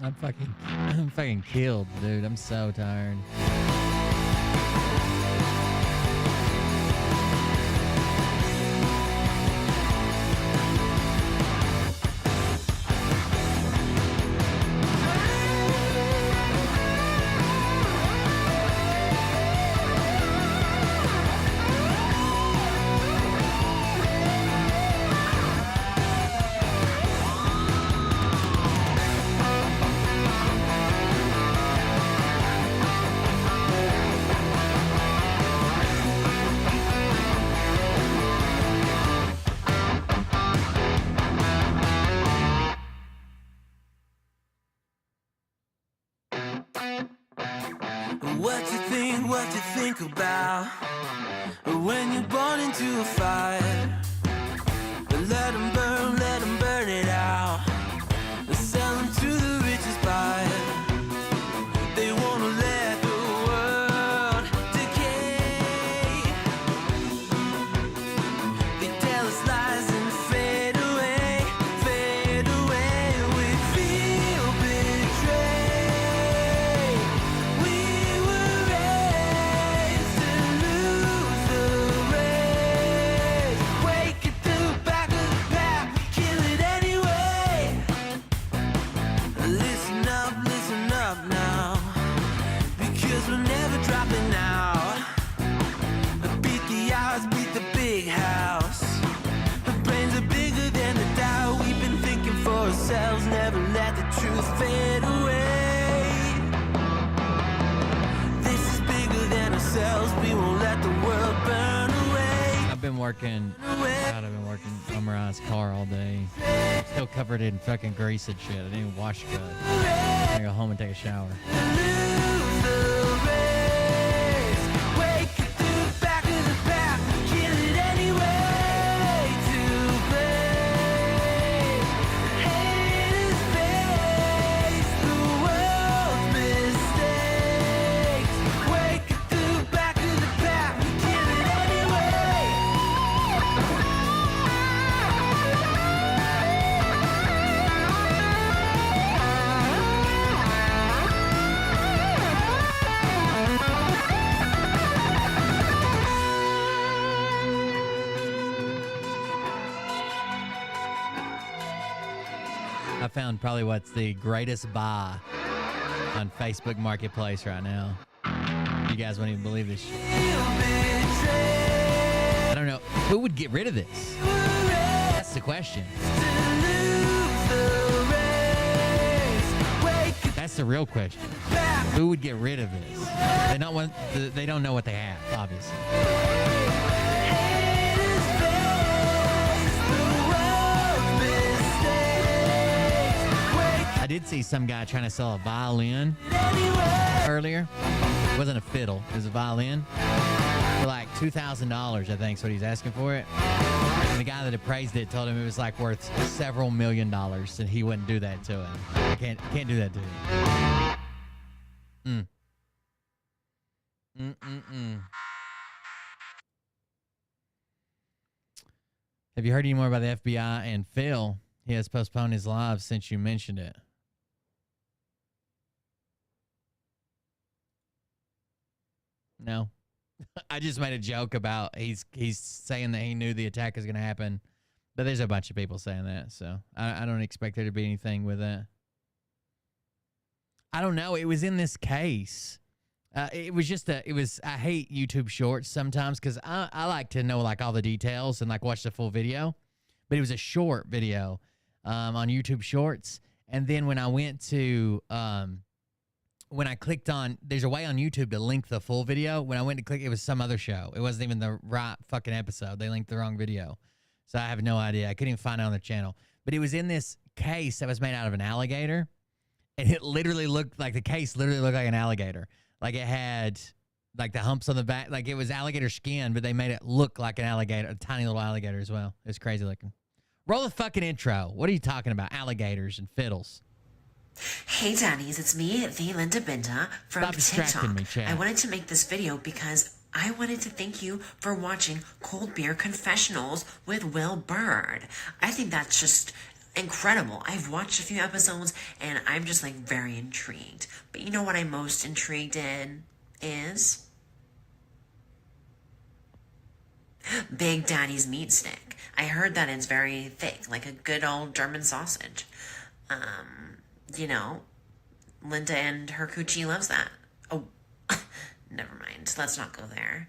I'm fucking killed, dude. I'm so tired. What you think about when you're born into a fire? Let them burn it out. Sell them to the richest buyer. They wanna let the world decay. They tell us lies and fade away, fade away. We feel betrayed. We were raised to lose the race. Wake at the back of the pack, kill it anyway. Listen up now, because we're never dropping out. Beat the odds, beat the big house. Our brains are bigger than the doubt. We've been thinking for ourselves, never let the truth fade away. This is bigger than ourselves, we won't let the world burn away. I've been working on Mariah's car all day. Still covered in fucking grease and shit. I didn't even wash good. I gotta go home and take a shower. Lose the race. Wake at the back of the pack, kill it anyway. To blame, haters face the world's mistakes. Wake at the back of the pack, kill it anyway. I found probably what's the greatest buy on Facebook Marketplace right now. You guys won't even believe this shit. I don't know. Who would get rid of this? That's the question. That's the real question. Who would get rid of this? They don't know what they have, obviously. I did see some guy trying to sell a violin earlier. It wasn't a fiddle, it was a violin. For like $2,000, I think, is what he's asking for it. And the guy that appraised it told him it was like worth several $1,000,000, and he wouldn't do that to him. I can't do that to him. Have you heard any more about the FBI and Phil? He has postponed his live since you mentioned it. No. I just made a joke about he's saying that he knew the attack was going to happen. But there's a bunch of people saying that, so I don't expect there to be anything with that. I don't know. It was in this case. It was I hate YouTube shorts sometimes because I like to know like all the details and like watch the full video. But it was a short video on YouTube Shorts. And then when I went to, when I clicked on, there's a way on YouTube to link the full video. When I went to click, it was some other show. It wasn't even the right fucking episode. They linked the wrong video. So I have no idea. I couldn't even find it on the channel. But it was in this case that was made out of an alligator. And it literally looked like, the case literally looked like an alligator. Like it had like the humps on the back. Like it was alligator skin, but they made it look like an alligator, a tiny little alligator as well. It's crazy looking. Roll the fucking intro. What are you talking about? Alligators and fiddles. Hey Daddies, it's me, the Linda Binda from Stop distracting TikTok. me, Chad. I wanted to make this video because I wanted to thank you for watching Cold Beer Confessionals with Will Bird. I think that's just incredible. I've watched a few episodes and I'm just like very intrigued. But you know what I'm most intrigued in is Big Daddy's meat stick. I heard that it's very thick, like a good old German sausage. You know, Linda and her coochie loves that. Oh, never mind. Let's not go there.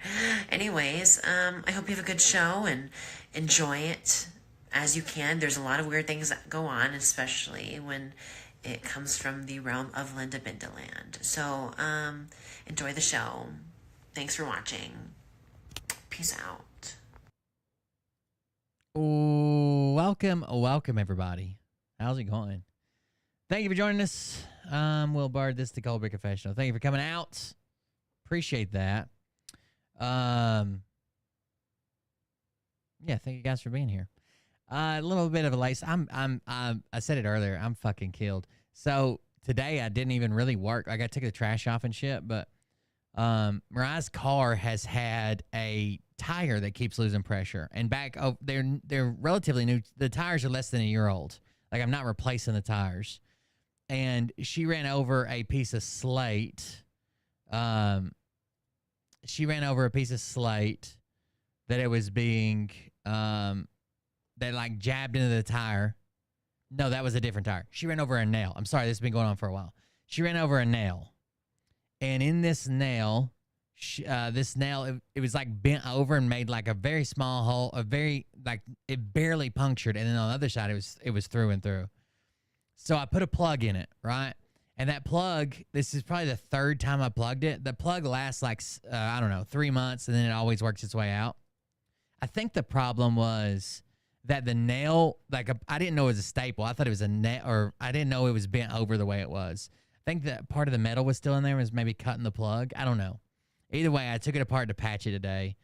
Anyways, I hope you have a good show and enjoy it as you can. There's a lot of weird things that go on, especially when it comes from the realm of Linda Bindaland. So, enjoy the show. Thanks for watching. Peace out. Welcome everybody. How's it going? Thank you for joining us. Will Bard, this is the Cold Beer Confessional. Thank you for coming out. Appreciate that. Yeah, thank you guys for being here. A little bit of a lace. I said it earlier. I'm fucking killed. So today I didn't even really work. Like I took the trash off and shit, but Mariah's car has had a tire that keeps losing pressure. And back, they're relatively new. The tires are less than a year old. Like I'm not replacing the tires. And she ran over a piece of slate. She ran over a piece of slate that it was being that like jabbed into the tire. No, that was a different tire. She ran over a nail. I'm sorry, this has been going on for a while. She ran over a nail. And in this nail, it was like bent over and made like a very small hole, it barely punctured. And then on the other side, it was through and through. So I put a plug in it, right? And that plug, this is probably the third time I plugged it. The plug lasts like, I don't know, 3 months, and then it always works its way out. I think the problem was that the nail, I didn't know it was a staple. I thought it was a nail, or I didn't know it was bent over the way it was. I think that part of the metal was still in there, was maybe cutting the plug. I don't know. Either way, I took it apart to patch it today,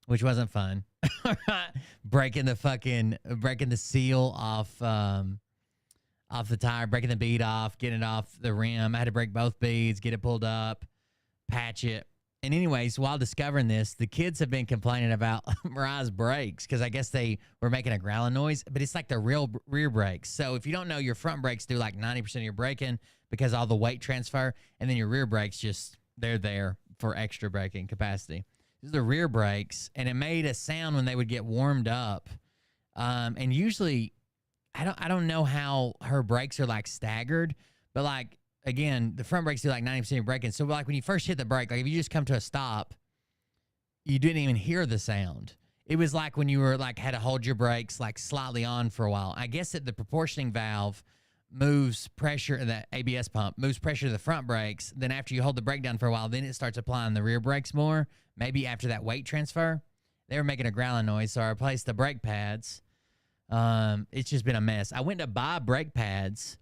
which wasn't fun. breaking the seal off the tire, breaking the bead off, getting it off the rim. I had to break both beads, get it pulled up, patch it. And anyways, while discovering this, the kids have been complaining about Mariah's brakes because I guess they were making a growling noise, but it's like the real rear brakes. So if you don't know, your front brakes do like 90% of your braking because all the weight transfer, and then your rear brakes they're there for extra braking capacity. These are the rear brakes, and it made a sound when they would get warmed up. And usually, I don't know how her brakes are like staggered, but like, again, the front brakes do like 90% of your braking. So like when you first hit the brake, like if you just come to a stop, you didn't even hear the sound. It was like when you were like had to hold your brakes like slightly on for a while. I guess that the proportioning valve moves pressure, the ABS pump moves pressure to the front brakes. Then after you hold the brake down for a while, then it starts applying the rear brakes more. Maybe after that weight transfer. They were making a growling noise, so I replaced the brake pads. It's just been a mess. I went to buy brake pads,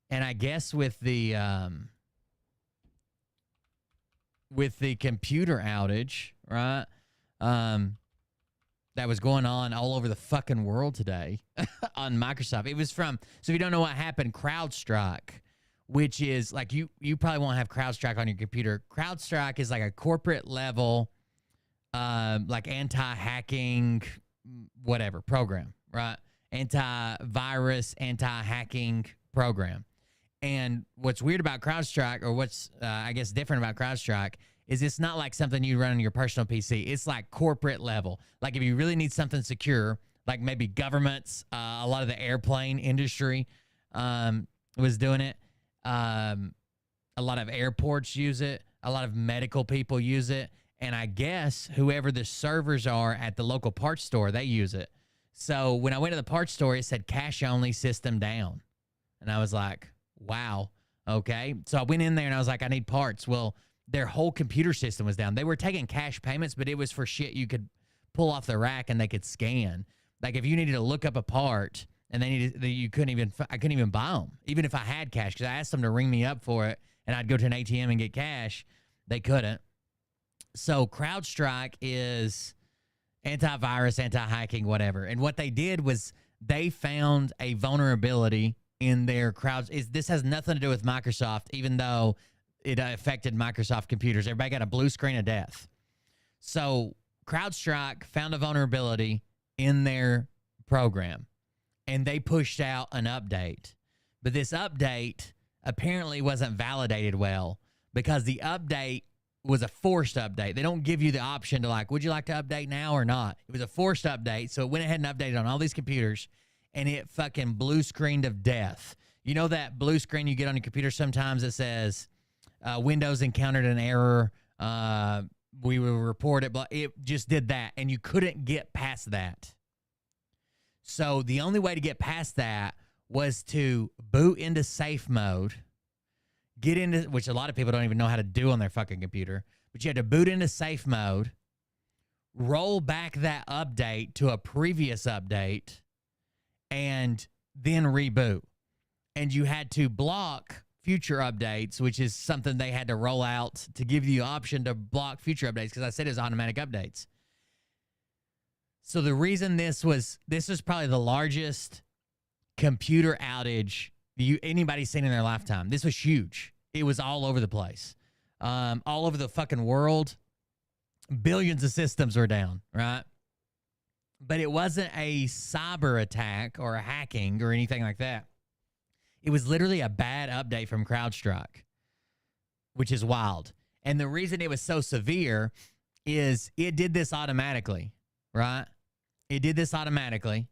and I guess with the computer outage, right, that was going on all over the fucking world today on Microsoft. It was so if you don't know what happened, CrowdStrike, which is like, you probably won't have CrowdStrike on your computer. CrowdStrike is like a corporate level, like anti-hacking, whatever program, right? Anti-virus, anti-hacking program. And what's weird about CrowdStrike, or what's, I guess, different about CrowdStrike, is it's not like something you run on your personal PC. It's like corporate level. Like if you really need something secure, like maybe governments, a lot of the airplane industry was doing it. A lot of airports use it. A lot of medical people use it. And I guess whoever the servers are at the local parts store, they use it. So when I went to the parts store, it said cash only, system down. And I was like, wow, okay. So I went in there and I was like, I need parts. Well, their whole computer system was down. They were taking cash payments, but it was for shit you could pull off the rack and they could scan. Like if you needed to look up a part and I couldn't even buy them, even if I had cash, because I asked them to ring me up for it and I'd go to an ATM and get cash. They couldn't. So CrowdStrike is antivirus, anti-hacking, whatever. And what they did was they found a vulnerability in their this has nothing to do with Microsoft, even though it affected Microsoft computers. Everybody got a blue screen of death. So CrowdStrike found a vulnerability in their program. and they pushed out an update. But this update apparently wasn't validated well because the update was a forced update. They don't give you the option to like, would you like to update now or not? It was a forced update. So it went ahead and updated on all these computers, and it fucking blue screened of death. You know that blue screen you get on your computer sometimes that says Windows encountered an error. We will report it, but it just did that, and you couldn't get past that. So the only way to get past that was to boot into safe mode, get into, which a lot of people don't even know how to do on their fucking computer, but you had to boot into safe mode, roll back that update to a previous update, and then reboot. And you had to block future updates, which is something they had to roll out to give you the option to block future updates, because I said it was automatic updates. So the reason this was probably the largest computer outage anybody's seen in their lifetime. This was huge. It was all over the place. All over the fucking world. Billions of systems were down, right? But it wasn't a cyber attack or a hacking or anything like that. It was literally a bad update from CrowdStrike, which is wild. And the reason it was so severe is it did this automatically, right? It did this automatically.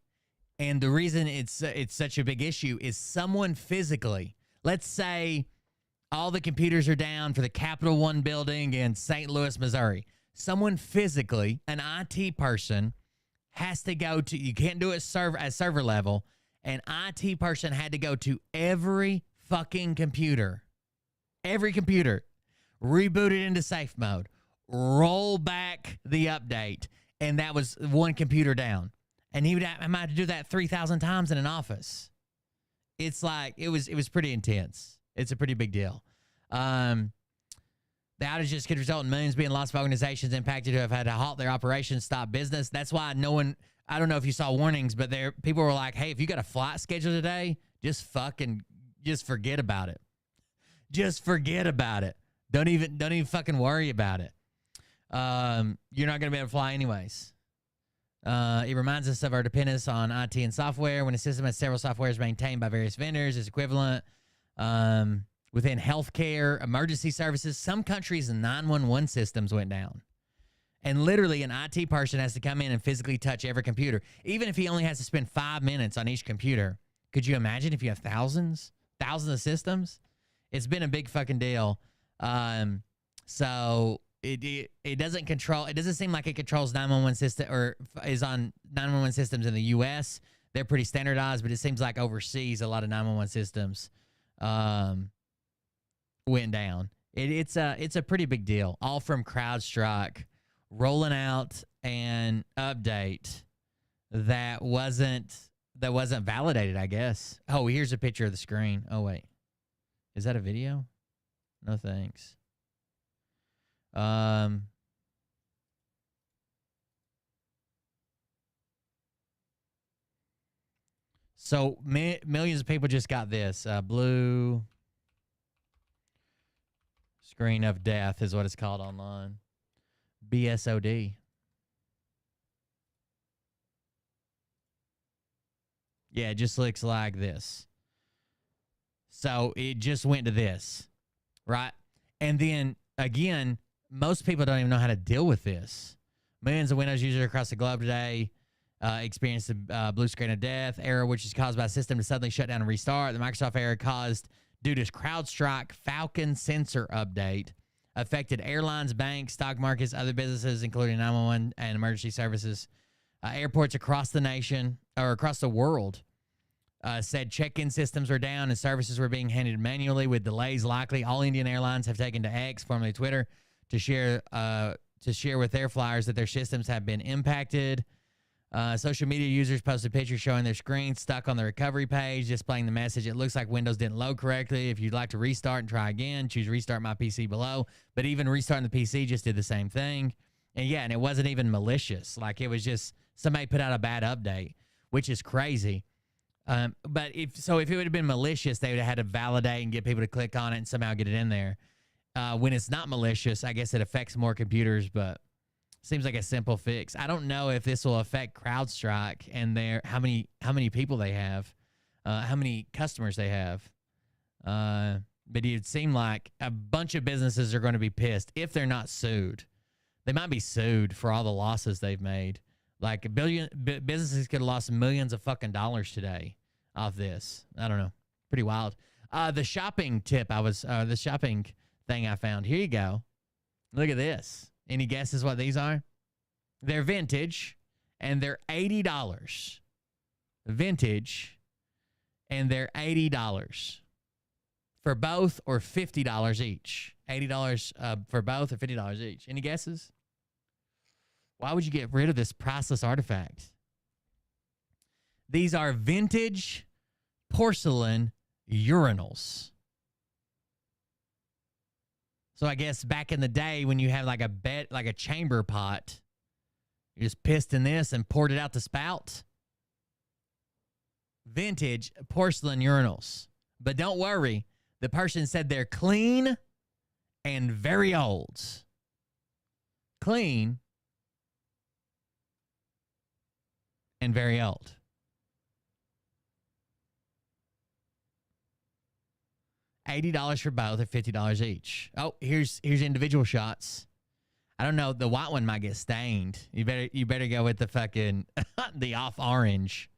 And the reason it's such a big issue is someone physically, let's say all the computers are down for the Capital One building in St. Louis, Missouri. Someone physically, an IT person, has to go to, you can't do it at server level, an IT person had to go to every fucking computer, reboot it into safe mode, roll back the update, and that was one computer down. And he would have, I might have to do that 3,000 times in an office. It's like, it was pretty intense. It's a pretty big deal. The outages could result in millions being lost by organizations impacted who have had to halt their operations, stop business. That's why no one, I don't know if you saw warnings, but people were like, hey, if you got a flight scheduled today, just forget about it. Just forget about it. Don't even fucking worry about it. You're not going to be able to fly anyways. It reminds us of our dependence on IT and software. When a system has several softwares maintained by various vendors, it's equivalent. Within healthcare, emergency services, some countries' 911 systems went down. And literally an IT person has to come in and physically touch every computer, even if he only has to spend 5 minutes on each computer. Could you imagine if you have thousands of systems? It's been a big fucking deal. So it doesn't control, it doesn't seem like it controls 911 system or is on 911 systems in the US. They're pretty standardized, but it seems like overseas a lot of 911 systems went down. It's a pretty big deal. All from CrowdStrike rolling out an update that wasn't validated, I guess. Oh, here's a picture of the screen. Oh wait. Is that a video? No thanks. So millions of people just got this. Blue screen of death is what it's called online. BSOD. Yeah, it just looks like this. So it just went to this, right? And then, again, most people don't even know how to deal with this. Millions of Windows users across the globe today experienced the blue screen of death error, which is caused by a system to suddenly shut down and restart. The Microsoft error caused due to CrowdStrike Falcon sensor update affected airlines, banks, stock markets, other businesses, including 911 and emergency services. Airports across the nation or across the world said check-in systems were down and services were being handled manually with delays likely. All Indian airlines have taken to X, formerly Twitter, to share with their flyers that their systems have been impacted. Social media users posted pictures showing their screens stuck on the recovery page, displaying the message. It looks like Windows didn't load correctly. If you'd like to restart and try again, choose restart my PC below. But even restarting the PC just did the same thing. And yeah, and it wasn't even malicious. Like it was just somebody put out a bad update, which is crazy. But if it would have been malicious, they would have had to validate and get people to click on it and somehow get it in there. When it's not malicious, I guess it affects more computers, but Seems like a simple fix. I don't know if this will affect CrowdStrike and how many people they have, how many customers they have. But it'd seem like a bunch of businesses are going to be pissed if they're not sued. They might be sued for all the losses they've made. Like businesses could have lost millions of fucking dollars today off this. I don't know. Pretty wild. The shopping tip the shopping thing I found. Here you go. Look at this. Any guesses what these are? They're vintage and they're $80. Vintage and they're $80 for both or $50 each. $80 for both or $50 each. Any guesses? Why would you get rid of this priceless artifact? These are vintage porcelain urinals. So I guess back in the day when you had like a chamber pot, you just pissed in this and poured it out the spout. Vintage porcelain urinals. But don't worry, the person said they're clean and very old. Clean and very old. $80 for both or $50 each. Oh, here's individual shots. I don't know. The white one might get stained. You better go with the fucking the off orange.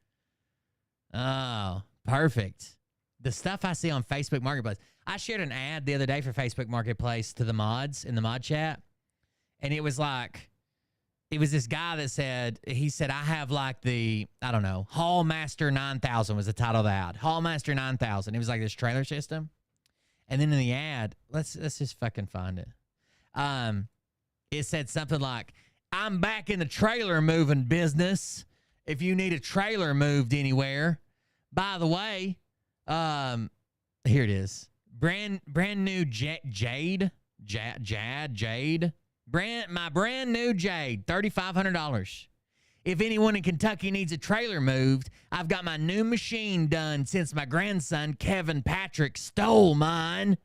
Oh, perfect. The stuff I see on Facebook Marketplace. I shared an ad the other day for Facebook Marketplace to the mods in the mod chat, and it was this guy that said, I have like the, I don't know, Hallmaster 9000 was the title of the ad. Hallmaster 9000. It was like this trailer system. And then in the ad, let's just fucking find it. It said something like, I'm back in the trailer moving business. If you need a trailer moved anywhere. By the way, here it is. Brand new Jade. My brand new Jade, $3,500. If anyone in Kentucky needs a trailer moved, I've got my new machine done since my grandson, Kevin Patrick, stole mine.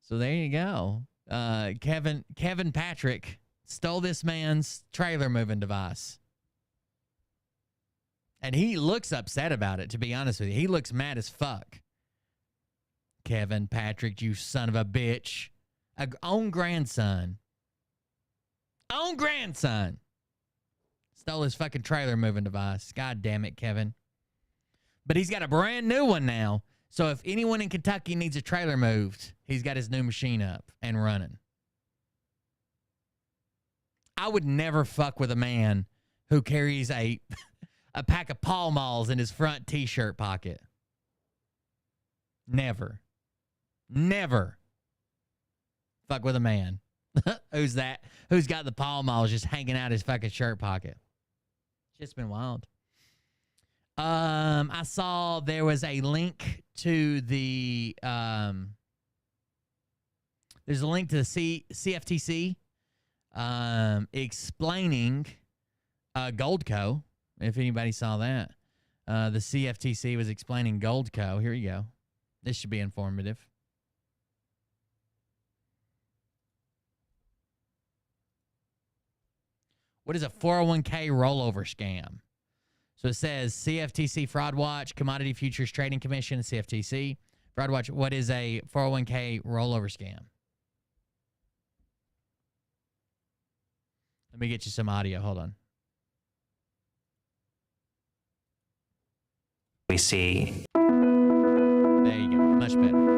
So there you go. Kevin Patrick stole this man's trailer moving device. And he looks upset about it, to be honest with you. He looks mad as fuck. Kevin Patrick, you son of a bitch. Own grandson. Stole his fucking trailer moving device. God damn it, Kevin. But he's got a brand new one now. So if anyone in Kentucky needs a trailer moved, he's got his new machine up and running. I would never fuck with a man who carries a pack of Pall Malls in his front t-shirt pocket. Never. Never fuck with a man who's got the Pall Malls just hanging out his fucking shirt pocket. It's just been wild. I saw there was a link to the there's a link to the CFTC explaining Goldco. If anybody saw that, the CFTC was explaining Goldco. Here you go. This should be informative. What is a 401k rollover scam? So it says CFTC Fraud Watch, Commodity Futures Trading Commission, CFTC. Fraud Watch, what is a 401k rollover scam? Let me get you some audio. Hold on. We see. There you go. Much better.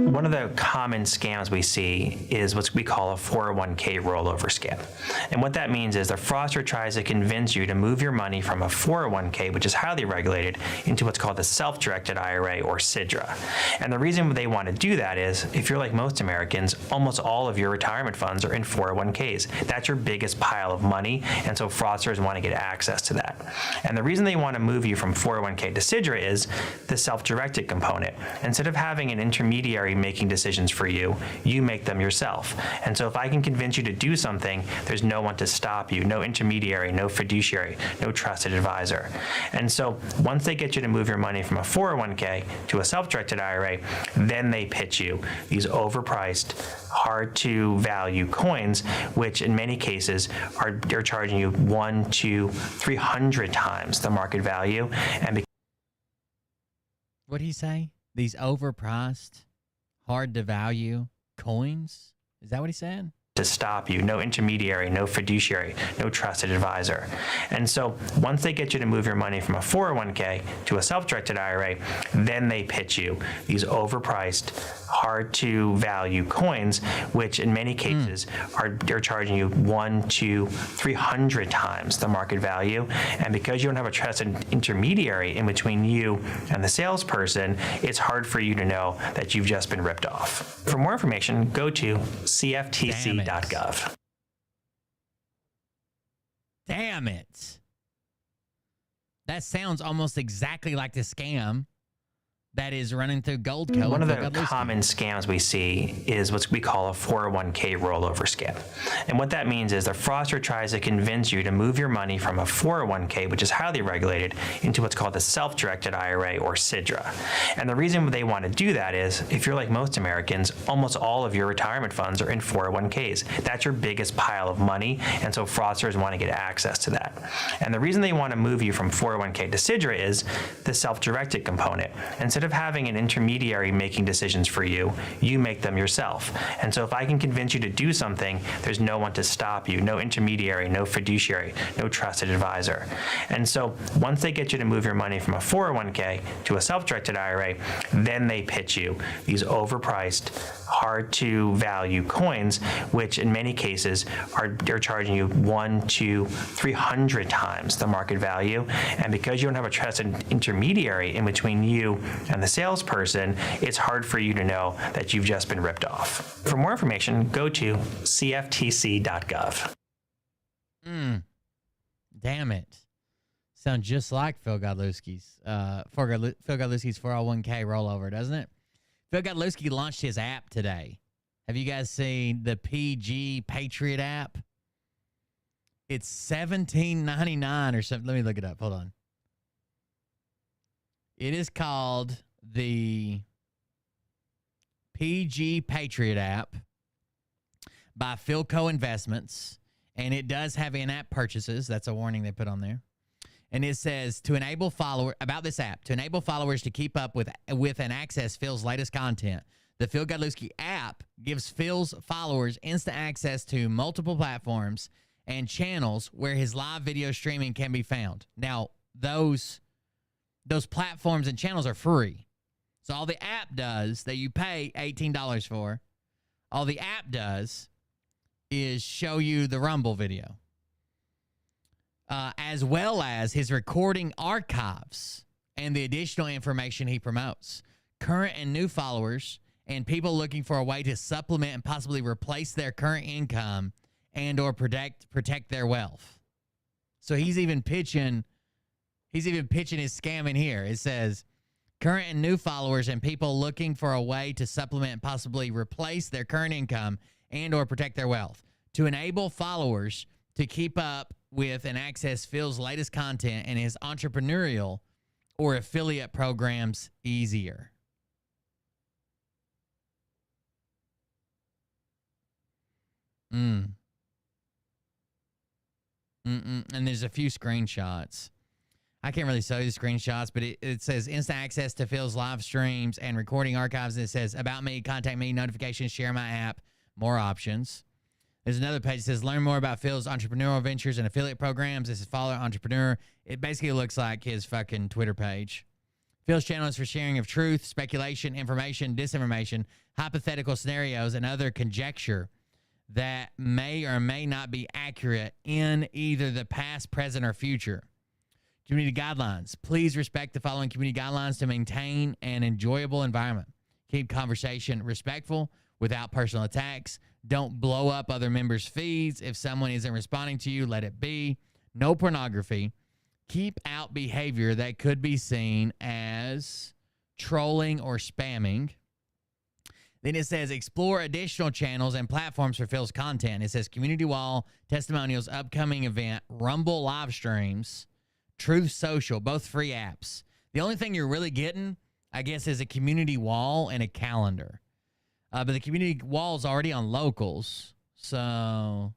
One of the common scams we see is what we call a 401k rollover scam. And what that means is the fraudster tries to convince you to move your money from a 401k, which is highly regulated, into what's called the self-directed IRA or SIDRA. And the reason they want to do that is, if you're like most Americans, almost all of your retirement funds are in 401ks. That's your biggest pile of money, and so fraudsters want to get access to that. And the reason they want to move you from 401k to SIDRA is the self-directed component. Instead of having an intermediary making decisions for you. You make them yourself. And so if I can convince you to do something, there's no one to stop you, no intermediary, no fiduciary, no trusted advisor. And so once they get you to move your money from a 401k to a self-directed IRA, then they pitch you these overpriced, hard to value coins, which in many cases they're charging you 1, 2, 300 times the market value. And What'd he say? These overpriced, hard to value coins? Is that what he said? to stop you, no intermediary, no fiduciary, no trusted advisor. And so once they get you to move your money from a 401k to a self-directed IRA, then they pitch you these overpriced, hard to value coins, which in many cases they're charging you 1, 2, 300 times the market value. And because you don't have a trusted intermediary in between you and the salesperson, it's hard for you to know that you've just been ripped off. For more information, go to cftc.gov. Damn it. That sounds almost exactly like the scam that is running through Goldco. One of the common scams we see is what we call a 401k rollover scam. And what that means is the fraudster tries to convince you to move your money from a 401k, which is highly regulated, into what's called a self-directed IRA or SIDRA. And the reason they want to do that is, if you're like most Americans, almost all of your retirement funds are in 401ks. That's your biggest pile of money, and so fraudsters want to get access to that. And the reason they want to move you from 401k to SIDRA is the self-directed component. Instead of having an intermediary making decisions for you, you make them yourself. And so if I can convince you to do something, there's no one to stop you, no intermediary, no fiduciary, no trusted advisor. And so once they get you to move your money from a 401k to a self-directed IRA, then they pitch you these overpriced, hard to value coins, which in many cases they're charging you 1, 2, 300 times the market value. And because you don't have a trusted intermediary in between you and the salesperson, it's hard for you to know that you've just been ripped off. For more information, go to cftc.gov. Damn it. Sounds just like Phil Godlewski's 401k rollover, doesn't it? Phil Godlewski launched his app today. Have you guys seen the PG Patriot app? It's $17.99 or something. Let me look it up. Hold on. It is called the PG Patriot app by Philco Investments, and it does have in-app purchases. That's a warning they put on there. And it says, to enable followers to keep up with and access Phil's latest content, the Phil Godlewski app gives Phil's followers instant access to multiple platforms and channels where his live video streaming can be found. Now, those platforms and channels are free. So all the app does that you pay $18 for, all the app does is show you the Rumble video, as well as his recording archives and the additional information he promotes. Current and new followers and people looking for a way to supplement and possibly replace their current income and or protect their wealth. So he's even pitching his scam in here. It says, current and new followers and people looking for a way to supplement and possibly replace their current income and or protect their wealth. To enable followers to keep up with and access Phil's latest content and his entrepreneurial or affiliate programs easier. And there's a few screenshots. I can't really show you the screenshots, but it says instant access to Phil's live streams and recording archives. And it says about me, contact me, notifications, share my app, more options. There's another page that says learn more about Phil's entrepreneurial ventures and affiliate programs. This is follow entrepreneur. It basically looks like his fucking Twitter page. Phil's channel is for sharing of truth, speculation, information, disinformation, hypothetical scenarios, and other conjecture that may or may not be accurate in either the past, present, or future. Community guidelines. Please respect the following community guidelines to maintain an enjoyable environment. Keep conversation respectful without personal attacks. Don't blow up other members' feeds. If someone isn't responding to you, let it be. No pornography. Keep out behavior that could be seen as trolling or spamming. Then it says explore additional channels and platforms for Phil's content. It says community wall, testimonials, upcoming event, Rumble live streams, Truth Social, both free apps. The only thing you're really getting, I guess, is a community wall and a calendar. But the community wall is already on locals. So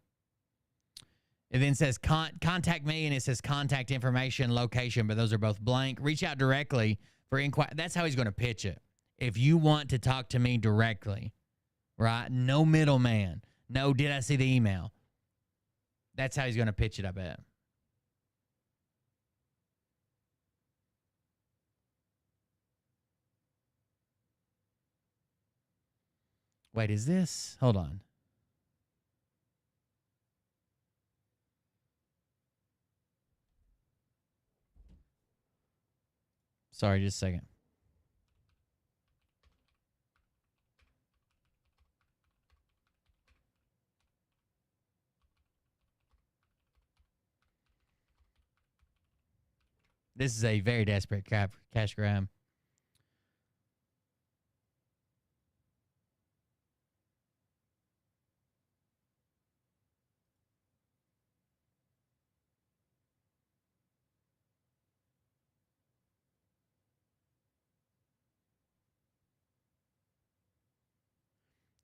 it then says contact me, and it says contact information, location, but those are both blank. Reach out directly for inquiry. That's how he's going to pitch it. If you want to talk to me directly, right? No middleman. No, did I see the email? That's how he's going to pitch it, I bet. Wait, is this? Hold on. Sorry, just a second. This is a very desperate cash grab.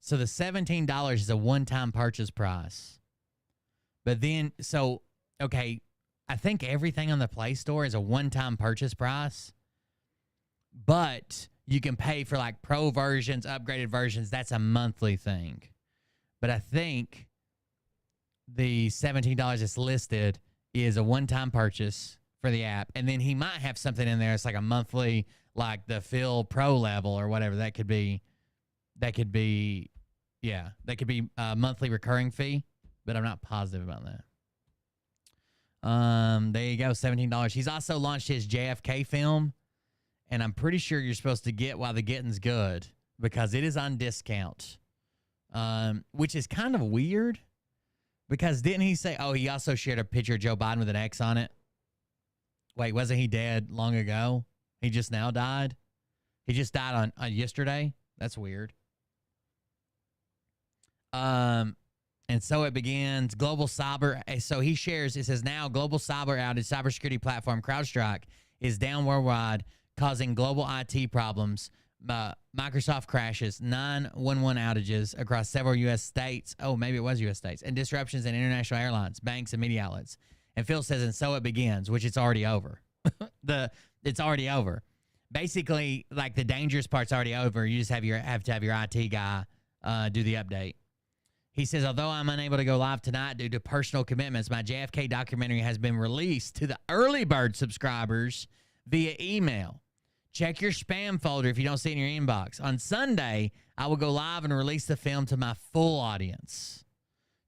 So the $17 is a one-time purchase price. But then, so, okay, I think everything on the Play Store is a one-time purchase price. But you can pay for like pro versions, upgraded versions. That's a monthly thing. But I think the $17 that's listed is a one-time purchase for the app. And then he might have something in there. It's like a monthly, like the Phil Pro level or whatever. That could be, yeah, that could be a monthly recurring fee, but I'm not positive about that. There you go, $17. He's also launched his JFK film, and I'm pretty sure you're supposed to get while the getting's good because it is on discount, which is kind of weird because didn't he say, oh, he also shared a picture of Joe Biden with an X on it? Wait, wasn't he dead long ago? He just now died? He just died on yesterday? That's weird. And so it begins. Global cyber. So he shares, it says now global cyber outage cybersecurity platform CrowdStrike is down worldwide, causing global IT problems. Microsoft crashes, 911 outages across several U.S. states. Oh, maybe it was U.S. states. And disruptions in international airlines, banks, and media outlets. And Phil says, and so it begins, which it's already over. It's already over. Basically, like the dangerous part's already over. You just have to have your IT guy do the update. He says, although I'm unable to go live tonight due to personal commitments, my JFK documentary has been released to the early bird subscribers via email. Check your spam folder if you don't see it in your inbox. On Sunday, I will go live and release the film to my full audience.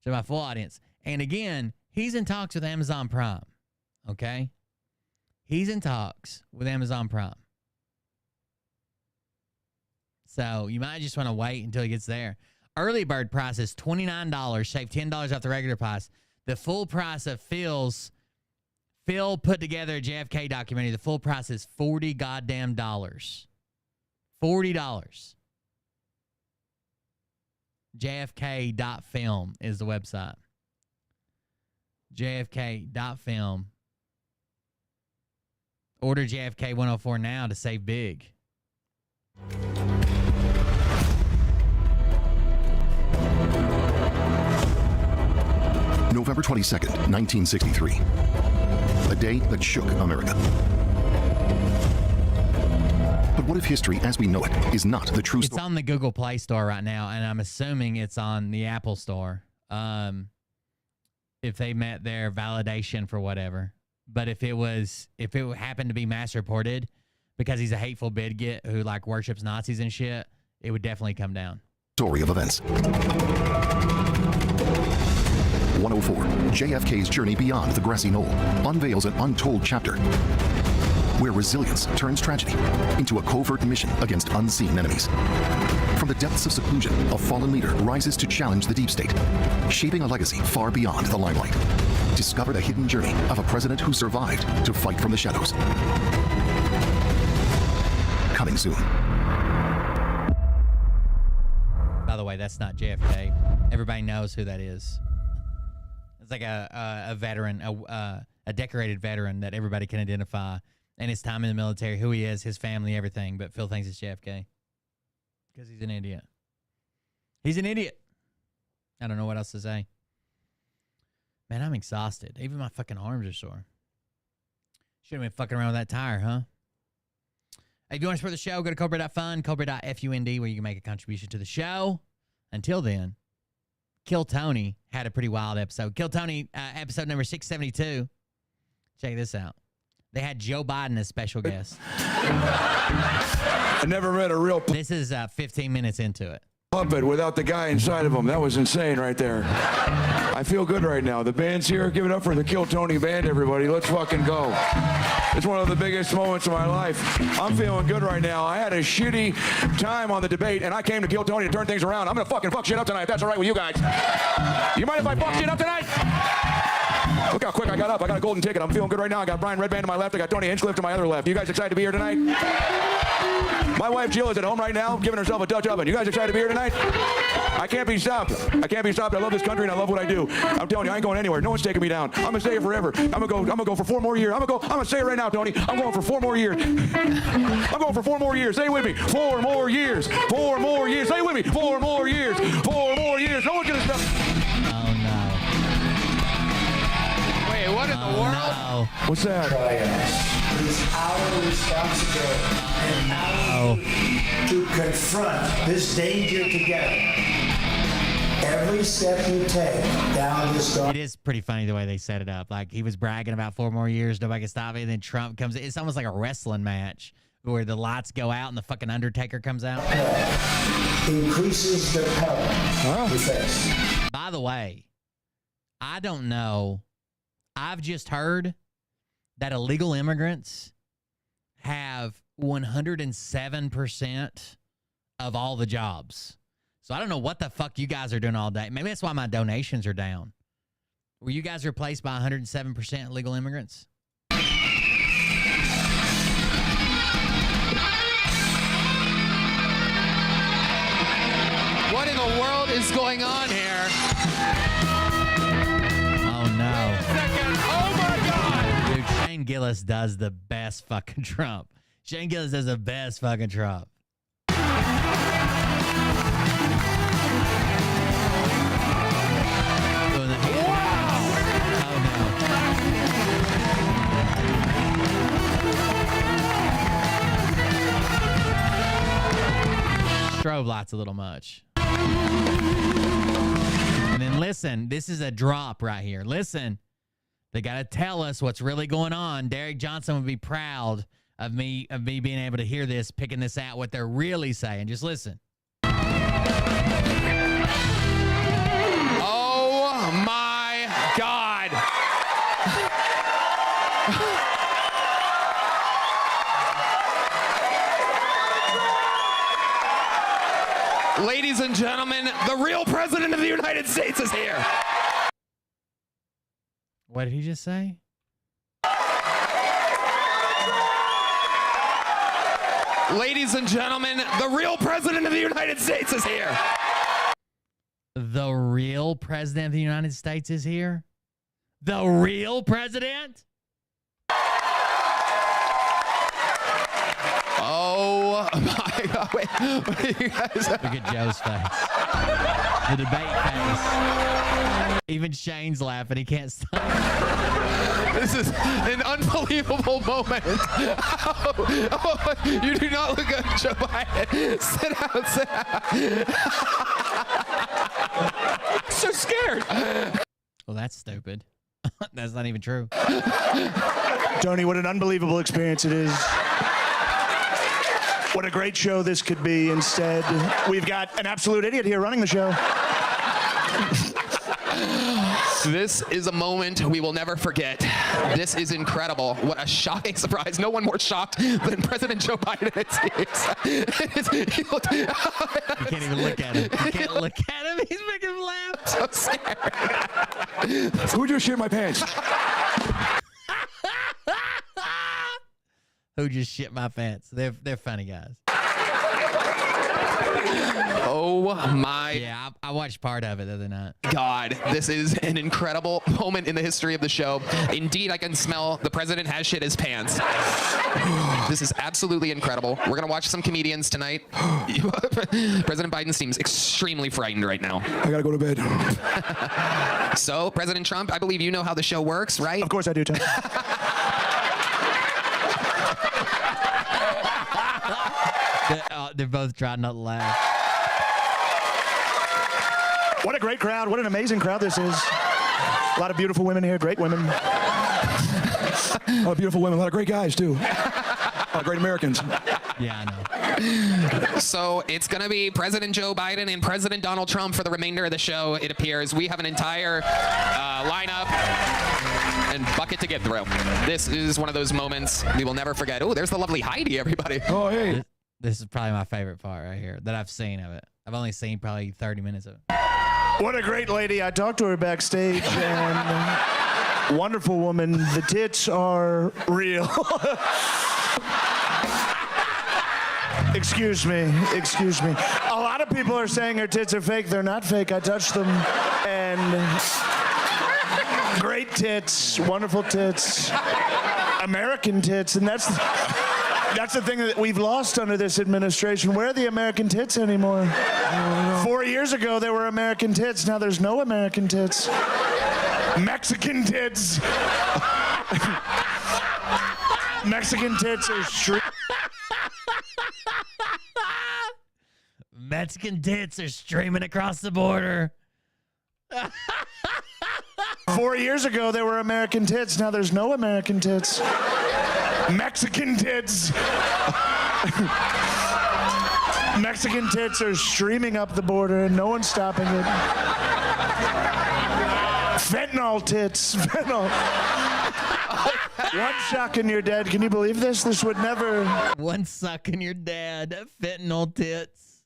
And again, he's in talks with Amazon Prime. Okay? He's in talks with Amazon Prime. So you might just want to wait until he gets there. Early bird price is $29, save $10 off the regular price. The full price of Phil put together a JFK documentary. The full price is $40 goddamn dollars. $40. JFK.film is the website. JFK.film. Order JFK 104 now to save big. November 22nd, 1963. A day that shook America. But what if history as we know it is not the true story? It's on the Google Play Store right now, and I'm assuming it's on the Apple Store. If they met their validation for whatever. But if it happened to be mass reported because he's a hateful bigot who like worships Nazis and shit, it would definitely come down. Story of events. 104. JFK's journey beyond the grassy knoll unveils an untold chapter where resilience turns tragedy into a covert mission against unseen enemies. From the depths of seclusion, a fallen leader rises to challenge the deep state, shaping a legacy far beyond the limelight. Discover the hidden journey of a president who survived to fight from the shadows. Coming soon. the way, that's not JFK. Everybody knows who that is. It's like a veteran, a decorated veteran that everybody can identify, and his time in the military, who he is, his family, everything. But Phil thinks it's JFK because he's an idiot. He's an idiot. I don't know what else to say. Man, I'm exhausted. Even my fucking arms are sore. Should have been fucking around with that tire, huh? Hey, if you want to support the show, go to Cobra.fund, Cobra.fund, where you can make a contribution to the show. Until then, Kill Tony had a pretty wild episode. Kill Tony, episode number 672. Check this out. They had Joe Biden as special guest. I never met a real This is 15 minutes into it. puppet without the guy inside of him. That was insane right there. I feel good right now. The band's here. Give it up for the Kill Tony band, everybody. Let's fucking go. It's one of the biggest moments of my life. I'm feeling good right now. I had a shitty time on the debate, and I came to Kill Tony to turn things around. I'm going to fucking fuck shit up tonight, if that's all right with you guys. You mind if I fuck shit up tonight? Look how quick I got up. I got a golden ticket. I'm feeling good right now. I got Brian Redband to my left. I got Tony Hinchcliffe to my other left. You guys excited to be here tonight? My wife Jill is at home right now, giving herself a Dutch oven. You guys excited to be here tonight? I can't be stopped. I can't be stopped. I love this country and I love what I do. I'm telling you, I ain't going anywhere. No one's taking me down. I'm gonna stay here forever. I'm gonna go for 4 more years. I'm gonna say it right now, Tony. I'm going for 4 more years. I'm going for 4 more years. Say it with me. 4 more years. 4 more years. Say it with me. 4 more years. 4 more years. No one's gonna stop. Oh, no. Wait, what in the world? No. What's that? It's our responsibility and our duty to confront this danger together. Every step you take down this It dark is pretty funny the way they set it up. Like, he was bragging about 4 more years, nobody can stop me, and then Trump comes in. It's almost like a wrestling match where the lights go out and the fucking Undertaker comes out. increases the peril we face. By the way, I don't know. I've just heard that illegal immigrants have 107% of all the jobs. So I don't know what the fuck you guys are doing all day. Maybe that's why my donations are down. Were you guys replaced by 107% illegal immigrants? What in the world is going on here? Oh, no. Second. Oh my God! Dude, Shane Gillis does the best fucking Trump. Shane Gillis does the best fucking Trump. Strobe lights a little much. And then listen, this is a drop right here. Listen, they got to tell us what's really going on. Derek Johnson would be proud of me being able to hear this, picking this out, what they're really saying. Just listen. Oh my God! Ladies and gentlemen, the real president of the United States is here. What did he just say? Ladies and gentlemen, the real president of the United States is here. The real president of the United States is here? The real president? Oh my God! Wait, what are you guys? Look at Joe's face. The debate face. Even Shane's laughing. He can't stop. This is an unbelievable moment. Oh, you do not look good, Joe Biden. Sit down, sit down. So scared. Well, that's stupid. That's not even true. Tony, what an unbelievable experience it is. What a great show this could be. Instead, we've got an absolute idiot here running the show. This is a moment we will never forget. This is incredible. What a shocking surprise. No one more shocked than President Joe Biden. You can't even look at him. You can't look at him. He's making him laugh. So scared. Who just shit my pants? Who just shit my pants? They're funny guys. Oh Oh my Yeah, I watched part of it the other night. God, this is an incredible moment in the history of the show. Indeed, I can smell the president has shit his pants. This is absolutely incredible. We're gonna watch some comedians tonight. President Biden seems extremely frightened right now. I gotta go to bed. So, President Trump, I believe you know how the show works, right? Of course I do, Tom. They're both trying not to laugh. What a great crowd. What an amazing crowd this is. A lot of beautiful women here, great women. A lot of beautiful women, a lot of great guys, too. A lot of great Americans. Yeah, I know. So it's going to be President Joe Biden and President Donald Trump for the remainder of the show, it appears. We have an entire lineup and bucket to get through. This is one of those moments we will never forget. Oh, there's the lovely Heidi, everybody. Oh, hey. This is probably my favorite part right here that I've seen of it. I've only seen probably 30 minutes of it. What a great lady. I talked to her backstage, and wonderful woman. The tits are real. Excuse me. A lot of people are saying her tits are fake. They're not fake. I touched them, and great tits, wonderful tits, American tits, and that's the thing that we've lost under this administration. Where are the American tits anymore? 4 years ago, there were American tits. Now there's no American tits. Mexican tits. Mexican tits are Mexican tits are streaming across the border. 4 years ago, there were American tits. Now there's no American tits. Mexican tits. Mexican tits are streaming up the border and no one's stopping it. Fentanyl tits. Fentanyl. One shock and you're dead. Can you believe this? This would never. One suck and you're dead. Fentanyl tits.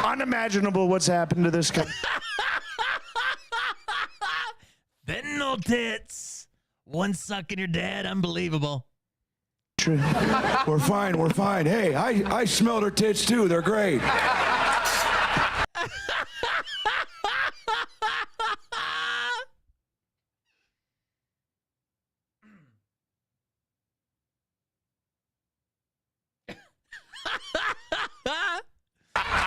Unimaginable what's happened to this country. Fentanyl tits. One suck and you're dead. Unbelievable. We're fine. Hey, I smelled her tits, too. They're great.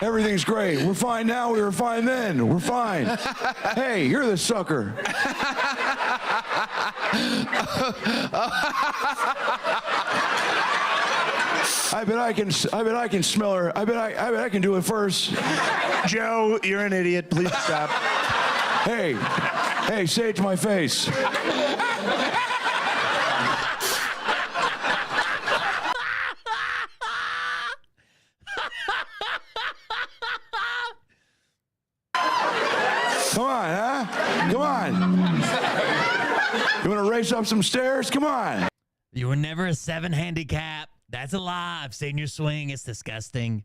Everything's great. We're fine now. We were fine then. We're fine. Hey, you're the sucker. I bet I can smell her. I bet I can do it first. Joe, you're an idiot. Please stop. Hey, say it to my face. Come on, huh? Come on. You want to race up some stairs? Come on. You were never a 7 handicap. That's a lie. I've seen your swing. It's disgusting.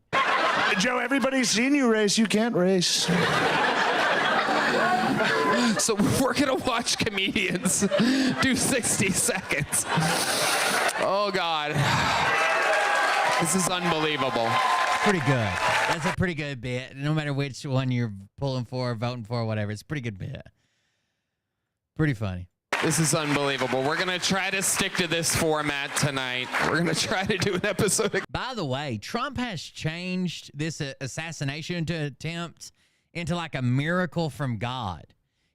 Joe, everybody's seen you race. You can't race. So we're going to watch comedians do 60 seconds. Oh, God. This is unbelievable. Pretty good. That's a pretty good bit. No matter which one you're pulling for, voting for, whatever. It's a pretty good bit. Pretty funny. This is unbelievable. We're going to try to stick to this format tonight. We're going to try to do an episode. By the way, Trump has changed this assassination attempt into like a miracle from God.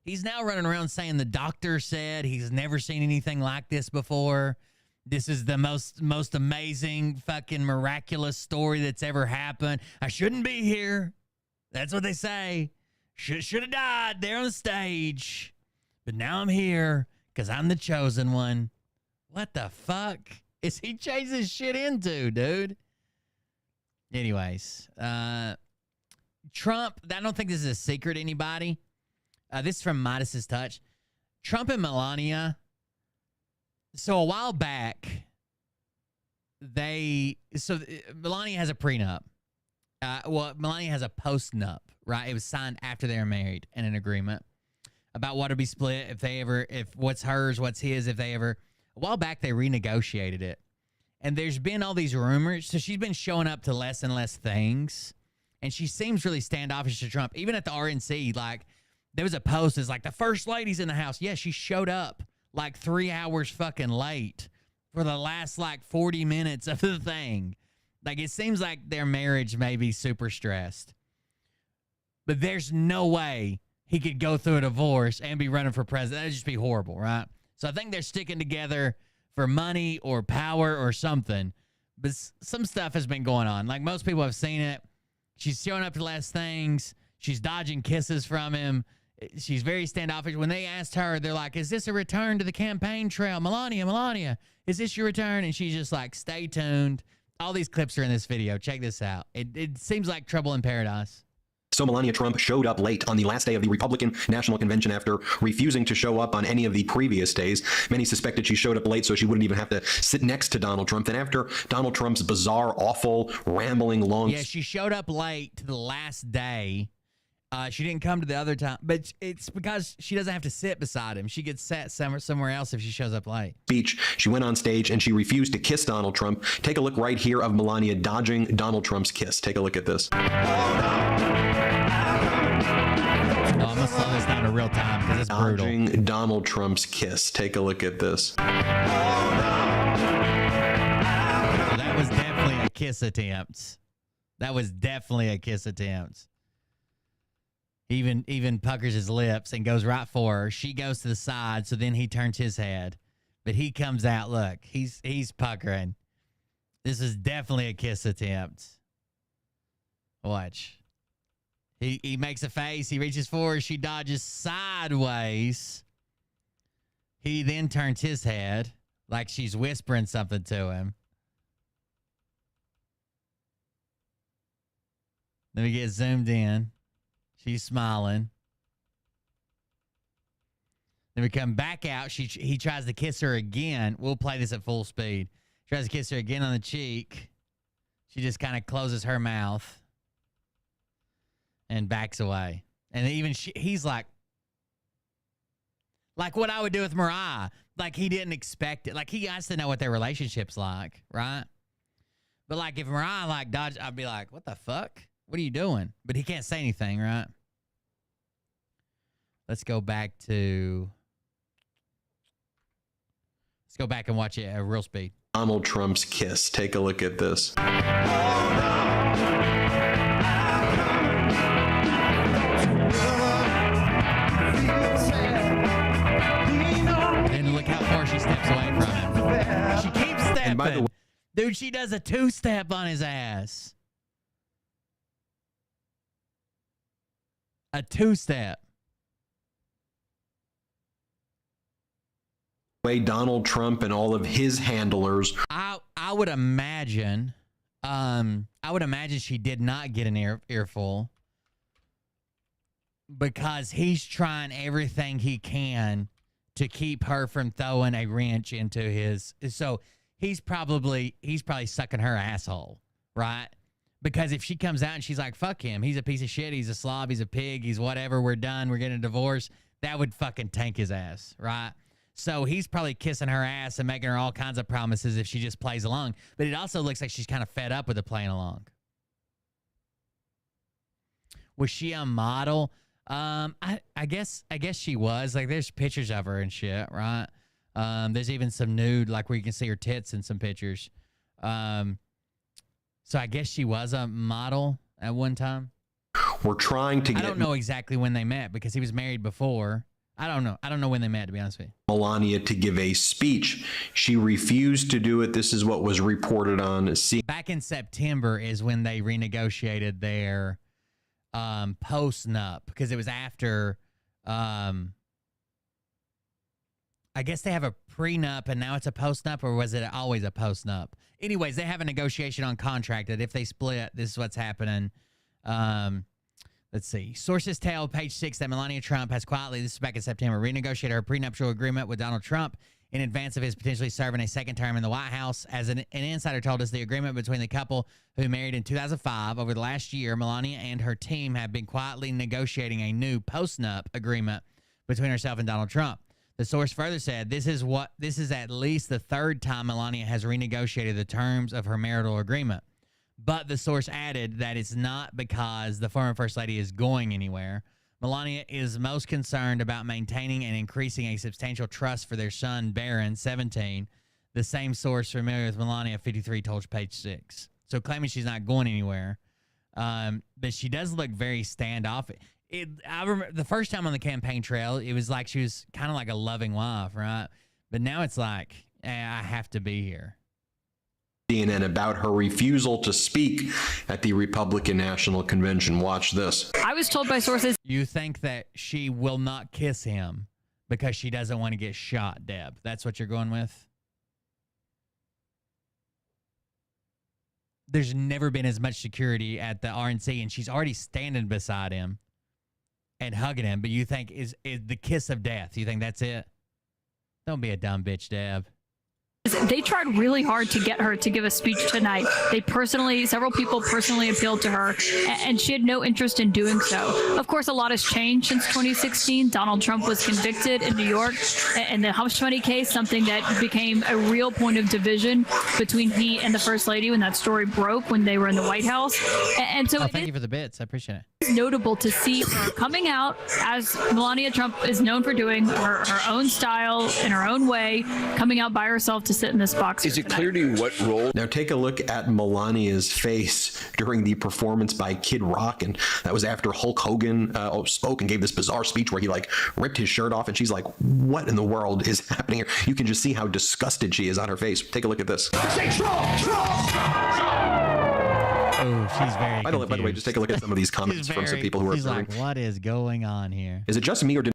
He's now running around saying the doctor said he's never seen anything like this before. This is the most amazing fucking miraculous story that's ever happened. I shouldn't be here. That's what they say. Should have died there on the stage. But now I'm here because I'm the chosen one. What the fuck is he changing his shit into, dude? Anyways, Trump, I don't think this is a secret to anybody. This is from Midas's Touch. Trump and Melania. So a while back, Melania has a prenup. Melania has a postnup, right? It was signed after they were married in an agreement about what would be split if what's hers, what's his, if they ever. A while back, they renegotiated it. And there's been all these rumors. So she's been showing up to less and less things. and she seems really standoffish to Trump. Even at the RNC, like there was a post that's like the first lady's in the house. Yeah, she showed up like 3 hours fucking late for the last like 40 minutes of the thing. Like it seems like their marriage may be super stressed. But there's no way he could go through a divorce and be running for president. That'd just be horrible, right? So I think they're sticking together for money or power or something. But some stuff has been going on. Like most people have seen it. She's showing up to less things. She's dodging kisses from him. She's very standoffish. When they asked her, they're like, is this a return to the campaign trail? Melania, is this your return? And she's just like, stay tuned. All these clips are in this video. Check this out. It seems like trouble in paradise. So Melania Trump showed up late on the last day of the Republican National Convention after refusing to show up on any of the previous days. Many suspected she showed up late so she wouldn't even have to sit next to Donald Trump. Then after Donald Trump's bizarre, awful, rambling, long... Yeah, she showed up late to the last day. She didn't come to the other time, but it's because she doesn't have to sit beside him. She gets sat somewhere else if she shows up late. Speech. She went on stage and she refused to kiss Donald Trump. Take a look right here of Melania dodging Donald Trump's kiss. Take a look at this. I'm going to slow this down to real time because it's brutal. Dodging Donald Trump's kiss. Take a look at this. So that was definitely a kiss attempt. That was definitely a kiss attempt. Even puckers his lips and goes right for her. She goes to the side, so then he turns his head. But he comes out, look, he's puckering. This is definitely a kiss attempt. Watch. He makes a face. He reaches for her. She dodges sideways. He then turns his head like she's whispering something to him. Then we get zoomed in. She's smiling. Then we come back out. He tries to kiss her again. We'll play this at full speed. Tries to kiss her again on the cheek. She just kind of closes her mouth and backs away. And even he's like what I would do with Mariah. Like he didn't expect it. Like he has to know what their relationship's like, right? But like if Mariah like dodged, I'd be like, what the fuck? What are you doing? But he can't say anything, right? Let's go back and watch it at real speed. Donald Trump's kiss. Take a look at this. And look how far she steps away from him. She keeps stepping. And by the way, dude, she does a two-step on his ass. A two-step. Donald Trump and all of his handlers. I would imagine she did not get an earful because he's trying everything he can to keep her from throwing a wrench into his. So he's probably sucking her asshole, right? Because if she comes out and she's like, fuck him, he's a piece of shit, he's a slob, he's a pig, he's whatever, we're done, we're getting a divorce, that would fucking tank his ass, right? So he's probably kissing her ass and making her all kinds of promises if she just plays along. But it also looks like she's kind of fed up with the playing along. Was she a model? I guess she was. Like there's pictures of her and shit, right? There's even some nude, like where you can see her tits in some pictures. So I guess she was a model at one time. We're trying to get... I don't know exactly when they met because he was married before. I don't know. I don't know when they met, to be honest with you. Melania to give a speech. She refused to do it. This is what was reported on. Back in September is when they renegotiated their post-nup because it was after... I guess they have a prenup and now it's a post-nup, or was it always a post-nup? Anyways, they have a negotiation on contract that if they split, this is what's happening. Let's see. Sources tell page 6 that Melania Trump has quietly, this is back in September, renegotiated her prenuptial agreement with Donald Trump in advance of his potentially serving a second term in the White House. As an insider told us, the agreement between the couple who married in 2005, over the last year, Melania and her team have been quietly negotiating a new post-nup agreement between herself and Donald Trump. The source further said, this is at least the third time Melania has renegotiated the terms of her marital agreement. But the source added that it's not because the former First Lady is going anywhere. Melania is most concerned about maintaining and increasing a substantial trust for their son, Barron, 17. The same source familiar with Melania, 53, told Page 6. So claiming she's not going anywhere. But she does look very standoffish. I remember the first time on the campaign trail, it was like she was kind of like a loving wife, right? But now it's like, I have to be here. CNN about her refusal to speak at the Republican National Convention. Watch this. I was told by sources. You think that she will not kiss him because she doesn't want to get shot, Deb? That's what you're going with? There's never been as much security at the RNC, and she's already standing beside him and hugging him. But you think is the kiss of death? You think that's it? Don't be a dumb bitch, Deb. They tried really hard to get her to give a speech tonight. Several people personally appealed to her, and she had no interest in doing so. Of course, a lot has changed since 2016. Donald Trump was convicted in New York in the hush money case, something that became a real point of division between he and the First Lady when that story broke when they were in the White House. And so thank you for the bits. I appreciate it. It's notable to see her coming out, as Melania Trump is known for doing, her own style, in her own way, coming out by herself to sit in this box. Is it clear to you what role? Now take a look at Melania's face during the performance by Kid Rock, and that was after Hulk Hogan spoke and gave this bizarre speech where he like ripped his shirt off, and she's like, what in the world is happening here? You can just see how disgusted she is on her face. Take a look at this. Say Trump, Trump, Trump. Oh, she's very confused. By the way, just take a look at some of these comments from some people who are observing. Like, what is going on here? Is it just me, or did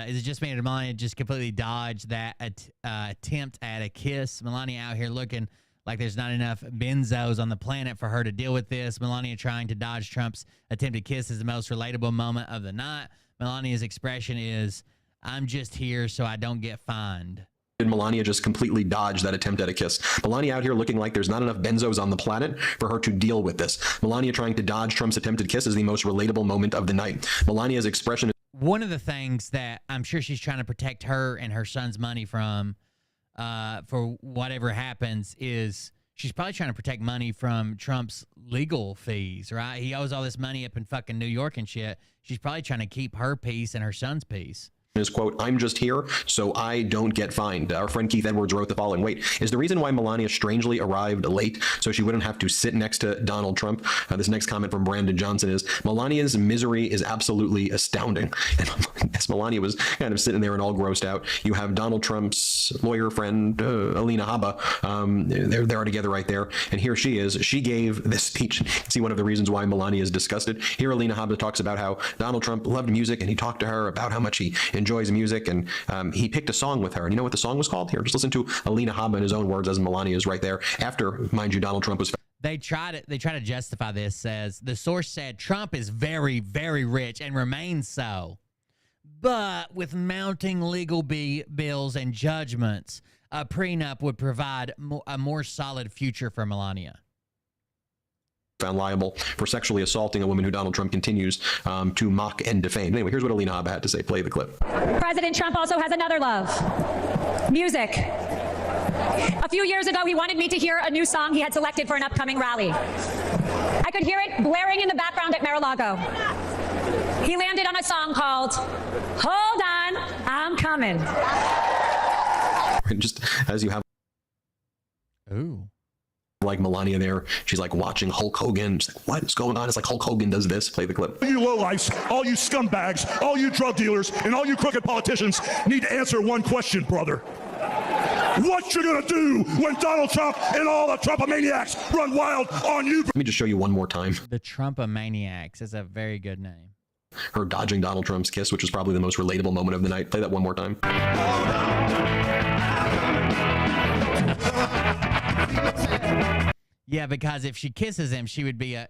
is it just me, or did Melania just completely dodge that attempt at a kiss? Melania out here looking like there's not enough benzos on the planet for her to deal with this. Melania trying to dodge Trump's attempted kiss is the most relatable moment of the night. Melania's expression is, I'm just here so I don't get fined. Did Melania just completely dodge that attempt at a kiss? Melania out here looking like there's not enough benzos on the planet for her to deal with this. Melania trying to dodge Trump's attempted kiss is the most relatable moment of the night. Melania's expression. One of the things that I'm sure she's trying to protect her and her son's money from, for whatever happens, is she's probably trying to protect money from Trump's legal fees, right? He owes all this money up in fucking New York and shit. She's probably trying to keep her peace and her son's peace. Is, quote, I'm just here so I don't get fined. Our friend Keith Edwards wrote the following. Wait, is the reason why Melania strangely arrived late so she wouldn't have to sit next to Donald Trump? This next comment from Brandon Johnson is, Melania's misery is absolutely astounding. And as Melania was kind of sitting there and all grossed out, you have Donald Trump's lawyer friend, Alina Habba. They're together right there. And here she is. She gave this speech. See one of the reasons why Melania is disgusted. Here Alina Habba talks about how Donald Trump loved music, and he talked to her about how much he enjoys music, and he picked a song with her. And you know what the song was called? Here, just listen to Alina Habba in his own words, as Melania is right there. After, mind you, Donald Trump was. They try to justify this. Says the source said Trump is very, very rich and remains so, but with mounting legal bills and judgments, a prenup would provide a more solid future for Melania. Found liable for sexually assaulting a woman who Donald Trump continues to mock and defame. Anyway, here's what Alina Habba had to say. Play the clip. President Trump also has another love: music. A few years ago, he wanted me to hear a new song he had selected for an upcoming rally. I could hear it blaring in the background at Mar-a-Lago. He landed on a song called Hold On, I'm Coming. Just as you have. Ooh. Like Melania there, she's like watching Hulk Hogan. She's like, what is going on? It's like Hulk Hogan does this. Play the clip. You lowlifes, all you scumbags, all you drug dealers, and all you crooked politicians need to answer one question, brother. What you gonna do when Donald Trump and all the Trumpomaniacs run wild on you? Let me just show you one more time. The Trumpomaniacs is a very good name. Her dodging Donald Trump's kiss, which is probably the most relatable moment of the night. Play that one more time. Yeah, because if she kisses him, she would be a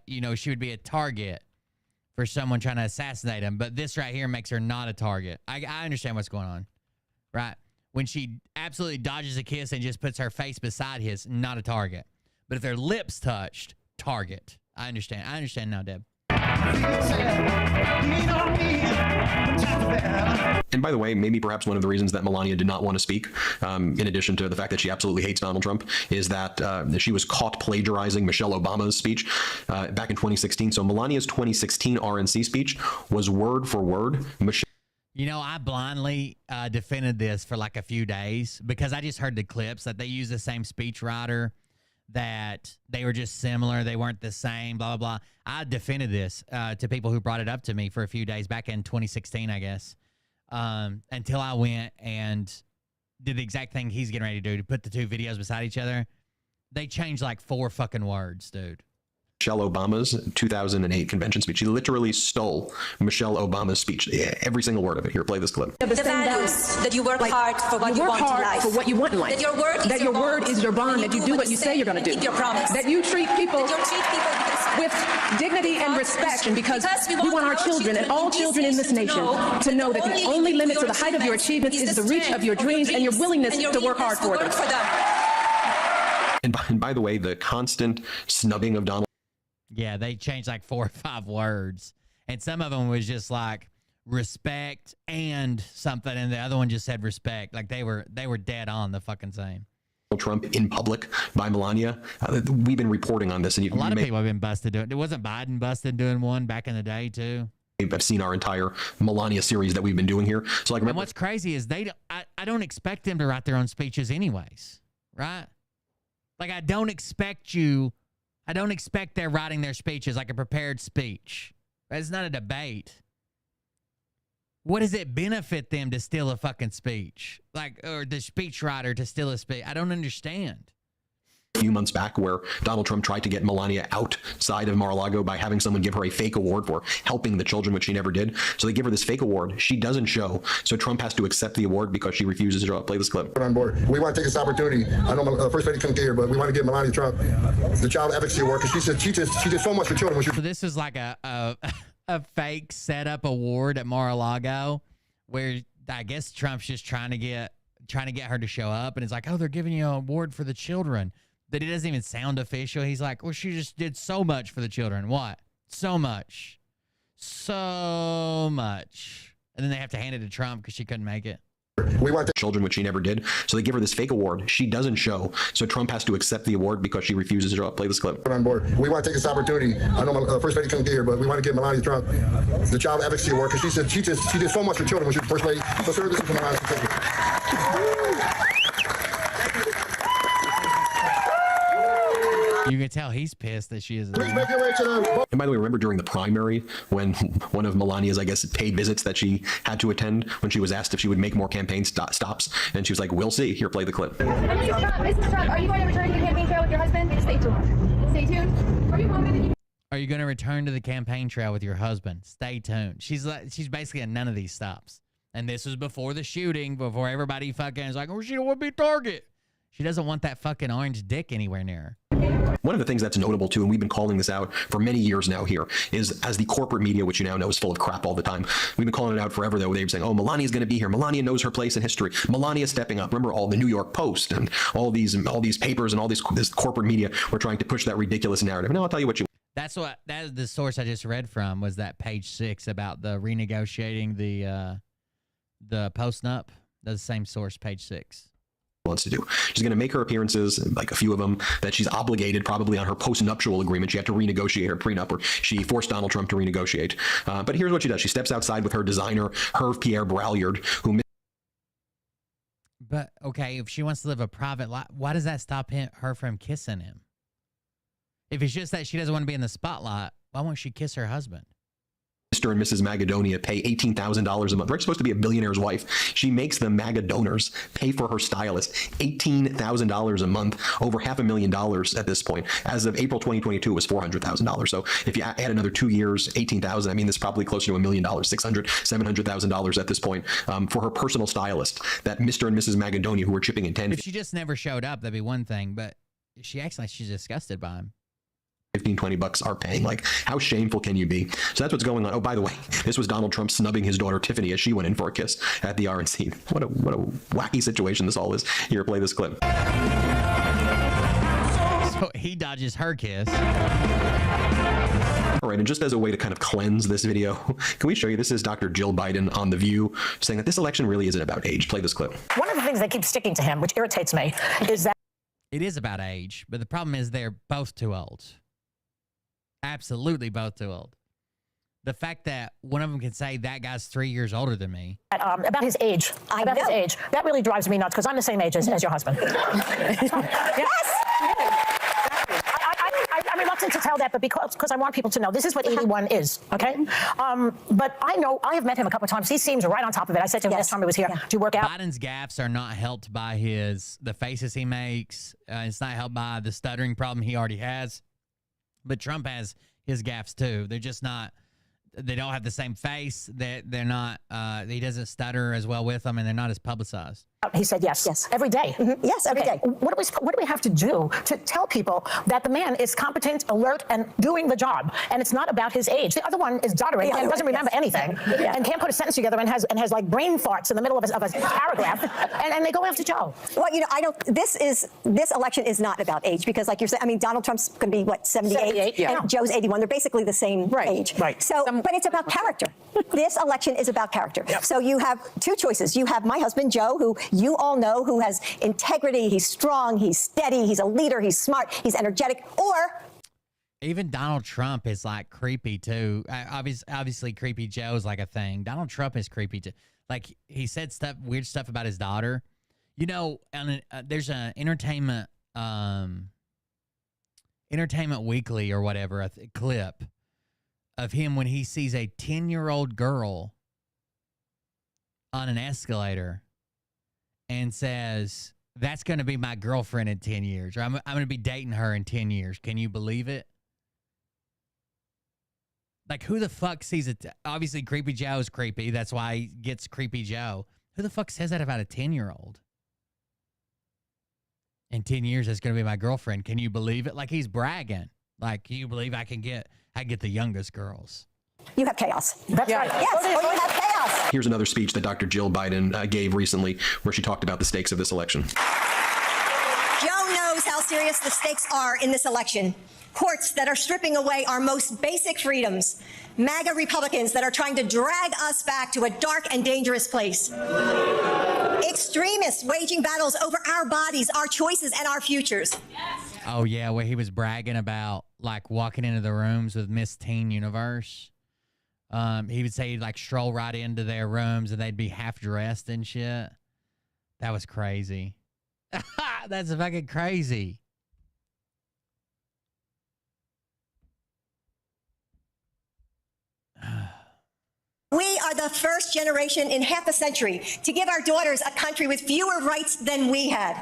target for someone trying to assassinate him. But this right here makes her not a target. I understand what's going on, right? When she absolutely dodges a kiss and just puts her face beside his, not a target. But if their lips touched, target. I understand. I understand now, Deb. And by the way, maybe perhaps one of the reasons that Melania did not want to speak, in addition to the fact that she absolutely hates Donald Trump, is that she was caught plagiarizing Michelle Obama's speech back in 2016. So Melania's 2016 RNC speech was word for word Michelle. You know, I blindly defended this for like a few days because I just heard the clips that they use the same speechwriter, that they were just similar. They weren't the same, blah, blah, blah. I defended this to people who brought it up to me for a few days back in 2016, I guess, until I went and did the exact thing he's getting ready to do, to put the two videos beside each other. They changed like 4 fucking words, dude. Michelle Obama's 2008 convention speech. She literally stole Michelle Obama's speech. Yeah, every single word of it. Here, play this clip. The values that you work hard for what you want in life. For what you want in life. That your word is your bond. That you do what you say you're going to do. Keep your promise. That you treat people with dignity and respect. And because we want our children and all children in this nation to know that the only limit to the height of your achievements is the reach of your dreams and your willingness to work hard for them. And by the way, the constant snubbing of Donald. Yeah, they changed like 4 or 5 words. And some of them was just like respect and something, and the other one just said respect. Like they were dead on the fucking same. Trump in public by Melania. We've been reporting on this. And a lot of people have been busted doing it. Wasn't Biden busted doing one back in the day too? I've seen our entire Melania series that we've been doing here. So like, and what's crazy is I don't expect them to write their own speeches anyways, right? Like I don't expect they're writing their speeches like a prepared speech. It's not a debate. What does it benefit them to steal a fucking speech? Like, or the speechwriter to steal a speech? I don't understand. A few months back where Donald Trump tried to get Melania outside of Mar-a-Lago by having someone give her a fake award for helping the children, which she never did. So they give her this fake award. She doesn't show. So Trump has to accept the award because she refuses to show up. Play this clip. On board. We want to take this opportunity. I know First Lady couldn't get here, but we want to give Melania Trump the Child Advocacy Award because she did so much for children. So this is like a fake setup award at Mar-a-Lago where I guess Trump's just trying to get her to show up, and it's like, oh, they're giving you an award for the children. That it doesn't even sound official. He's like, well, she just did so much for the children. What? So much. So much. And then they have to hand it to Trump because she couldn't make it. We want the children, which she never did. So they give her this fake award. She doesn't show. So Trump has to accept the award because she refuses to show up. Play this clip. On board. We want to take this opportunity. I know First Lady couldn't get here, but we want to give Melania Trump the Child Advocacy Award because she did so much for children when she was First Lady. So sir, this is for Melania. You can tell he's pissed that she is. Please make your way to the... And by the way, remember during the primary when one of Melania's, I guess, paid visits that she had to attend when she was asked if she would make more campaign stops, and she was like, we'll see. Here, play the clip. Mrs. Trump, are you going to return to the campaign trail with your husband? Stay tuned. Stay tuned. Are you confident? Are you going to return to the campaign trail with your husband? Stay tuned. She's basically at none of these stops. And this was before the shooting, before everybody fucking is like, oh, she don't want to be a target. She doesn't want that fucking orange dick anywhere near her. One of the things that's notable too, and we've been calling this out for many years now here, is as the corporate media, which you now know is full of crap all the time, we've been calling it out forever though. They were saying, oh, Melania's going to be here. Melania knows her place in history. Melania's stepping up. Remember all the New York Post and all these papers and all this corporate media were trying to push that ridiculous narrative. Now I'll tell you what you. That is the source I just read from, was that page 6 about the renegotiating the post-nup. That's the same source, page 6. Wants to do. She's going to make her appearances, like a few of them, that she's obligated probably on her post-nuptial agreement. She had to renegotiate her prenup, or she forced Donald Trump to renegotiate. But here's what she does. She steps outside with her designer, Hervé Pierre Braillard, who... But, okay, if she wants to live a private life, why does that stop her from kissing him? If it's just that she doesn't want to be in the spotlight, why won't she kiss her husband? Mr. and Mrs. Macedonia pay $18,000 a month. They're supposed to be a billionaire's wife. She makes the Maga donors pay for her stylist $18,000 a month, over $500,000 at this point. As of April 2022, it was $400,000. So if you add another 2 years, $18,000, I mean, that's probably closer to $1 million, $600,000, $700,000 at this point for her personal stylist. That Mr. and Mrs. Macedonia, who were chipping in 10. If she just never showed up, that'd be one thing. But she acts like she's disgusted by him. $15-20 are paying. Like, how shameful can you be? So that's what's going on. Oh, by the way, this was Donald Trump snubbing his daughter Tiffany as she went in for a kiss at the RNC. What a wacky situation this all is. Here, play this clip. So he dodges her kiss. All right, and just as a way to kind of cleanse this video, can we show you, this is Dr. Jill Biden on The View saying that this election really isn't about age. Play this clip. One of the things that keeps sticking to him, which irritates me, is that It is about age, but the problem is they're both too old. Absolutely both too old. The fact that one of them can say that guy's 3 years older than me. about his age, his age, that really drives me nuts because I'm the same age as your husband. Yes. I'm reluctant to tell that, but because I want people to know this is what 81 is, okay? But I know, I have met him a couple of times. He seems right on top of it. I said to him last time he was here, do you work out? Biden's gaffes are not helped by the faces he makes. It's not helped by the stuttering problem he already has. But Trump has his gaffes too. They're just not, they don't have the same face. They're not, he doesn't stutter as well with them, and they're not as publicized. He said yes. Yes. Every day. Mm-hmm. Yes, every day. What do we have to do to tell people that the man is competent, alert, and doing the job? And it's not about his age. The other one is doddering and doesn't remember anything and can't put a sentence together and has like brain farts in the middle of a paragraph. and they go after Joe. Well, you know, this election is not about age because, like you're saying, I mean, Donald Trump's going to be what, 78, and Joe's 81. They're basically the same age. Right. So, but it's about character. This election is about character. Yep. So you have two choices. You have my husband Joe, who you all know, who has integrity. He's strong. He's steady. He's a leader. He's smart. He's energetic. Or even Donald Trump is like creepy too. Obviously, creepy Joe's like a thing. Donald Trump is creepy too. Like he said weird stuff about his daughter. You know, there's an Entertainment Weekly or whatever a clip of him when he sees a 10-year-old girl on an escalator and says, that's going to be my girlfriend in 10 years, or I'm going to be dating her in 10 years. Can you believe it? Like, who the fuck sees it? Obviously, Creepy Joe's creepy. That's why he gets Creepy Joe. Who the fuck says that about a 10-year-old? In 10 years, that's going to be my girlfriend. Can you believe it? Like, he's bragging. Like, can you believe I get the youngest girls? you have chaos. That's right. Yes, or you have chaos. Here's another speech that Dr. Jill Biden gave recently where she talked about the stakes of this election. Joe knows how serious the stakes are in this election. Courts that are stripping away our most basic freedoms. MAGA Republicans that are trying to drag us back to a dark and dangerous place. Extremists waging battles over our bodies, our choices, and our futures. Oh, yeah, where he was bragging about, like, walking into the rooms with Miss Teen Universe. He would say he'd, like, stroll right into their rooms and they'd be half-dressed and shit. That was crazy. That's fucking crazy. We are the first generation in half a century to give our daughters a country with fewer rights than we had.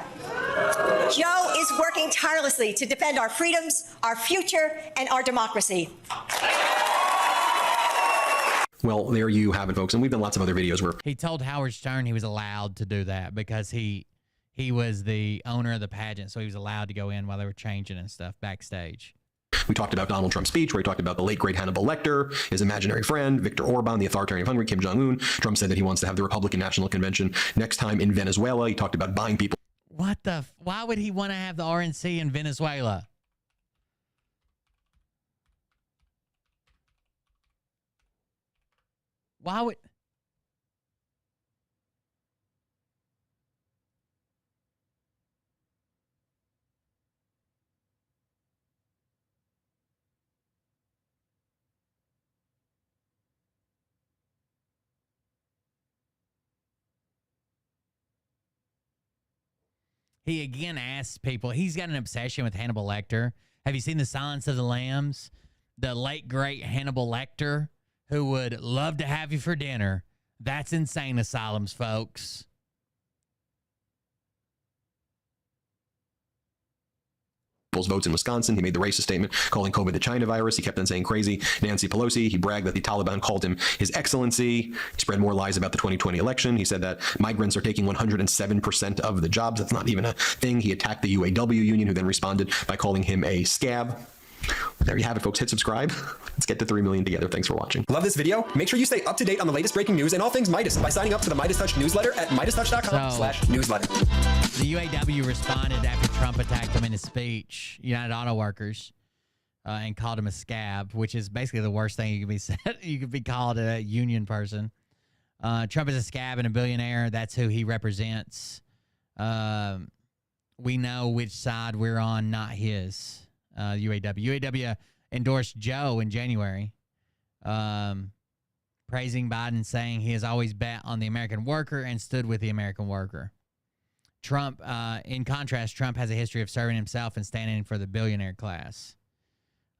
Joe is working tirelessly to defend our freedoms, our future, and our democracy. Well, there you have it, folks. And we've done lots of other videos where he told Howard Stern he was allowed to do that because he was the owner of the pageant, so he was allowed to go in while they were changing and stuff backstage. we talked about Donald Trump's speech, where he talked about the late, great Hannibal Lecter, his imaginary friend, Viktor Orban, the authoritarian of Hungary, Kim Jong-un. Trump said that he wants to have the Republican National Convention next time in Venezuela. He talked about buying people. What the? Why would he want to have the RNC in Venezuela? Why would... He again asks people, he's got an obsession with Hannibal Lecter. Have you seen The Silence of the Lambs? The late, great Hannibal Lecter, who would love to have you for dinner. That's insane asylums, folks. Votes in Wisconsin. He made the racist statement calling COVID the China virus. He kept on saying crazy Nancy Pelosi. He bragged that the Taliban called him His Excellency. He spread more lies about the 2020 election. He said that migrants are taking 107% of the jobs. That's not even a thing. He attacked the UAW union, who then responded by calling him a scab. There you have it, folks. Hit subscribe. Let's get to 3 million together. Thanks for watching. Love this video? Make sure you stay up to date on the latest breaking news and all things Midas by signing up to the Midas Touch newsletter at MidasTouch.com/newsletter. The UAW responded after Trump attacked them in his speech. United Auto Workers. and called him a scab, which is basically the worst thing you could be said. You could be called a union person. Trump is a scab and a billionaire. That's who he represents. We know which side we're on, not his. UAW. UAW endorsed Joe in January, praising Biden, saying he has always bet on the American worker and stood with the American worker. Trump, in contrast, Trump has a history of serving himself and standing for the billionaire class.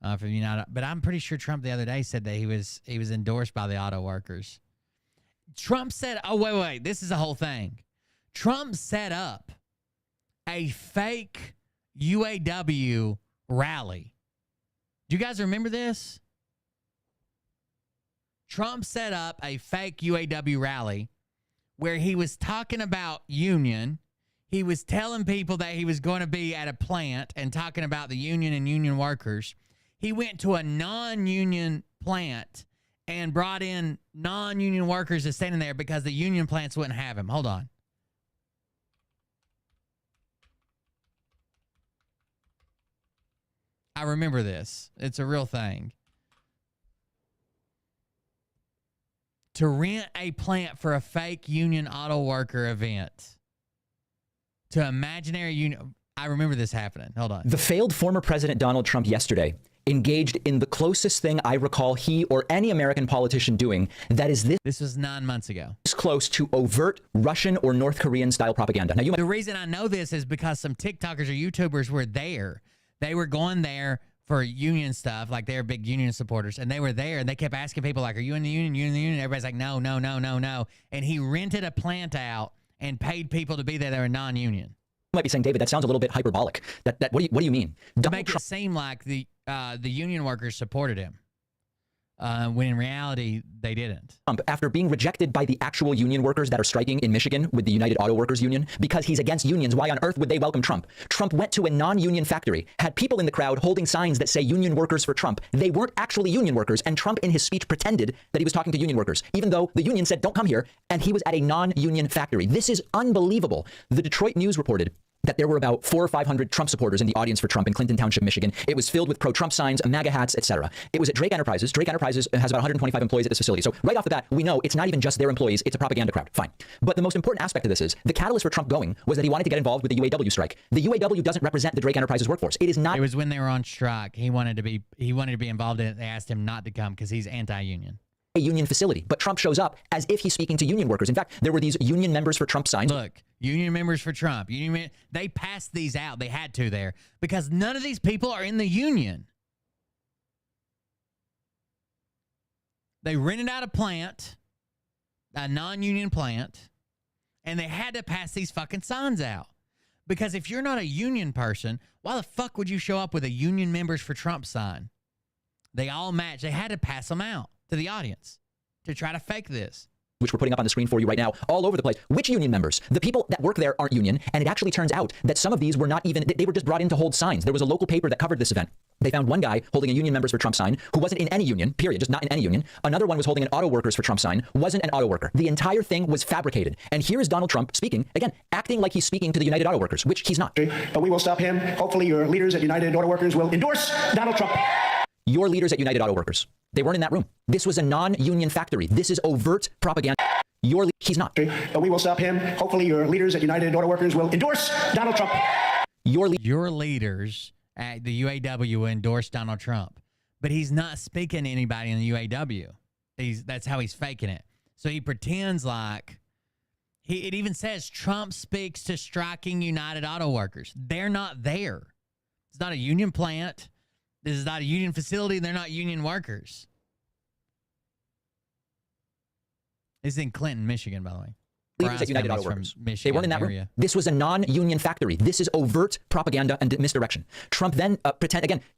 For the United, but I'm pretty sure Trump the other day said that he was endorsed by the auto workers. Trump said, "Oh wait, this is the whole thing." Trump set up a fake UAW rally. Do you guys remember this? Trump set up a fake UAW rally where he was talking about union. He was telling people that he was going to be at a plant and talking about the union and union workers. He went to a non-union plant and brought in non-union workers to stand in there because the union plants wouldn't have him. Hold on. I remember this. It's a real thing. To rent a plant for a fake union auto worker event. To imaginary union. I remember this happening. Hold on. The failed former President Donald Trump yesterday engaged in the closest thing I recall he or any American politician doing that is this was 9 months ago. This close to overt Russian or North Korean style propaganda. Now, the reason I know this is because some TikTokers or YouTubers were there. They were going there for union stuff, like they're big union supporters, and they were there, and they kept asking people, like, are you in the union? You in the union? Everybody's like, no. And he rented a plant out and paid people to be there that were non-union. You might be saying, David, that sounds a little bit hyperbolic. What do you mean? To make it seem like the union workers supported him, when in reality they didn't. After being rejected by the actual union workers that are striking in Michigan with the United Auto Workers Union because he's against unions, why on earth would they welcome Trump? Trump went to a non-union factory, had people in the crowd holding signs that say union workers for Trump. They weren't actually union workers, and Trump in his speech pretended that he was talking to union workers, even though the union said, don't come here, and he was at a non-union factory. This is unbelievable. The Detroit News reported that there were about 400 or 500 Trump supporters in the audience for Trump in Clinton Township, Michigan. It was filled with pro-Trump signs, MAGA hats, etc. It was at Drake Enterprises. Drake Enterprises has about 125 employees at this facility. So right off the bat, we know it's not even just their employees, it's a propaganda crowd. Fine. But the most important aspect of this is the catalyst for Trump going was that he wanted to get involved with the UAW strike. The UAW doesn't represent the Drake Enterprises workforce. It is not. It was when they were on strike. He wanted to be involved in it. They asked him not to come because he's anti-union. A union facility, but Trump shows up as if he's speaking to union workers. In fact, there were these union members for Trump signs. Look, union members for Trump. They passed these out. They had to there because none of these people are in the union. They rented out a plant, a non-union plant, and they had to pass these fucking signs out. Because if you're not a union person, why the fuck would you show up with a union members for Trump sign? They all match. They had to pass them out to the audience to try to fake this. Which we're putting up on the screen for you right now, all over the place. Which union members? The people that work there aren't union, and it actually turns out that some of these were not even, they were just brought in to hold signs. There was a local paper that covered this event. They found one guy holding a union members for Trump sign who wasn't in any union, period, just not in any union. Another one was holding an auto workers for Trump sign, wasn't an auto worker. The entire thing was fabricated. And here is Donald Trump speaking, again, acting like he's speaking to the United Auto Workers, which he's not. But we will stop him. Hopefully your leaders at United Auto Workers will endorse Donald Trump. Your leaders at United Auto Workers. They weren't in that room. This was a non-union factory. This is overt propaganda. He's not. But we will stop him. Hopefully your leaders at United Auto Workers will endorse Donald Trump. Your leaders at the UAW will endorse Donald Trump. But he's not speaking to anybody in the UAW. That's how he's faking it. So he pretends like... It even says Trump speaks to striking United Auto Workers. They're not there. It's not a union plant. This is not a union facility. They're not union workers. This is in Clinton, Michigan, by the way. Leaders at United Auto Workers. Michigan, they weren't in that room. This was a non-union factory. This is overt propaganda and misdirection. Trump then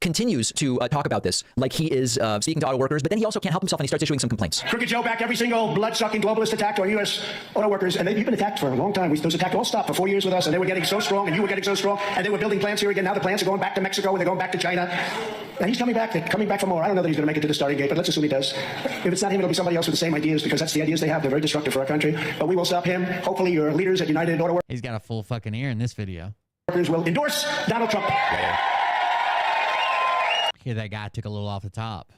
continues to talk about this like he is speaking to auto workers, but then he also can't help himself and he starts issuing some complaints. Crooked Joe backed every single blood-sucking globalist attack to our U.S. auto workers, and they've been attacked for a long time. Those attacks all stopped for 4 years with us, and they were getting so strong, and you were getting so strong, and they were building plants here again. Now the plants are going back to Mexico, and they're going back to China. And he's coming back. They're coming back for more. I don't know that he's going to make it to the starting gate, but let's assume he does. If it's not him, it'll be somebody else with the same ideas, because that's the ideas they have. They're very destructive for our country. But we will stop him. Hopefully your leaders at United Auto Workers. He's got a full fucking ear in this video. Will endorse Donald Trump. Here, that guy took a little off the top.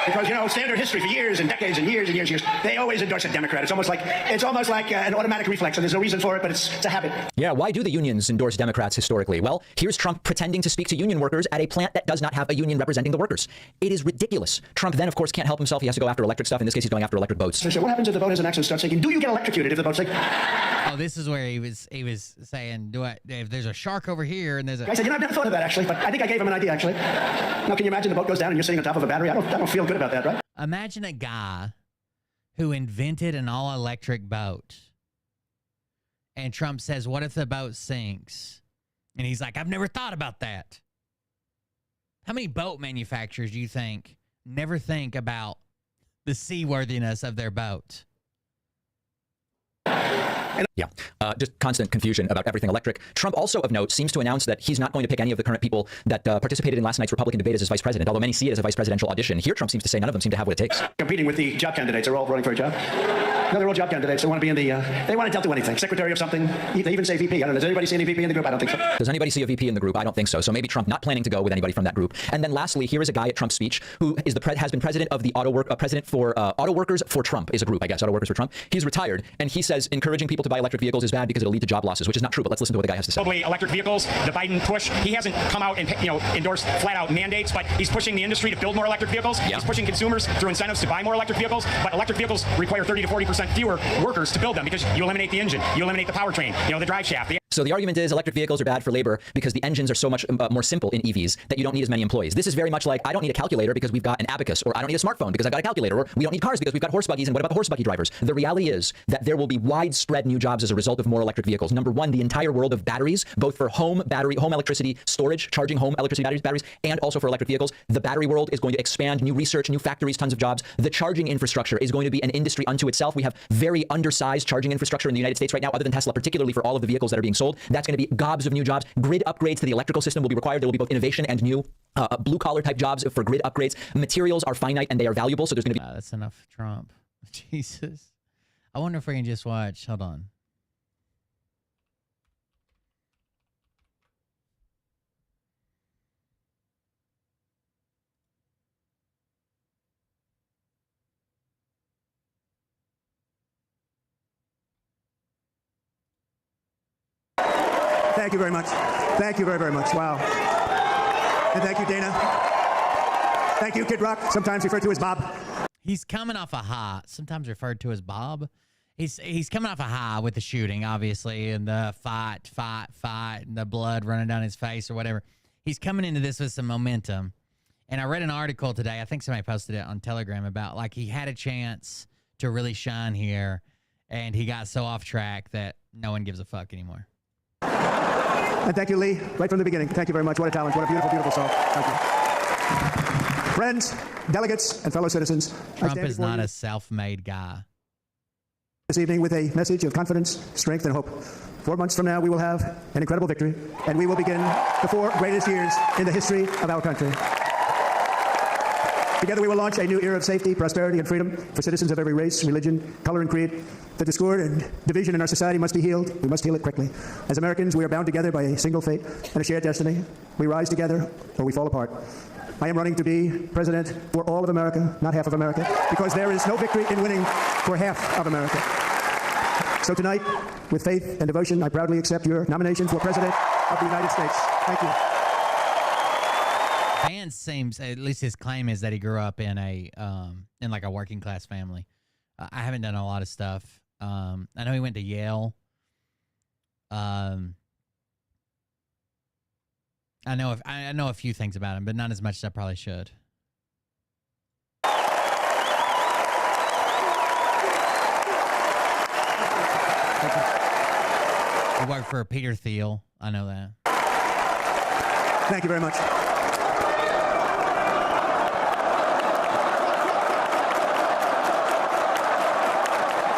Because, you know, standard history for years and decades and years and years and years, they always endorse a Democrat. It's almost like an automatic reflex, and there's no reason for it, but it's a habit. Yeah, why do the unions endorse Democrats historically? Well, here's Trump pretending to speak to union workers at a plant that does not have a union representing the workers. It is ridiculous. Trump then, of course, can't help himself. He has to go after electric stuff. In this case, he's going after electric boats. So what happens if the boat has an accident, starts sinking? Do you get electrocuted if the boat's sinking? Oh, this is where he was saying, if there's a shark over here and there's a... I said, you know, I've never thought of that, actually, but I think I gave him an idea, actually. Now, can you imagine the boat goes down and you're sitting on top of a battery? I don't feel good about that, right? Imagine a guy who invented an all-electric boat. And Trump says, what if the boat sinks? And he's like, I've never thought about that. How many boat manufacturers do you think never think about the seaworthiness of their boat? Yeah, just constant confusion about everything electric. Trump also, of note, seems to announce that he's not going to pick any of the current people that participated in last night's Republican debate as his vice president, although many see it as a vice presidential audition. Here, Trump seems to say none of them seem to have what it takes. Competing with the job candidates. They're all running for a job. No, they're all job candidates. They want to be in the, they want to do anything. Secretary of something. They even say VP. I don't know. Does anybody see any VP in the group? I don't think so. Does anybody see a VP in the group? I don't think so. So maybe Trump not planning to go with anybody from that group. And then lastly, here is a guy at Trump's speech who is has been president of the president for Auto Workers for Trump is a group, I guess, Auto Workers for Trump. He's retired, and he says encouraging people to buy electric vehicles is bad because it'll lead to job losses, which is not true, but let's listen to what the guy has to say. Probably electric vehicles, the Biden push, he hasn't come out and endorsed flat-out mandates, but he's pushing the industry to build more electric vehicles. Yeah. He's pushing consumers through incentives to buy more electric vehicles, but electric vehicles require 30 to 40% fewer workers to build them because you eliminate the engine, you eliminate the powertrain, the drive shaft. So the argument is electric vehicles are bad for labor because the engines are so much more simple in EVs that you don't need as many employees. This is very much like I don't need a calculator because we've got an abacus, or I don't need a smartphone because I've got a calculator, or we don't need cars because we've got horse buggies, and what about the horse buggy drivers? The reality is that there will be widespread new jobs as a result of more electric vehicles. Number one, the entire world of batteries, both for home electricity storage, charging home electricity batteries, and also for electric vehicles. The battery world is going to expand, new research, new factories, tons of jobs. The charging infrastructure is going to be an industry unto itself. We have very undersized charging infrastructure in the United States right now, other than Tesla, particularly for all of the vehicles that are being sold. That's going to be gobs of new jobs. Grid upgrades to the electrical system will be required. There will be both innovation and new blue-collar type jobs for grid upgrades. Materials are finite and they are valuable, so there's going to be... That's enough Trump. Jesus. I wonder if we can just watch... Hold on. Thank you very much. Thank you very, very much. Wow. And thank you, Dana. Thank you, Kid Rock, sometimes referred to as Bob. He's coming off a high, sometimes referred to as Bob. He's coming off a high with the shooting, obviously, and the fight, and the blood running down his face or whatever. He's coming into this with some momentum. And I read an article today, I think somebody posted it on Telegram, about like he had a chance to really shine here, and he got so off track that no one gives a fuck anymore. And thank you, Lee, right from the beginning. Thank you very much. What a talent. What a beautiful, beautiful song. Thank you. Friends, delegates, and fellow citizens. Trump is not a self-made guy. This evening with a message of confidence, strength, and hope. 4 months from now, we will have an incredible victory, and we will begin the 4 greatest years in the history of our country. Together we will launch a new era of safety, prosperity, and freedom for citizens of every race, religion, color, and creed. The discord and division in our society must be healed. We must heal it quickly. As Americans, we are bound together by a single fate and a shared destiny. We rise together or we fall apart. I am running to be president for all of America, not half of America, because there is no victory in winning for half of America. So tonight, with faith and devotion, I proudly accept your nomination for president of the United States. Thank you. Vance seems, at least his claim is that he grew up in like a working class family. I haven't done a lot of stuff. I know he went to Yale. I know a few things about him, but not as much as I probably should. He worked for Peter Thiel. I know that. Thank you very much.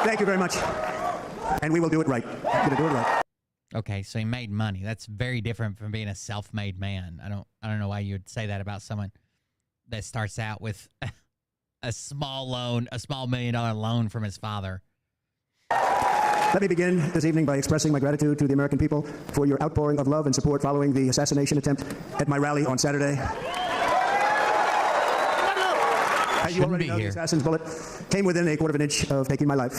Thank you very much. And we will do it right. We're going to do it right. Okay, so he made money. That's very different from being a self-made man. I don't know why you would say that about someone that starts out with a small loan, a small $1 million loan from his father. Let me begin this evening by expressing my gratitude to the American people for your outpouring of love and support following the assassination attempt at my rally on Saturday. As you already know, the assassin's bullet came within a quarter of an inch of taking my life.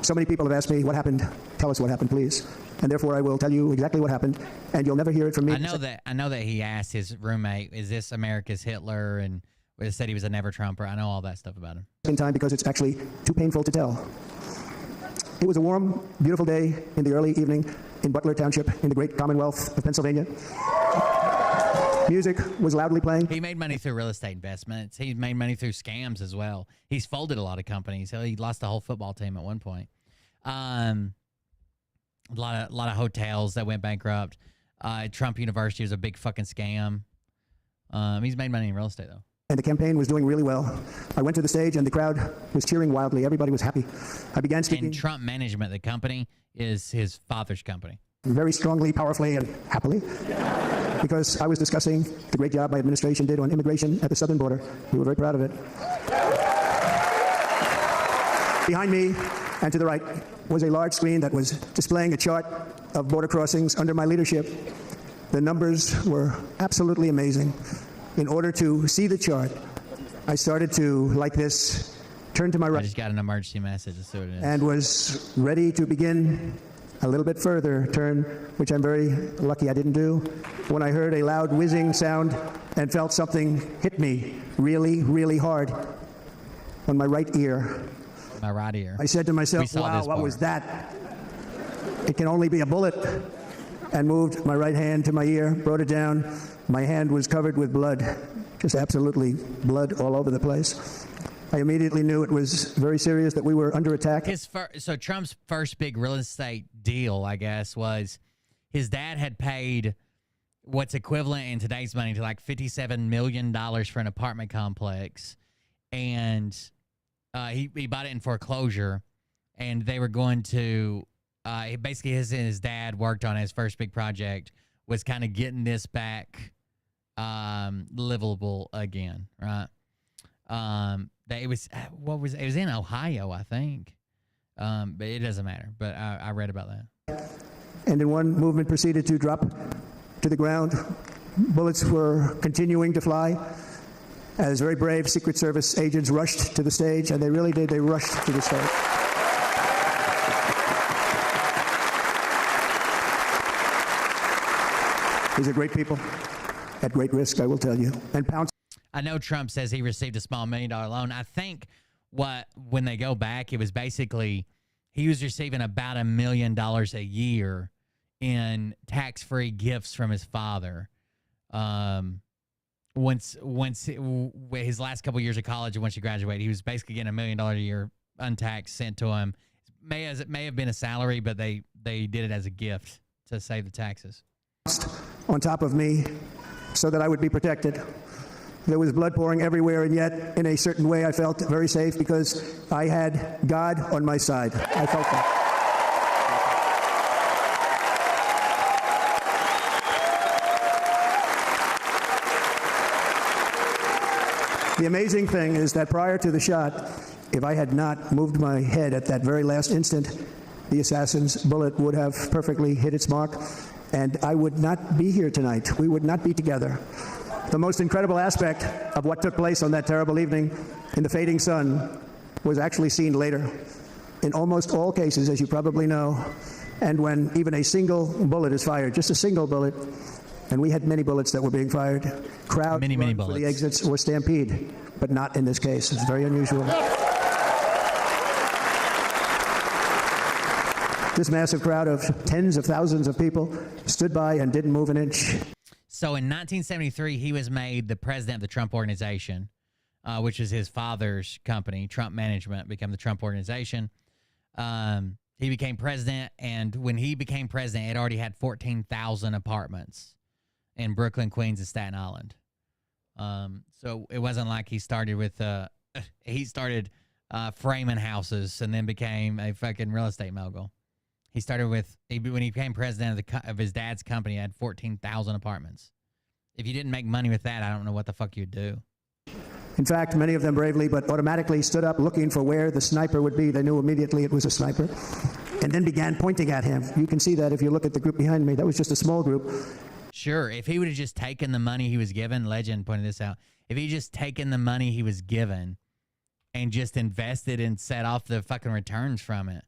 So many people have asked me, what happened? Tell us what happened, please. And therefore, I will tell you exactly what happened, and you'll never hear it from me. I know that he asked his roommate, "Is this America's Hitler?" and said he was a never Trumper. I know all that stuff about him. In time, because it's actually too painful to tell. It was a warm, beautiful day in the early evening in Butler Township in the great Commonwealth of Pennsylvania. Music was loudly playing. He made money through real estate investments. He made money through scams as well. He's folded a lot of companies. He lost the whole football team at one point. A lot of hotels that went bankrupt. Trump University was a big fucking scam. He's made money in real estate though. And the campaign was doing really well. I went to the stage and the crowd was cheering wildly. Everybody was happy. I began speaking. And Trump Management, the company, is his father's company. Very strongly, powerfully, and happily, because I was discussing the great job my administration did on immigration at the southern border. We were very proud of it. Behind me and to the right was a large screen that was displaying a chart of border crossings under my leadership. The numbers were absolutely amazing. In order to see the chart, I started to, like this, turn to my right. I just got an emergency message. Let's see what it is. And was ready to begin a little bit further turn, which I'm very lucky I didn't do, when I heard a loud whizzing sound and felt something hit me really, really hard on my right ear. My right ear. I said to myself, wow, what was that? It can only be a bullet. And moved my right hand to my ear, brought it down. My hand was covered with blood, just absolutely blood all over the place. I immediately knew it was very serious, that we were under attack. So Trump's first big real estate deal, I guess, was his dad had paid what's equivalent in today's money to like $57 million for an apartment complex. And he bought it in foreclosure. And they were going to, basically his dad worked on his first big project, was kind of getting this back livable again, right? It was in Ohio, I think, but it doesn't matter. But I read about that. And in one movement proceeded to drop to the ground. Bullets were continuing to fly as very brave Secret Service agents rushed to the stage, and they really did. They rushed to the stage. These are great people, at great risk, I will tell you. And pounce. I know Trump says he received a small $1 million loan. I think when they go back, it was basically he was receiving about $1 million a year in tax-free gifts from his father. Once his last couple years of college and once he graduated, he was basically getting $1 million a year untaxed sent to him. It may have been a salary, but they did it as a gift to save the taxes. On top of me so that I would be protected. There was blood pouring everywhere, and yet, in a certain way, I felt very safe because I had God on my side. I felt that. The amazing thing is that prior to the shot, if I had not moved my head at that very last instant, the assassin's bullet would have perfectly hit its mark, and I would not be here tonight. We would not be together. The most incredible aspect of what took place on that terrible evening in the fading sun was actually seen later. In almost all cases, as you probably know, and when even a single bullet is fired, just a single bullet, and we had many bullets that were being fired, crowd many for bullets. the exits or stampede, but not in this case. It's very unusual. This massive crowd of tens of thousands of people stood by and didn't move an inch. So in 1973, he was made the president of the Trump Organization, which is his father's company. Trump Management became the Trump Organization. He became president, and when he became president, it already had 14,000 apartments in Brooklyn, Queens, and Staten Island. So it wasn't like he started with framing houses and then became a fucking real estate mogul. He started when he became president of his dad's company, he had 14,000 apartments. If you didn't make money with that, I don't know what the fuck you'd do. In fact, many of them bravely but automatically stood up looking for where the sniper would be. They knew immediately it was a sniper, and then began pointing at him. You can see that if you look at the group behind me. That was just a small group. Sure, if he would have just taken the money he was given, Legend pointed this out, if he just taken the money he was given and just invested and set off the fucking returns from it,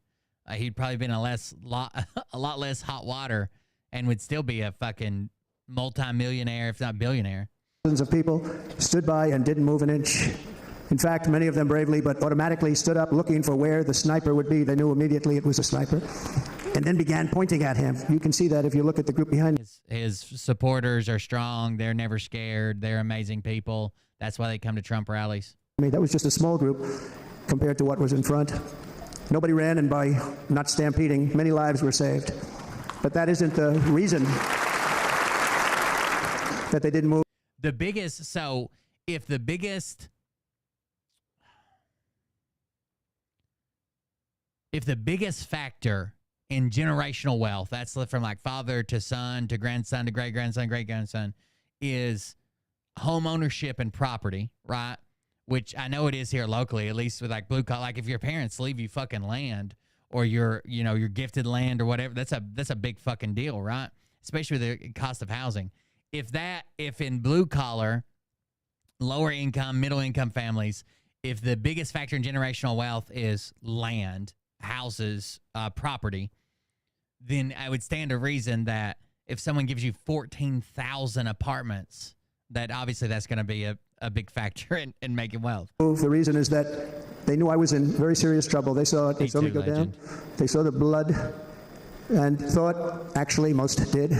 he'd probably been a lot less hot water and would still be a fucking multi-millionaire, if not billionaire. Thousands of people stood by and didn't move an inch. In fact, many of them bravely but automatically stood up looking for where the sniper would be. They knew immediately it was a sniper and then began pointing at him. You can see that if you look at the group behind. His supporters are strong. They're never scared. They're amazing people. That's why they come to Trump rallies. I mean, that was just a small group compared to what was in front. Nobody ran, and by not stampeding, many lives were saved. But that isn't the reason that they didn't move. The biggest, so if the biggest factor in generational wealth, that's from like father to son to grandson to great-grandson, great-grandson, is home ownership and property, right? Which I know it is here locally, at least with like blue collar. Like if your parents leave you fucking land or your gifted land or whatever, that's a big fucking deal, right? Especially with the cost of housing. If in blue collar, lower income, middle income families, if the biggest factor in generational wealth is land, houses, property, then I would stand to reason that if someone gives you 14,000 apartments, that obviously that's going to be a big factor in making wealth. The reason is that they knew I was in very serious trouble. They saw it. They saw me go down. They saw the blood and thought, actually most did,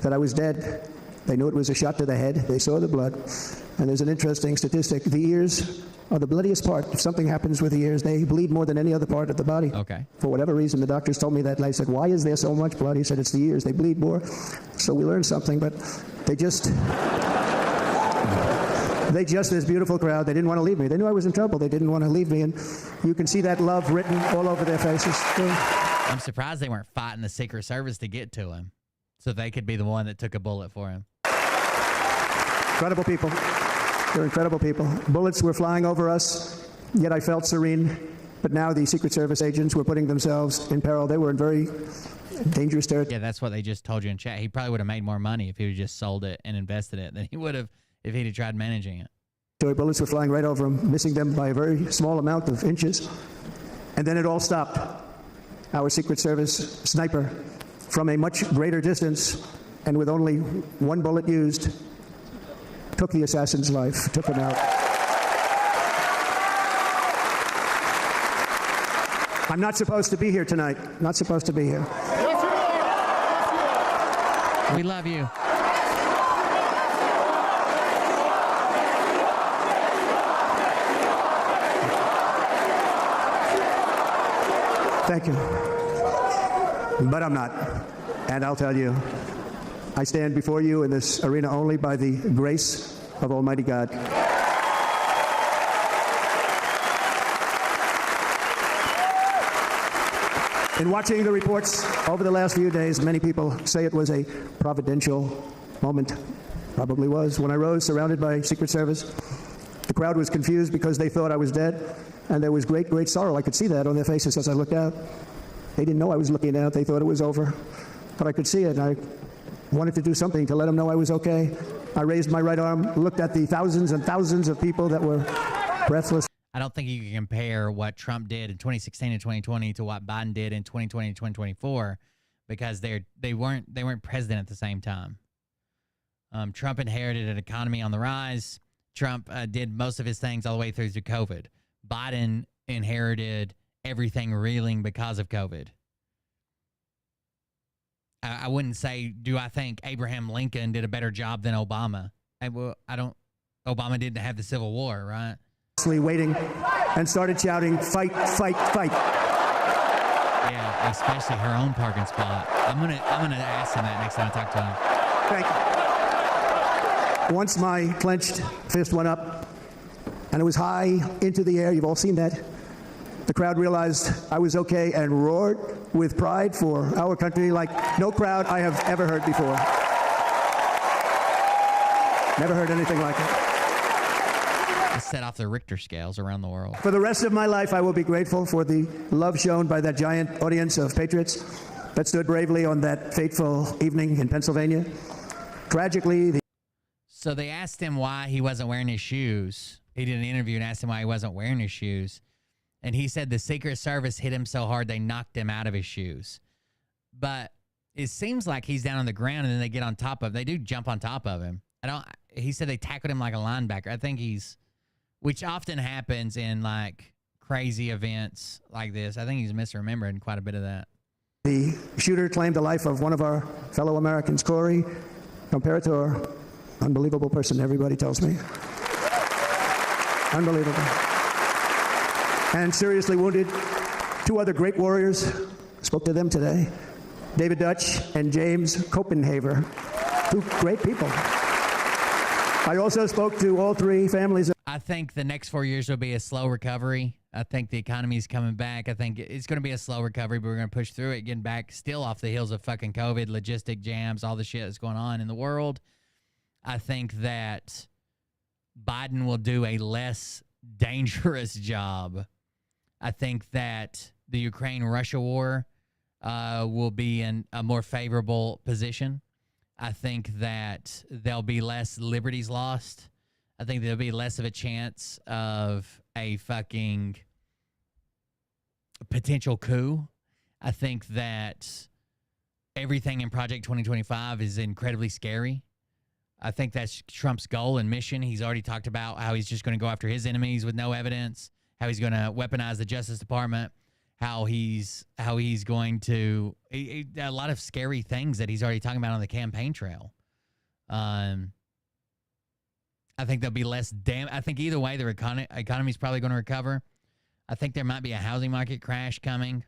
that I was dead. They knew it was a shot to the head. They saw the blood. And there's an interesting statistic. The ears are the bloodiest part. If something happens with the ears, they bleed more than any other part of the body. Okay. For whatever reason, the doctors told me that. And I said, why is there so much blood? He said, it's the ears. They bleed more. So we learned something, but they just, this beautiful crowd, they didn't want to leave me. They knew I was in trouble. They didn't want to leave me. And you can see that love written all over their faces. I'm surprised they weren't fighting the Secret Service to get to him so they could be the one that took a bullet for him. Incredible people. They're incredible people. Bullets were flying over us, yet I felt serene. But now the Secret Service agents were putting themselves in peril. They were in very dangerous territory. Yeah, that's what they just told you in chat. He probably would have made more money if he would have just sold it and invested it than he would have if he'd have tried managing it. Bullets were flying right over him, missing them by a very small amount of inches. And then it all stopped. Our Secret Service sniper, from a much greater distance and with only one bullet used, took the assassin's life, took him out. I'm not supposed to be here tonight. Not supposed to be here. We love you. Thank you. But I'm not. And I'll tell you, I stand before you in this arena only by the grace of Almighty God. In watching the reports over the last few days, many people say it was a providential moment. Probably was. When I rose, surrounded by Secret Service, the crowd was confused because they thought I was dead, and there was great, great sorrow. I could see that on their faces as I looked out. They didn't know I was looking out. They thought it was over. But I could see it. I wanted to do something to let them know I was okay. I raised my right arm, looked at the thousands and thousands of people that were breathless. I don't think you can compare what Trump did in 2016 and 2020 to what Biden did in 2020 and 2024 because they weren't president at the same time. Trump inherited an economy on the rise. Trump did most of his things all the way through to COVID. Biden inherited everything reeling because of COVID. I wouldn't say, do I think Abraham Lincoln did a better job than Obama? Obama didn't have the Civil War, right? Waiting and started shouting, fight, fight, fight. Yeah, especially her own parking spot. I'm gonna ask him that next time I talk to him. Thank you. Once my clenched fist went up and it was high into the air, you've all seen that. The crowd realized I was okay and roared with pride for our country like no crowd I have ever heard before. Never heard anything like it. Set off the Richter scales around the world. For the rest of my life, I will be grateful for the love shown by that giant audience of patriots that stood bravely on that fateful evening in Pennsylvania. Tragically, so they asked him why he wasn't wearing his shoes, he did an interview and asked him why he wasn't wearing his shoes. And he said the Secret Service hit him so hard they knocked him out of his shoes. But it seems like he's down on the ground and then they get on top of. They do jump on top of him. He said they tackled him like a linebacker. I think which often happens in like crazy events like this. I think he's misremembering quite a bit of that. The shooter claimed the life of one of our fellow Americans, Corey Comparator. Unbelievable person, everybody tells me. Unbelievable. And seriously wounded. 2 other great warriors. Spoke to them today. David Dutch and James Copenhaver. 2 great people. I also spoke to all 3 families. I think the next 4 years will be a slow recovery. I think the economy is coming back. I think it's going to be a slow recovery, but we're going to push through it, getting back still off the heels of fucking COVID, logistic jams, all the shit that's going on in the world. I think that Biden will do a less dangerous job. I think that the Ukraine-Russia war will be in a more favorable position. I think that there'll be less liberties lost. I think there'll be less of a chance of a fucking potential coup. I think that everything in Project 2025 is incredibly scary. I think that's Trump's goal and mission. He's already talked about how he's just going to go after his enemies with no evidence, how he's going to weaponize the Justice Department, how he's going to a lot of scary things that he's already talking about on the campaign trail. I think there'll be less I think either way, the economy's probably going to recover. I think there might be a housing market crash coming,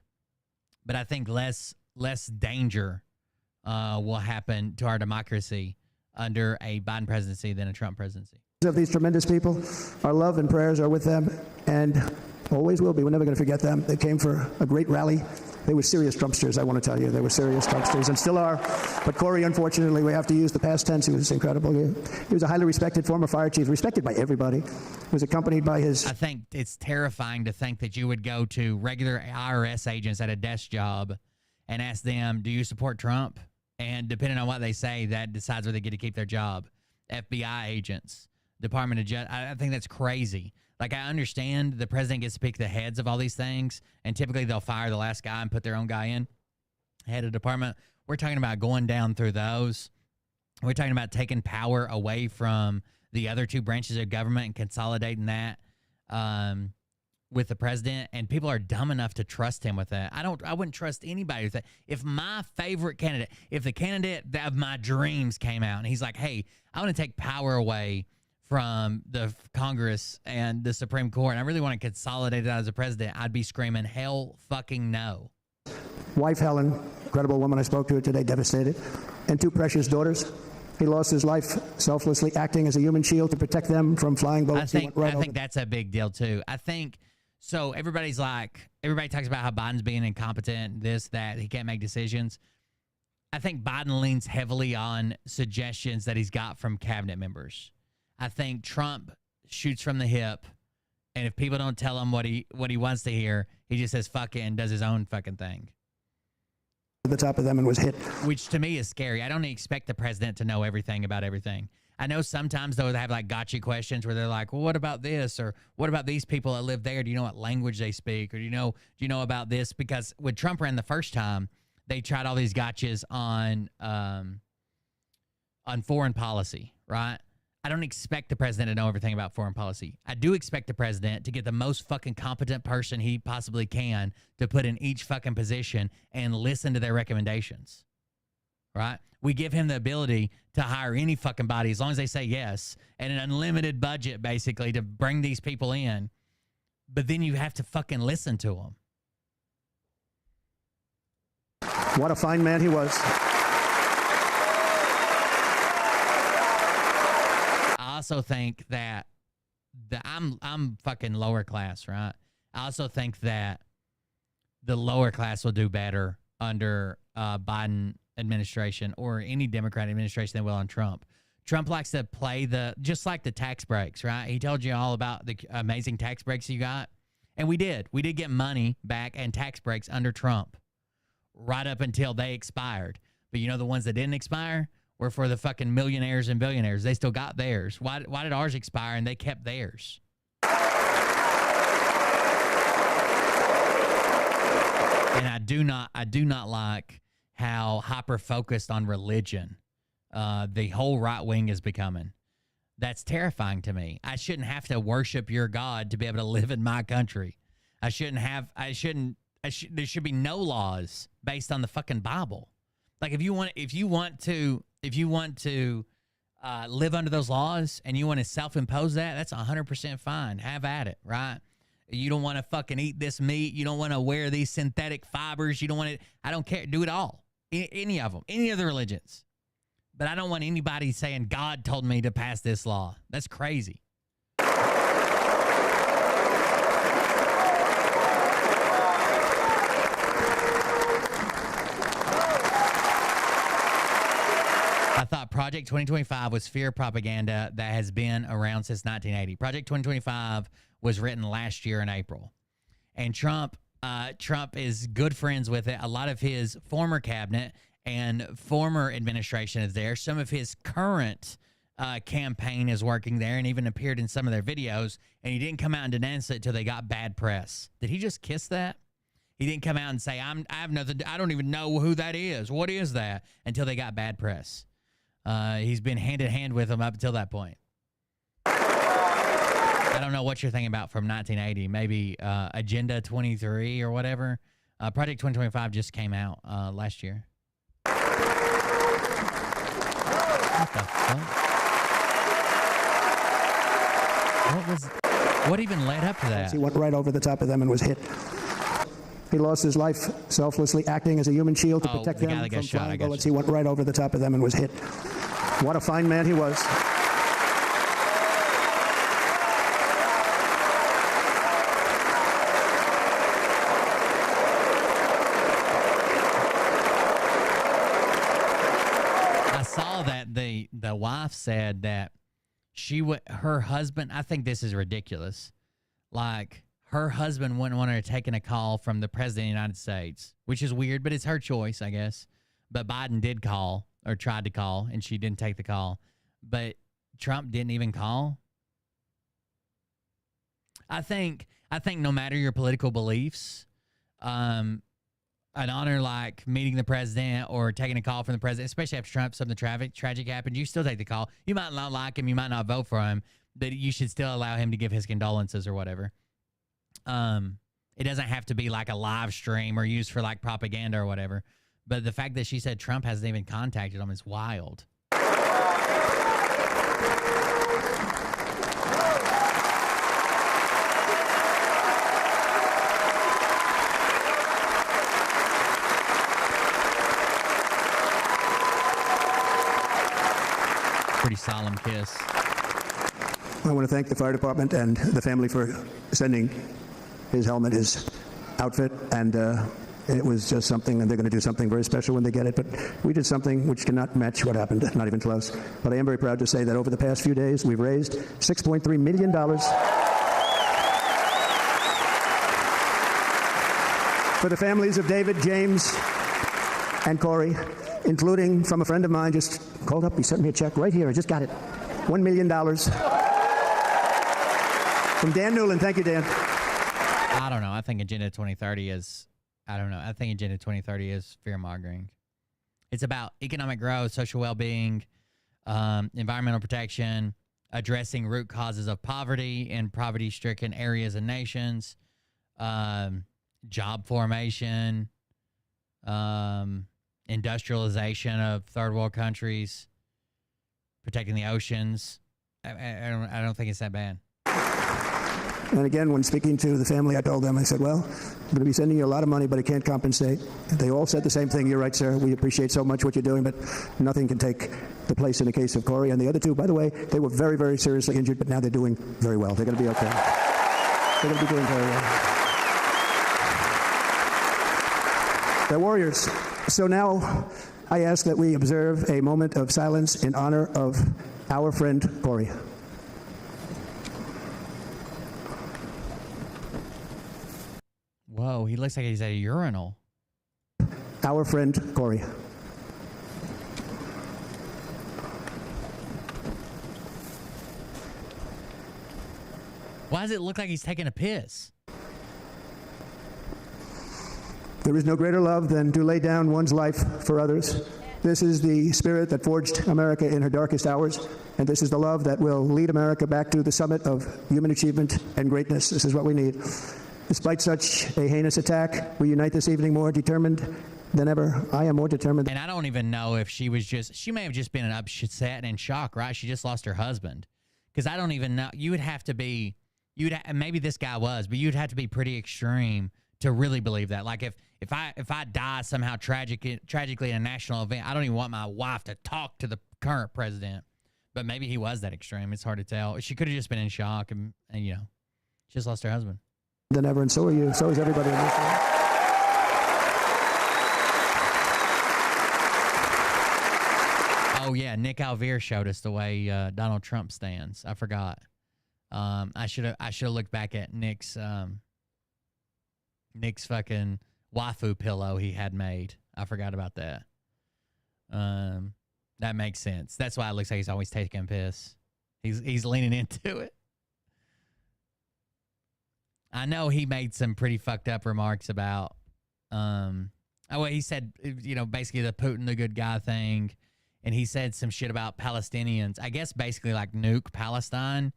but I think less danger will happen to our democracy under a Biden presidency than a Trump presidency. Of these tremendous people, our love and prayers are with them, and always will be. We're never going to forget them. They came for a great rally. They were serious Trumpsters, I want to tell you. They were serious Trumpsters and still are. But Corey, unfortunately, we have to use the past tense. He was incredible. He was a highly respected former fire chief, respected by everybody. He was accompanied by his... I think it's terrifying to think that you would go to regular IRS agents at a desk job and ask them, do you support Trump? And depending on what they say, that decides whether they get to keep their job. FBI agents, Department of Justice. I think that's crazy. Like, I understand the president gets to pick the heads of all these things, and typically they'll fire the last guy and put their own guy in, head of department. We're talking about going down through those. We're talking about taking power away from the other 2 branches of government and consolidating that with the president, and people are dumb enough to trust him with that. I wouldn't trust anybody with that. If my favorite candidate, if the candidate of my dreams came out and he's like, hey, I want to take power away from the Congress and the Supreme Court, and I really want to consolidate that as a president, I'd be screaming, hell fucking no. Wife Helen, incredible woman, I spoke to her today, devastated, and 2 precious daughters. He lost his life selflessly acting as a human shield to protect them from flying boats. I think that's a big deal too. I think so. Everybody talks about how Biden's being incompetent, this, that, he can't make decisions. I think Biden leans heavily on suggestions that he's got from cabinet members. I think Trump shoots from the hip, and if people don't tell him what he wants to hear, he just says fuck it and does his own fucking thing. At the top of them and was hit. Which to me is scary. I don't expect the president to know everything about everything. I know sometimes though they have like gotcha questions where they're like, well, what about this? Or what about these people that live there? Do you know what language they speak? Or do you know about this? Because when Trump ran the first time, they tried all these gotchas on foreign policy, right? I don't expect the president to know everything about foreign policy. I do expect the president to get the most fucking competent person he possibly can to put in each fucking position and listen to their recommendations, right? We give him the ability to hire any fucking body as long as they say yes, and an unlimited budget basically to bring these people in. But then you have to fucking listen to them. What a fine man he was. I also think that I'm fucking lower class, right? I also think that the lower class will do better under Biden administration or any Democrat administration than will on Trump. Trump likes to play just like the tax breaks, right? He told you all about the amazing tax breaks you got. And we did get money back and tax breaks under Trump right up until they expired. But you know the ones that didn't expire were for the fucking millionaires and billionaires. They still got theirs. Why did ours expire and they kept theirs? And I do not like how hyper focused on religion the whole right wing is becoming. That's terrifying to me. I shouldn't have to worship your God to be able to live in my country. There should be no laws based on the fucking Bible. Like if you want to live under those laws and you want to self-impose that, that's 100% fine. Have at it, right? You don't want to fucking eat this meat. You don't want to wear these synthetic fibers. You don't want to, I don't care. Do it all. Any of them. Any of the religions. But I don't want anybody saying God told me to pass this law. That's crazy. I thought Project 2025 was fear propaganda that has been around since 1980. Project 2025 was written last year in April. And Trump is good friends with it. A lot of his former cabinet and former administration is there. Some of his current campaign is working there and even appeared in some of their videos. And he didn't come out and denounce it until they got bad press. Did he just kiss that? He didn't come out and say, I have nothing, I don't even know who that is. What is that? Until they got bad press. He's been hand in hand with them up until that point. I don't know what you're thinking about from 1980. Maybe Agenda 23 or whatever. Project 2025 just came out last year. What the fuck? What even led up to that? He went right over the top of them and was hit. He lost his life selflessly acting as a human shield to protect them from flying bullets. He went right over the top of them and was hit. What a fine man he was. I saw that the wife said that her husband, I think this is ridiculous. Like, her husband wouldn't want her taking a call from the president of the United States, which is weird, but it's her choice, I guess. But Biden did call or tried to call, and she didn't take the call. But Trump didn't even call. I think no matter your political beliefs, an honor like meeting the president or taking a call from the president, especially after Trump, something tragic happened, you still take the call. You might not like him, you might not vote for him, but you should still allow him to give his condolences or whatever. It doesn't have to be like a live stream or used for like propaganda or whatever. But the fact that she said Trump hasn't even contacted him is wild. Pretty solemn kiss. I want to thank the fire department and the family for sending his helmet, his outfit, and it was just something, and they're going to do something very special when they get it. But we did something which cannot match what happened, not even close. But I am very proud to say that over the past few days, we've raised $6.3 million for the families of David, James, and Corey, including from a friend of mine just called up. He sent me a check right here. I just got it. $1 million. From Dan Newland. Thank you, Dan. I don't know. I think Agenda 2030 is, I don't know. I think Agenda 2030 is fear-mongering. It's about economic growth, social well-being, environmental protection, addressing root causes of poverty in poverty-stricken areas and nations, job formation, industrialization of third world countries, protecting the oceans. I don't think it's that bad. And again, when speaking to the family, I told them, I said, well, I'm going to be sending you a lot of money, but it can't compensate. They all said the same thing. You're right, sir. We appreciate so much what you're doing, but nothing can take the place in the case of Corey. And the other two, by the way, they were very, very seriously injured, but now they're doing very well. They're going to be okay. They're going to be doing very well. They're warriors. So now I ask that we observe a moment of silence in honor of our friend Corey. Whoa, he looks like he's at a urinal. Our friend Corey. Why does it look like he's taking a piss? There is no greater love than to lay down one's life for others. This is the spirit that forged America in her darkest hours, and this is the love that will lead America back to the summit of human achievement and greatness. This is what we need. Despite such a heinous attack, we unite this evening more determined than ever. I am more determined. And I don't even know if she may have just been upset and in shock, right? She just lost her husband. Because I don't even know. You would have to be, maybe this guy was, but you'd have to be pretty extreme to really believe that. Like if I die somehow tragically in a national event, I don't even want my wife to talk to the current president. But maybe he was that extreme. It's hard to tell. She could have just been in shock and she just lost her husband. Than ever, and so are you. So is everybody in this room. Oh yeah, Nick Alvear showed us the way Donald Trump stands. I forgot. I should have looked back at Nick's fucking waifu pillow he had made. I forgot about that. That makes sense. That's why it looks like he's always taking a piss. He's leaning into it. I know he made some pretty fucked up remarks about, he said, basically the Putin the good guy thing. And he said some shit about Palestinians. I guess basically like nuke Palestine.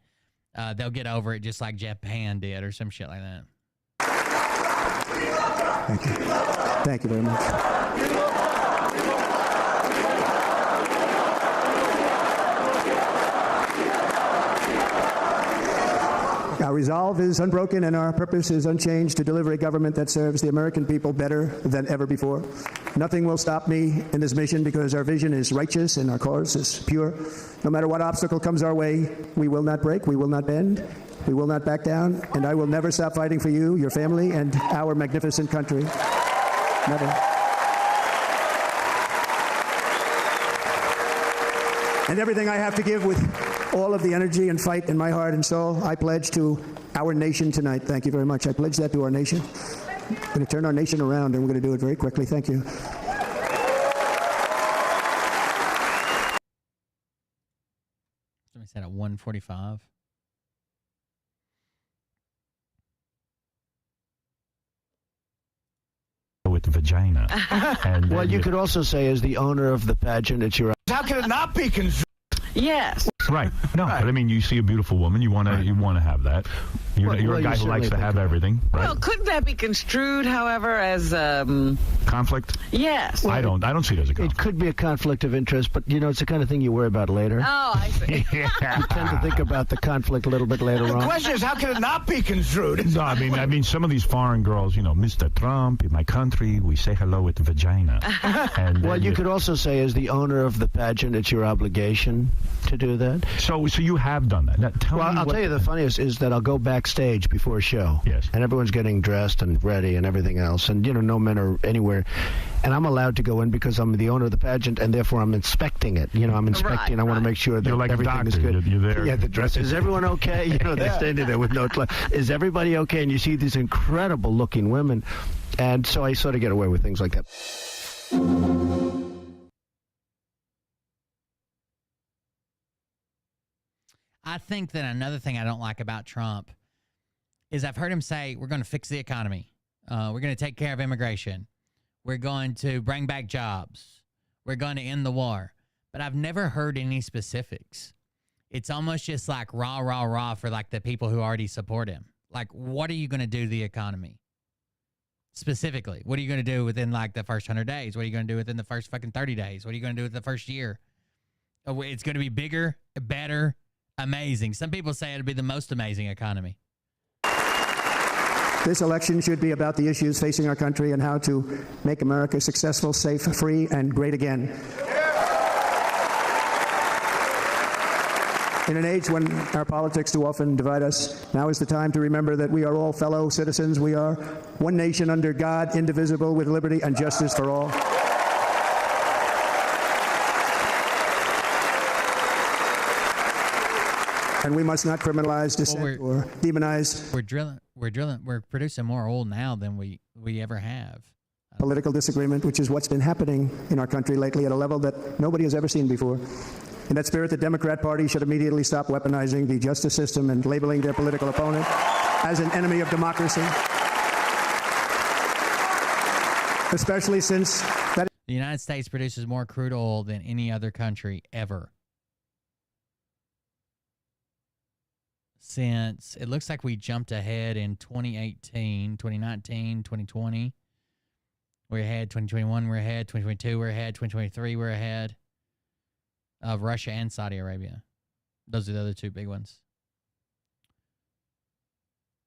They'll get over it just like Japan did or some shit like that. Thank you. Thank you very much. Our resolve is unbroken and our purpose is unchanged to deliver a government that serves the American people better than ever before. Nothing will stop me in this mission because our vision is righteous and our cause is pure. No matter what obstacle comes our way, we will not break, we will not bend, we will not back down, and I will never stop fighting for you, your family, and our magnificent country. Never. And everything I have to give with all of the energy and fight in my heart and soul, I pledge to our nation tonight. Thank you very much. I pledge that to our nation. We're going to turn our nation around, and we're going to do it very quickly. Thank you. Somebody said at 1:45. With the vagina. And well, you could also say, as the owner of the pageant, it's your... How can it not be construed? Yes. Right. No, but I mean, you see a beautiful woman, you want to have that. You're a guy who likes to have everything, right? Well, couldn't that be construed, however, as conflict? Yes. Well, I don't see it as a conflict. It could be a conflict of interest, but it's the kind of thing you worry about later. Oh, I see. You tend to think about the conflict a little bit later on. The question is, how can it not be construed? No, I mean, some of these foreign girls, Mr. Trump, in my country, we say hello with the vagina. And well, you could also say, as the owner of the pageant, it's your obligation to do that. So you have done that. Now, I'll tell you the funniest is that I'll go backstage before a show. Yes. And everyone's getting dressed and ready and everything else. And, no men are anywhere. And I'm allowed to go in because I'm the owner of the pageant, and therefore I'm inspecting it. I'm inspecting. Right, I want to make sure that like everything is good. You're there. Yeah, the dress. Is everyone okay? They're standing there with no clothes. Is everybody okay? And you see these incredible looking women. And so I sort of get away with things like that. I think that another thing I don't like about Trump is I've heard him say, we're going to fix the economy. We're going to take care of immigration. We're going to bring back jobs. We're going to end the war. But I've never heard any specifics. It's almost just like rah, rah, rah for like the people who already support him. Like, what are you going to do to the economy? Specifically, what are you going to do within like the first 100 days? What are you going to do within the first fucking 30 days? What are you going to do with the first year? It's going to be bigger, better, amazing. Some people say it'll be the most amazing economy. This election should be about the issues facing our country and how to make America successful, safe, free, and great again. In an age when our politics too often divide us, now is the time to remember that we are all fellow citizens. We are one nation under God, indivisible, with liberty and justice for all. And we must not criminalize dissent or demonize. We're producing more oil now than we ever have. Political disagreement, which is what's been happening in our country lately at a level that nobody has ever seen before. In that spirit, the Democrat Party should immediately stop weaponizing the justice system and labeling their political opponent as an enemy of democracy. especially since that. The United States produces more crude oil than any other country ever. Since it looks like we jumped ahead in 2018, 2019, 2020. We're ahead. 2021, we're ahead. 2022, we're ahead. 2023, we're ahead of Russia and Saudi Arabia. Those are the other two big ones.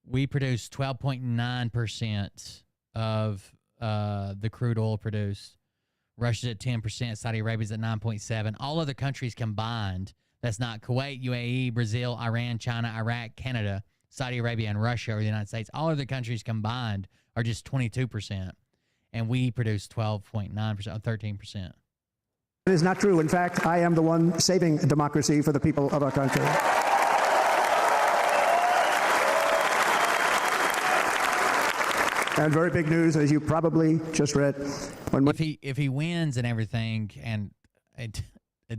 We produce 12.9% of the crude oil produced. Russia's at 10%. Saudi Arabia's at 9.7%. All other countries combined, that's not Kuwait, UAE, Brazil, Iran, China, Iraq, Canada, Saudi Arabia, and Russia, or the United States. All other countries combined are just 22%. And we produce 12.9%, 13%. It is not true. In fact, I am the one saving democracy for the people of our country. And very big news, as you probably just read. If he wins and everything, and it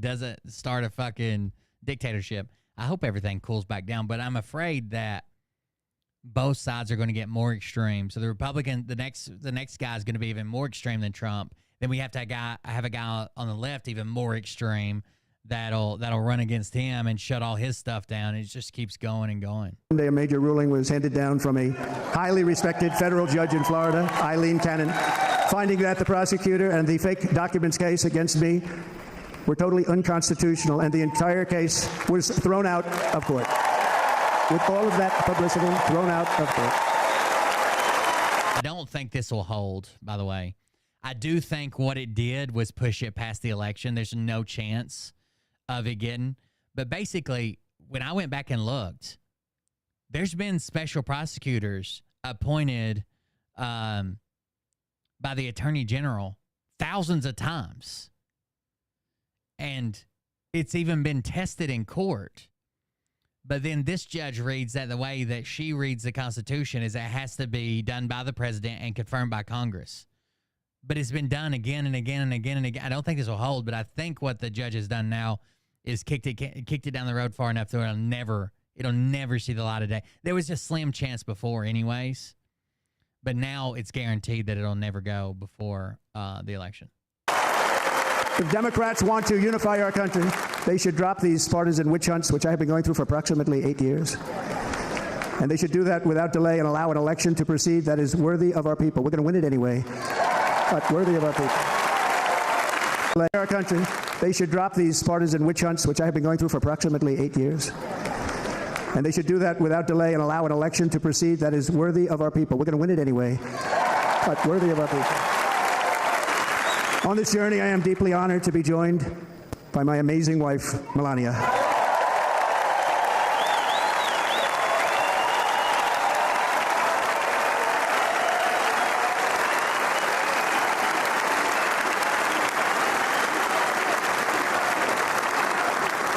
doesn't start a fucking dictatorship, I hope everything cools back down. But I'm afraid that both sides are going to get more extreme. So the Republican, the next guy is going to be even more extreme than Trump. Then we have to have a guy on the left even more extreme that'll run against him and shut all his stuff down. It just keeps going and going. One day a major ruling was handed down from a highly respected federal judge in Florida, Eileen Cannon, finding that the prosecutor and the fake documents case against me were totally unconstitutional, and the entire case was thrown out of court. With all of that publicity, thrown out of court. I don't think this will hold, by the way. I do think what it did was push it past the election. There's no chance of it getting. But basically, when I went back and looked, there's been special prosecutors appointed by the Attorney General thousands of times. And it's even been tested in court. But then this judge reads that the way that she reads the Constitution is it has to be done by the president and confirmed by Congress. But it's been done again and again and again and again. I don't think this will hold, but I think what the judge has done now is kicked it down the road far enough that it'll never see the light of day. There was a slim chance before anyways, but now it's guaranteed that it'll never go before the election. If Democrats want to unify our country, they should drop these partisan witch hunts, which I have been going through for approximately 8 years. And they should do that without delay and allow an election to proceed that is worthy of our people. We're going to win it anyway, but worthy of our people. Our country, they should drop these partisan witch hunts, which I have been going through for approximately 8 years. And they should do that without delay and allow an election to proceed that is worthy of our people. We're going to win it anyway, but worthy of our people. On this journey, I am deeply honored to be joined by my amazing wife, Melania.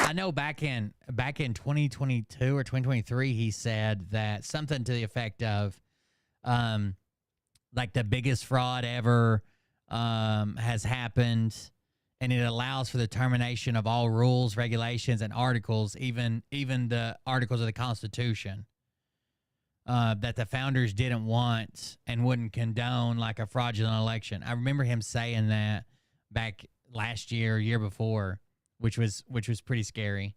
I know back in 2022 or 2023, he said that something to the effect of, like the biggest fraud ever has happened, and it allows for the termination of all rules, regulations, and articles, even the articles of the Constitution that the founders didn't want and wouldn't condone, like a fraudulent election. I remember him saying that back last year, year before, which was pretty scary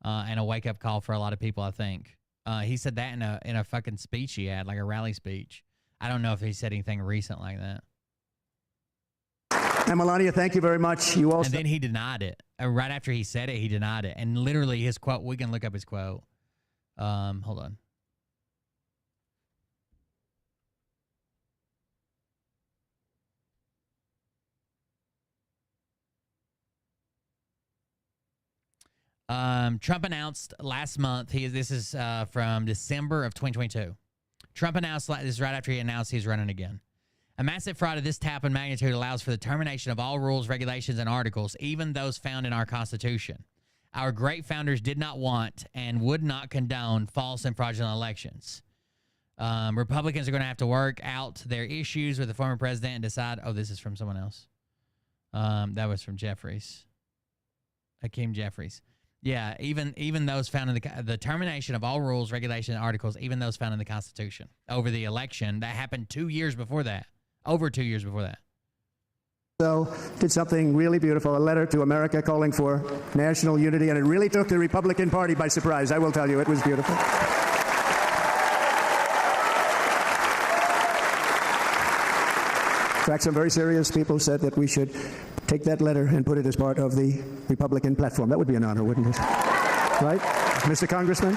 and a wake up call for a lot of people. I think he said that in a fucking speech he had, like a rally speech. I don't know if he said anything recent like that. And Melania, thank you very much. You also. And then he denied it. Right after he said it, he denied it. And literally his quote, we can look up his quote. Hold on. Trump announced last month, this is from December of 2022. Trump announced, this is right after he announced he's running again. A massive fraud of this type and magnitude allows for the termination of all rules, regulations, and articles, even those found in our Constitution. Our great founders did not want and would not condone false and fraudulent elections. Republicans are going to have to work out their issues with the former president and decide. Oh, this is from someone else. That was from Jeffries. Hakeem Jeffries. Yeah, even those found in the termination of all rules, regulations, and articles, even those found in the Constitution over the election that happened 2 years before that. over 2 years before that. So did something really beautiful, a letter to America calling for national unity, and it really took the Republican Party by surprise. I will tell you, it was beautiful. In fact, some very serious people said that we should take that letter and put it as part of the Republican platform. That would be an honor, wouldn't it? Right, Mr. Congressman?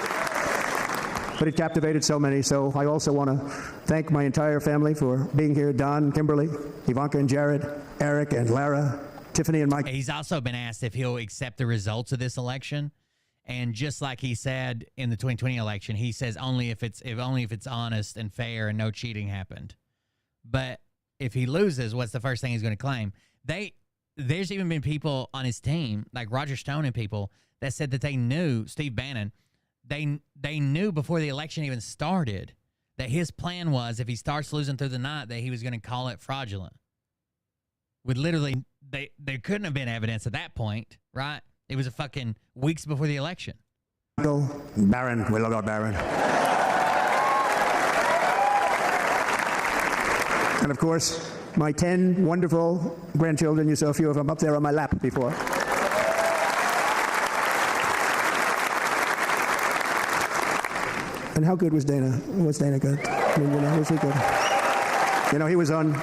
But it captivated so many, so I also want to thank my entire family for being here. Don, Kimberly, Ivanka and Jared, Eric and Lara, Tiffany and Mike. He's also been asked if he'll accept the results of this election. And just like he said in the 2020 election, he says only if it's honest and fair and no cheating happened. But if he loses, what's the first thing he's going to claim? There's even been people on his team, like Roger Stone and people, that said that they knew, Steve Bannon, they knew before the election even started that his plan was, if he starts losing through the night, that he was going to call it fraudulent. With literally, there couldn't have been evidence at that point, right? It was a fucking weeks before the election. Barron, we love our Barron. And of course, my 10 wonderful grandchildren, you saw a few of them up there on my lap before. And how good was Dana? Was Dana good? I mean, was he good? He was on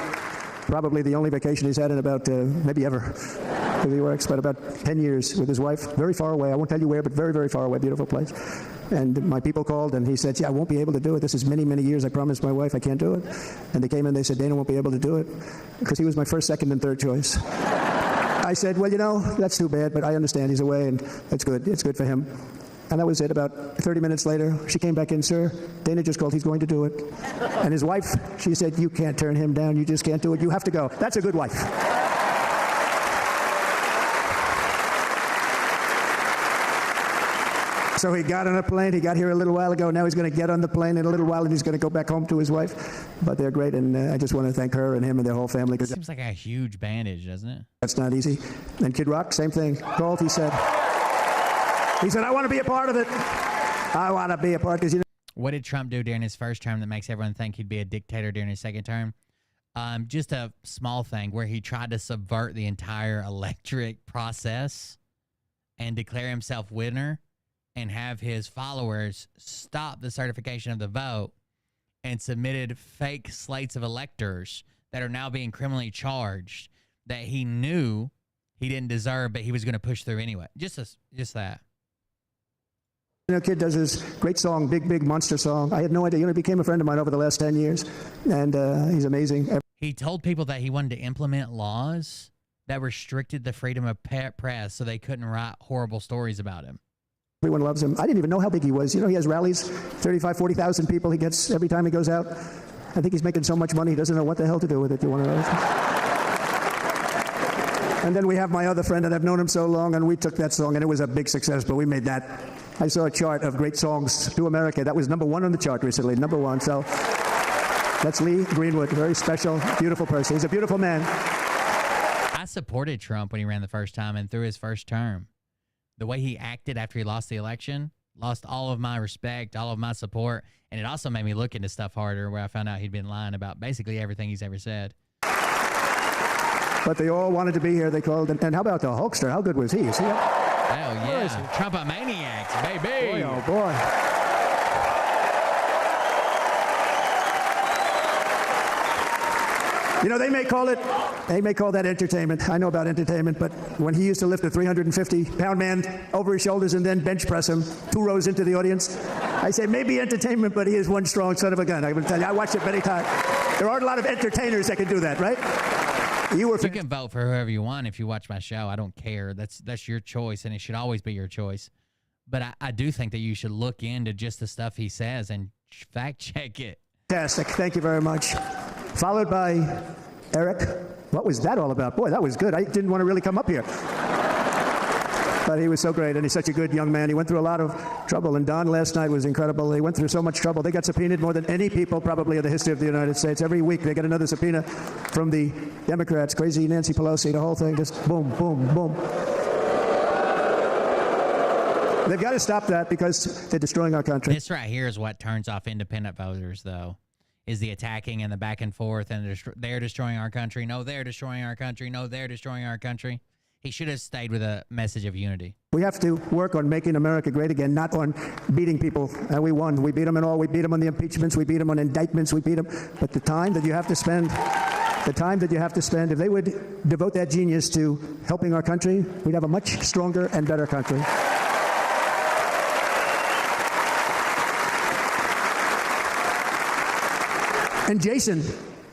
probably the only vacation he's had in about, maybe ever, because he works, but about 10 years with his wife, very far away. I won't tell you where, but very, very far away, beautiful place. And my people called, and he said, I won't be able to do it. This is many, many years. I promised my wife I can't do it. And they came in, they said, Dana won't be able to do it, because he was my first, second, and third choice. I said, well, that's too bad, but I understand he's away, and it's good. It's good for him. And that was it. About 30 minutes later, she came back in, sir, Dana just called. He's going to do it. And his wife, she said, you can't turn him down. You just can't do it. You have to go. That's a good wife. So he got on a plane. He got here a little while ago. Now he's going to get on the plane in a little while, and he's going to go back home to his wife. But they're great, and I just want to thank her and him and their whole family. It seems like a huge bandage, doesn't it? That's not easy. And Kid Rock, same thing. Called, he said, I want to be a part of it. I want to be a part, because What did Trump do during his first term that makes everyone think he'd be a dictator during his second term? Just a small thing where he tried to subvert the entire electric process and declare himself winner and have his followers stop the certification of the vote, and submitted fake slates of electors that are now being criminally charged that he knew he didn't deserve, but he was going to push through anyway. Just that. Kid does his great song, Big, Big Monster Song. I had no idea. He became a friend of mine over the last 10 years, and he's amazing. He told people that he wanted to implement laws that restricted the freedom of press so they couldn't write horrible stories about him. Everyone loves him. I didn't even know how big he was. He has rallies, 35, 40,000 people he gets every time he goes out. I think he's making so much money, he doesn't know what the hell to do with it. You want to know? And then we have my other friend, and I've known him so long, and we took that song, and it was a big success, but we made that. I saw a chart of great songs to America. That was #1 on the chart recently, #1. So that's Lee Greenwood, very special, beautiful person. He's a beautiful man. I supported Trump when he ran the first time and through his first term. The way he acted after he lost the election, lost all of my respect, all of my support, and it also made me look into stuff harder, where I found out he'd been lying about basically everything he's ever said. But they all wanted to be here. They called, and how about the Hulkster? How good was he? Is he up? Hell yeah. Trump-a-maniacs, baby. Boy, oh boy. They may call that entertainment. I know about entertainment, but when he used to lift a 350-pound man over his shoulders and then bench press him 2 rows into the audience, I say maybe entertainment, but he is one strong son of a gun. I will tell you, I watched it many times. There aren't a lot of entertainers that can do that, right? You can vote for whoever you want if you watch my show. I don't care. That's your choice, and it should always be your choice. But I do think that you should look into just the stuff he says and fact check it. Fantastic. Thank you very much. Followed by Eric. What was that all about? Boy, that was good. I didn't want to really come up here. But he was so great, and he's such a good young man. He went through a lot of trouble, and Don last night was incredible. He went through so much trouble. They got subpoenaed more than any people probably in the history of the United States. Every week they get another subpoena from the Democrats. Crazy Nancy Pelosi, the whole thing, just boom, boom, boom. They've got to stop that because they're destroying our country. This right here is what turns off independent voters, though. is the attacking and the back and forth and they're destroying our country. No, they're destroying our country. No, they're destroying our country. He should have stayed with a message of unity. We have to work on making America great again, not on beating people. And we won. We beat them in all. We beat them on the impeachments. We beat them on indictments. We beat them. But the time that you have to spend, if they would devote that genius to helping our country, we'd have a much stronger and better country. And Jason,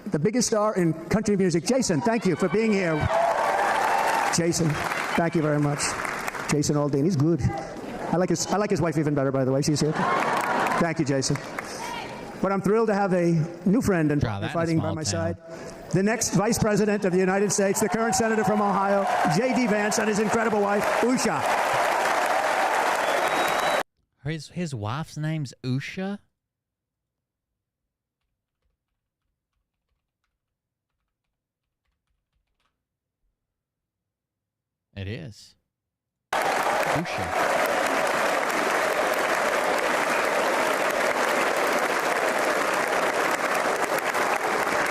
the biggest star in country music. Jason, thank you for being here. Jason, thank you very much. Jason Aldean, he's good. I like his wife even better, by the way. She's here. Thank you, Jason. But I'm thrilled to have a new friend and fighting by my side. The next Vice President of the United States, the current Senator from Ohio, J.D. Vance, and his incredible wife, Usha. His wife's name's Usha? It is. Usha.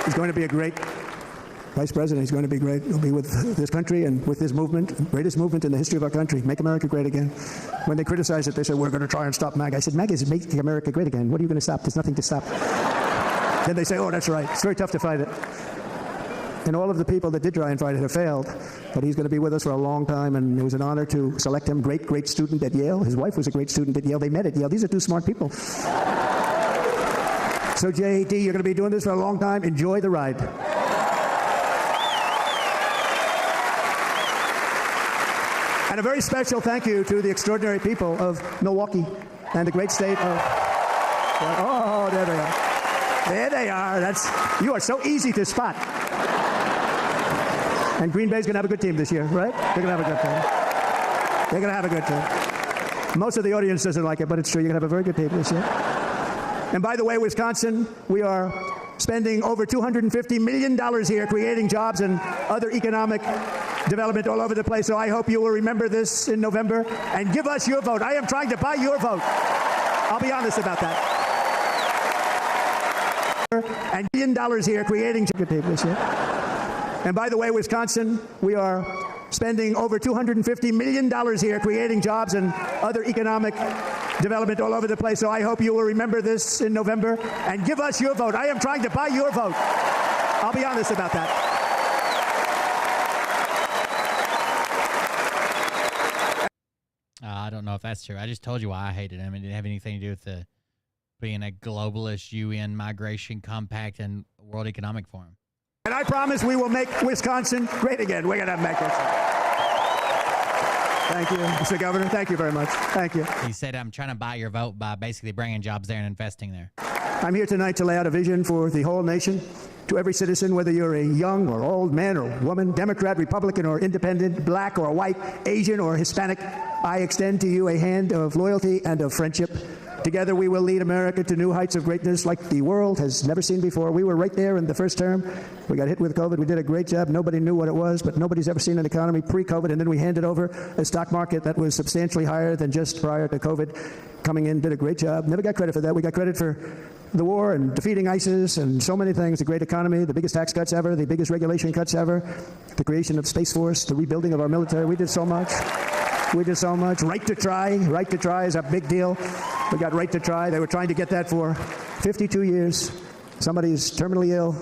He's going to be a great Vice President. He's going to be great. He'll be with this country and with this movement, the greatest movement in the history of our country. Make America great again. When they criticize it, they say, we're going to try and stop MAGA. I said, MAGA is making America great again. What are you going to stop? There's nothing to stop. Then they say, oh, that's right. It's very tough to fight it. And all of the people that did try and fight it have failed. But he's going to be with us for a long time, and it was an honor to select him. Great, great student at Yale. His wife was a great student at Yale. They met at Yale. These are two smart people. So, J.D., you're going to be doing this for a long time. Enjoy the ride. And a very special thank you to the extraordinary people of Milwaukee and the great state of... Oh, there they are. There they are. You are so easy to spot. And Green Bay's going to have a good team this year, right? They're going to have a good team. They're going to have a good team. Most of the audience doesn't like it, but it's true. You're going to have a very good team this year. And by the way, Wisconsin, we are spending over $250 million here creating jobs and other economic development all over the place. So I hope you will remember this in November and give us your vote. I am trying to buy your vote. I'll be honest about that. And $1 billion here creating jobs this year. And by the way, Wisconsin, we are spending over $250 million here creating jobs and other economic development all over the place. So I hope you will remember this in November and give us your vote. I am trying to buy your vote. I'll be honest about that. I don't know if that's true. I just told you why I hated him. It didn't have anything to do with being a globalist UN migration compact and World Economic Forum. And I promise we will make Wisconsin great again. We're going to make it. Thank you, Mr. Governor. Thank you very much. Thank you. He said, I'm trying to buy your vote by basically bringing jobs there and investing there. I'm here tonight to lay out a vision for the whole nation. To every citizen, whether you're a young or old man or woman, Democrat, Republican, or independent, black or white, Asian or Hispanic, I extend to you a hand of loyalty and of friendship. Together we will lead America to new heights of greatness like the world has never seen before. We were right there in the first term. We got hit with COVID. We did a great job. Nobody knew what it was, but nobody's ever seen an economy pre-COVID. And then we handed over a stock market that was substantially higher than just prior to COVID. Coming in, did a great job. Never got credit for that. We got credit for the war and defeating ISIS and so many things. A great economy, the biggest tax cuts ever, the biggest regulation cuts ever, the creation of Space Force, the rebuilding of our military. We did so much. We did so much. Right to try. Right to try is a big deal. We got right to try. They were trying to get that for 52 years. Somebody's terminally ill,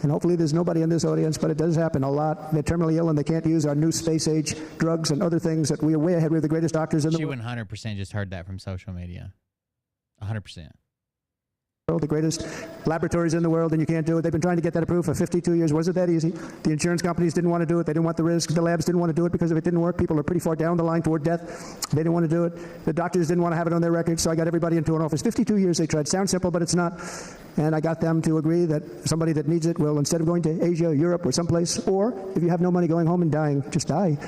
and hopefully there's nobody in this audience, but it does happen a lot. They're terminally ill and they can't use our new space-age drugs and other things that we are way ahead. We have the greatest doctors in the world. She 100% just heard that from social media. 100%. The greatest laboratories in the world, and you can't do it. They've been trying to get that approved for 52 years. Was it that easy? The insurance companies didn't want to do it. They didn't want the risk. The labs didn't want to do it because if it didn't work, people are pretty far down the line toward death. They didn't want to do it. The doctors didn't want to have it on their records, so I got everybody into an office. 52 years they tried. Sounds simple, but it's not. And I got them to agree that somebody that needs it will, instead of going to Asia, Europe, or someplace, or if you have no money going home and dying, just die.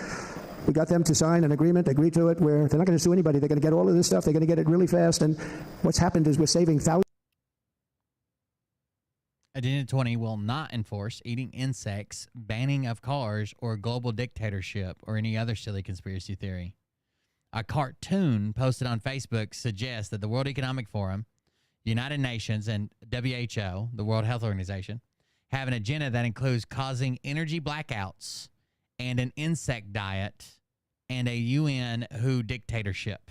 We got them to sign an agreement, agree to it, where they're not going to sue anybody. They're going to get all of this stuff. They're going to get it really fast. And what's happened is we're saving thousands. Agenda 20 will not enforce eating insects, banning of cars, or global dictatorship, or any other silly conspiracy theory. A cartoon posted on Facebook suggests that the World Economic Forum United Nations and WHO, the World Health Organization, have an agenda that includes causing energy blackouts and an insect diet and a UN WHO dictatorship.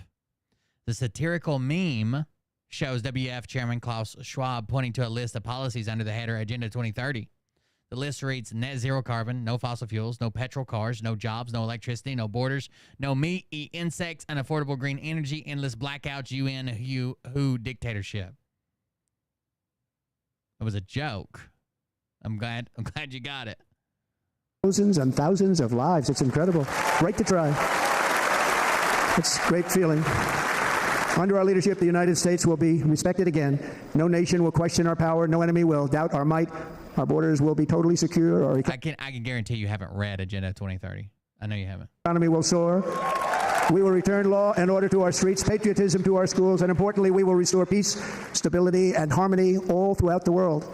The satirical meme shows WEF Chairman Klaus Schwab pointing to a list of policies under the header Agenda 2030. The list reads net zero carbon, no fossil fuels, no petrol cars, no jobs, no electricity, no borders, no meat, eat insects, unaffordable green energy, endless blackouts, UN WHO dictatorship. It was a joke. I'm glad you got it. Thousands and thousands of lives. It's incredible. Right to try. It's a great feeling. Under our leadership, the United States will be respected again. No nation will question our power. No enemy will doubt our might. Our borders will be totally secure. I can guarantee you haven't read Agenda 2030. I know you haven't. Economy will soar. We will return law and order to our streets, patriotism to our schools, and importantly, we will restore peace, stability, and harmony all throughout the world.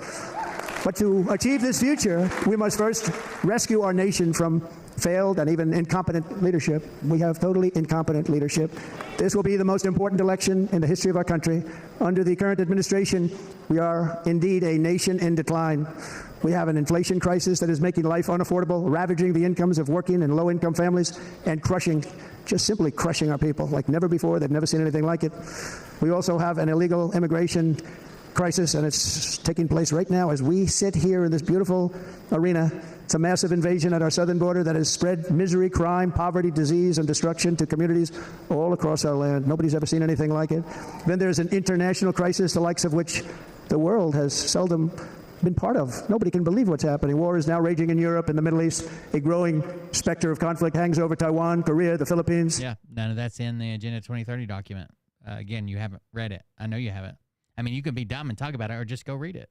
But to achieve this future, we must first rescue our nation from failed and even incompetent leadership. We have totally incompetent leadership. This will be the most important election in the history of our country. Under the current administration, we are indeed a nation in decline. We have an inflation crisis that is making life unaffordable, ravaging the incomes of working and low-income families, and just simply crushing our people like never before. They've never seen anything like it. We also have an illegal immigration crisis, and it's taking place right now as we sit here in this beautiful arena. It's a massive invasion at our southern border that has spread misery, crime, poverty, disease, and destruction to communities all across our land. Nobody's ever seen anything like it. Then there's an international crisis, the likes of which the world has seldom been part of. Nobody can believe what's happening. War is now raging in Europe and the Middle East. A growing specter of conflict hangs over Taiwan, Korea, the Philippines. Yeah, none of that's in the Agenda 2030 document. Again, you haven't read it. I know you haven't. I mean, you can be dumb and talk about it, or just go read it.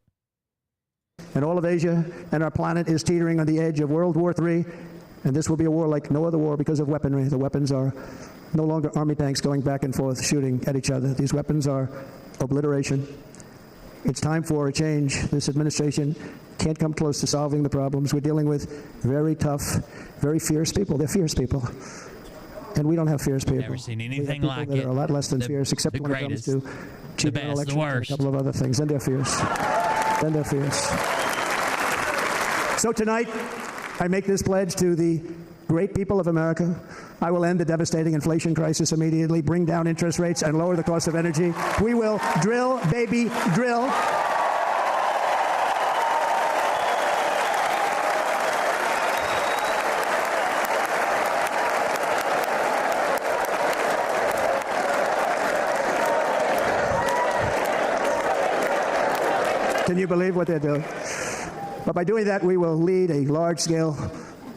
And all of Asia and our planet is teetering on the edge of World War III, and this will be a war like no other war because of weaponry. The weapons are no longer army tanks going back and forth shooting at each other. These weapons are obliteration. It's time for a change. This administration can't come close to solving the problems. We're dealing with very tough, very fierce people. They're fierce people. And we don't have fierce people. Never seen anything like that it. Are a lot less than fierce, except when it comes to cheating elections and a couple of other things. Then they're fierce. Then they're fierce. So tonight, I make this pledge to the great people of America. I will end the devastating inflation crisis immediately, bring down interest rates, and lower the cost of energy. We will drill, baby, drill. Can you believe what they're doing? But by doing that, we will lead a large-scale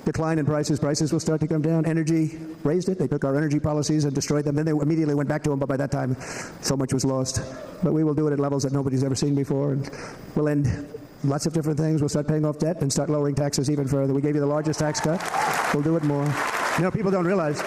decline in prices. Prices will start to come down. Energy raised it. They took our energy policies and destroyed them. Then they immediately went back to them, but by that time, so much was lost. But we will do it at levels that nobody's ever seen before, and we'll end lots of different things. We'll start paying off debt and start lowering taxes even further. We gave you the largest tax cut. We'll do it more. You know, people don't realize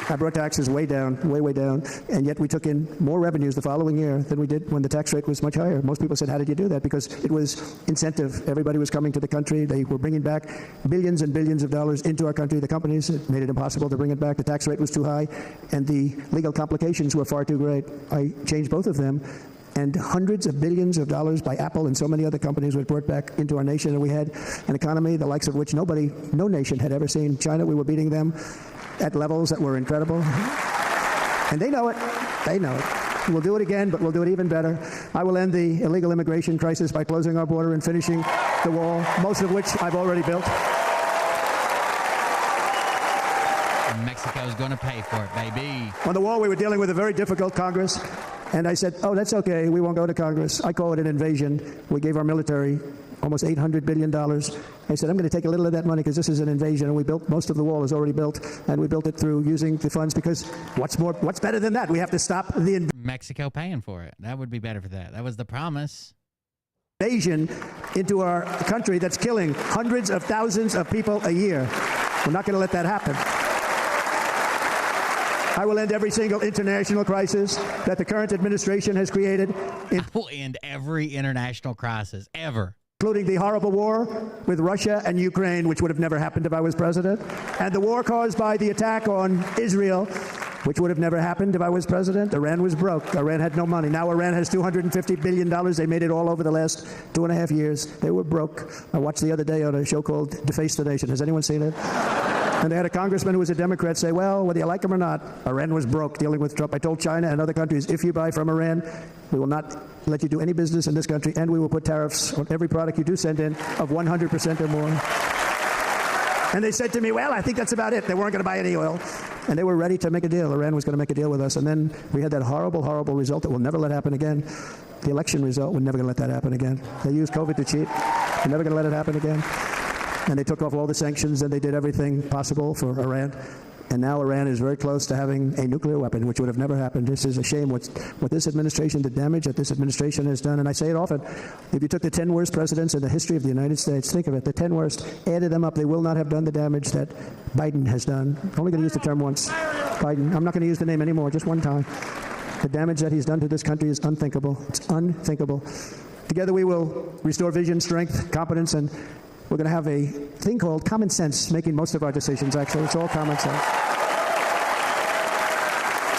I brought taxes way down, way down, and yet we took in more revenues the following year than we did when the tax rate was much higher. Most people said, how did you do that? Because it was incentive. Everybody was coming to the country. They were bringing back billions and billions of dollars into our country. The companies, it made it impossible to bring it back. The tax rate was too high, and the legal complications were far too great. I changed both of them, and hundreds of billions of dollars by Apple and so many other companies were brought back into our nation, and we had an economy the likes of which no nation had ever seen. China, we were beating them at levels that were incredible. And they know it. They know it. We'll do it again, but we'll do it even better. I will end the illegal immigration crisis by closing our border and finishing the wall, most of which I've already built. Mexico's going to pay for it, baby. On the wall, we were dealing with a very difficult Congress. And I said, oh, that's okay. We won't go to Congress. I call it an invasion. We gave our military almost $800 billion. I said, I'm going to take a little of that money because this is an invasion, and we built, most of the wall is already built, and we built it through using the funds because what's better than that? We have to stop the Mexico paying for it. That would be better for that. That was the promise. Invasion into our country that's killing hundreds of thousands of people a year. We're not going to let that happen. I will end every single international crisis that the current administration has created. I will end every international crisis ever. Including the horrible war with Russia and Ukraine, which would have never happened if I was president, and the war caused by the attack on Israel which would have never happened if I was president. Iran was broke. Iran had no money. Now Iran has $250 billion. They made it all over the last 2.5 years. They were broke. I watched the other day on a show called Deface the Nation. Has anyone seen it? And they had a congressman who was a Democrat say, well, whether you like him or not, Iran was broke dealing with Trump. I told China and other countries, if you buy from Iran, we will not let you do any business in this country, and we will put tariffs on every product you do send in of 100% or more. And they said to me, well, I think that's about it. They weren't going to buy any oil. And they were ready to make a deal. Iran was going to make a deal with us. And then we had that horrible, horrible result that we'll never let happen again. The election result, we're never going to let that happen again. They used COVID to cheat. We're never going to let it happen again. And they took off all the sanctions, and they did everything possible for Iran. And now Iran is very close to having a nuclear weapon, which would have never happened. This is a shame what this administration, the damage that this administration has done. And I say it often, if you took the 10 worst presidents in the history of the United States, think of it, the 10 worst, added them up, they will not have done the damage that Biden has done. I'm only going to use the term once. Biden. I'm not going to use the name anymore, just one time. The damage that he's done to this country is unthinkable. It's unthinkable. Together we will restore vision, strength, competence, and we're going to have a thing called common sense making most of our decisions, actually. It's all common sense.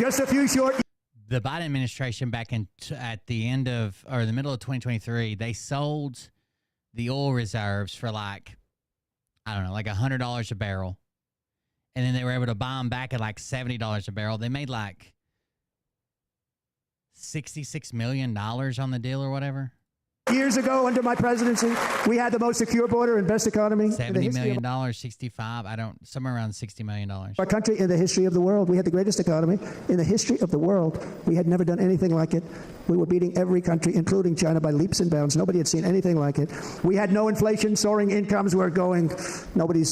Just a few short... The Biden administration back at the end of, or the middle of 2023, they sold the oil reserves for like, I don't know, like $100 a barrel. And then they were able to buy them back at like $70 a barrel. They made like $66 million on the deal or whatever. Years ago, under my presidency, we had the most secure border and best economy. $70 million, 65, somewhere around $60 million. Our country in the history of the world. We had the greatest economy in the history of the world. We had never done anything like it. We were beating every country, including China, by leaps and bounds. Nobody had seen anything like it. We had no inflation, soaring incomes were going. Nobody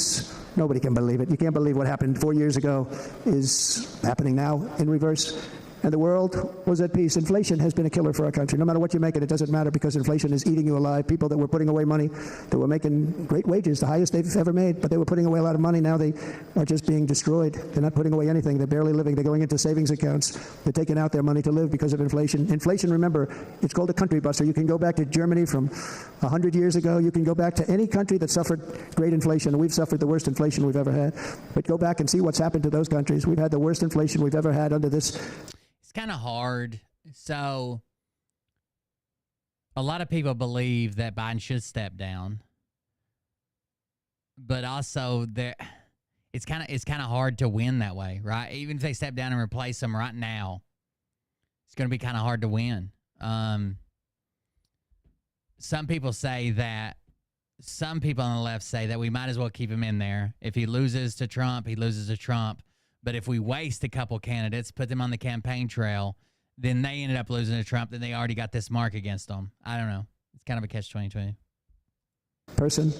can believe it. You can't believe what happened 4 years ago is happening now in reverse. And the world was at peace. Inflation has been a killer for our country. No matter what you make it doesn't matter because inflation is eating you alive. People that were putting away money, that were making great wages, the highest they've ever made, but they were putting away a lot of money. Now they are just being destroyed. They're not putting away anything. They're barely living. They're going into savings accounts. They're taking out their money to live because of inflation. Inflation, remember, it's called a country buster. You can go back to Germany from 100 years ago. You can go back to any country that suffered great inflation. We've suffered the worst inflation we've ever had. But go back and see what's happened to those countries. We've had the worst inflation we've ever had under this. It's kind of hard. So a lot of people believe that Biden should step down, but also it's kind of hard to win that way, right? Even if they step down and replace him right now, it's going to be kind of hard to win. Some people say that. Some people on the left say that we might as well keep him in there. If he loses to Trump, he loses to Trump. But if we waste a couple candidates, put them on the campaign trail, then they ended up losing to Trump, then they already got this mark against them. I don't know. It's kind of a catch-22. Person.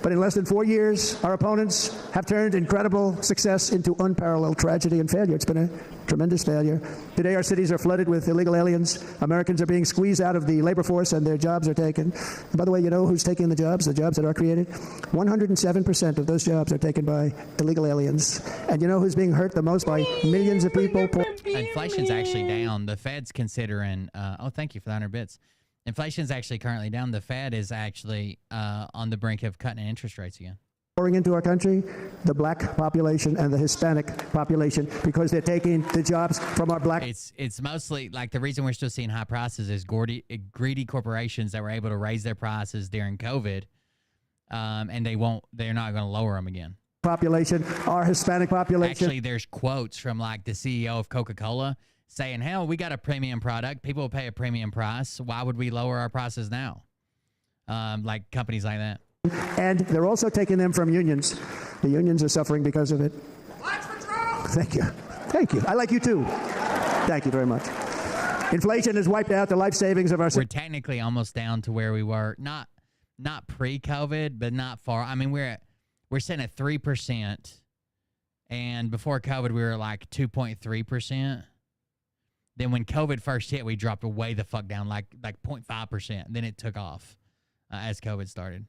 But in less than 4 years, our opponents have turned incredible success into unparalleled tragedy and failure. It's been a tremendous failure. Today, our cities are flooded with illegal aliens. Americans are being squeezed out of the labor force, and their jobs are taken. And by the way, you know who's taking the jobs that are created? 107% of those jobs are taken by illegal aliens. And you know who's being hurt the most by millions of people? Inflation's actually down. The Fed's considering, thank you for the 100 bits. Inflation's actually currently down. The Fed is actually on the brink of cutting interest rates again. Pouring into our country, the black population and the Hispanic population, because they're taking the jobs from our black. It's mostly like the reason we're still seeing high prices is greedy corporations that were able to raise their prices during COVID, and they're not going to lower them again. Population, our Hispanic population. Actually, there's quotes from like the CEO of Coca-Cola saying, hell, we got a premium product. People will pay a premium price. Why would we lower our prices now? Like companies like that. And they're also taking them from unions. The unions are suffering because of it. Thank you. Thank you. I like you too. Thank you very much. Inflation has wiped out the life savings of our... We're technically almost down to where we were. Not pre-COVID, but not far. I mean, we're sitting at 3%. And before COVID, we were like 2.3%. Then when COVID first hit, we dropped way the fuck down, like 0.5%. Then it took off as COVID started.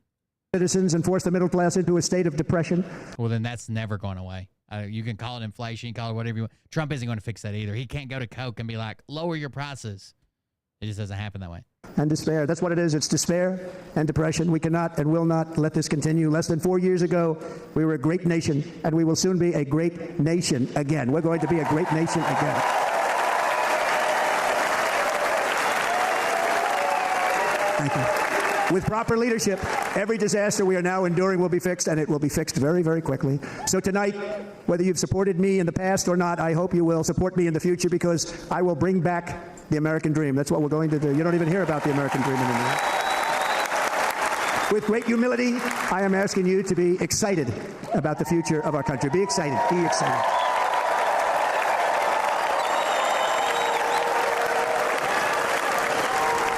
Citizens and force the middle class into a state of depression. Well, then that's never going away. You can call it inflation, you can call it whatever you want. Trump isn't going to fix that either. He can't go to Coke and be like, lower your prices. It just doesn't happen that way. and despair. That's what it is. It's despair and depression. We cannot and will not let this continue. Less than 4 years ago, we were a great nation, and we will soon be a great nation again. We're going to be a great nation again. Thank you. With proper leadership, every disaster we are now enduring will be fixed, and it will be fixed very, very quickly. So tonight, whether you've supported me in the past or not, I hope you will support me in the future, because I will bring back the American dream. That's what we're going to do. You don't even hear about the American dream anymore. With great humility, I am asking you to be excited about the future of our country. Be excited. Be excited.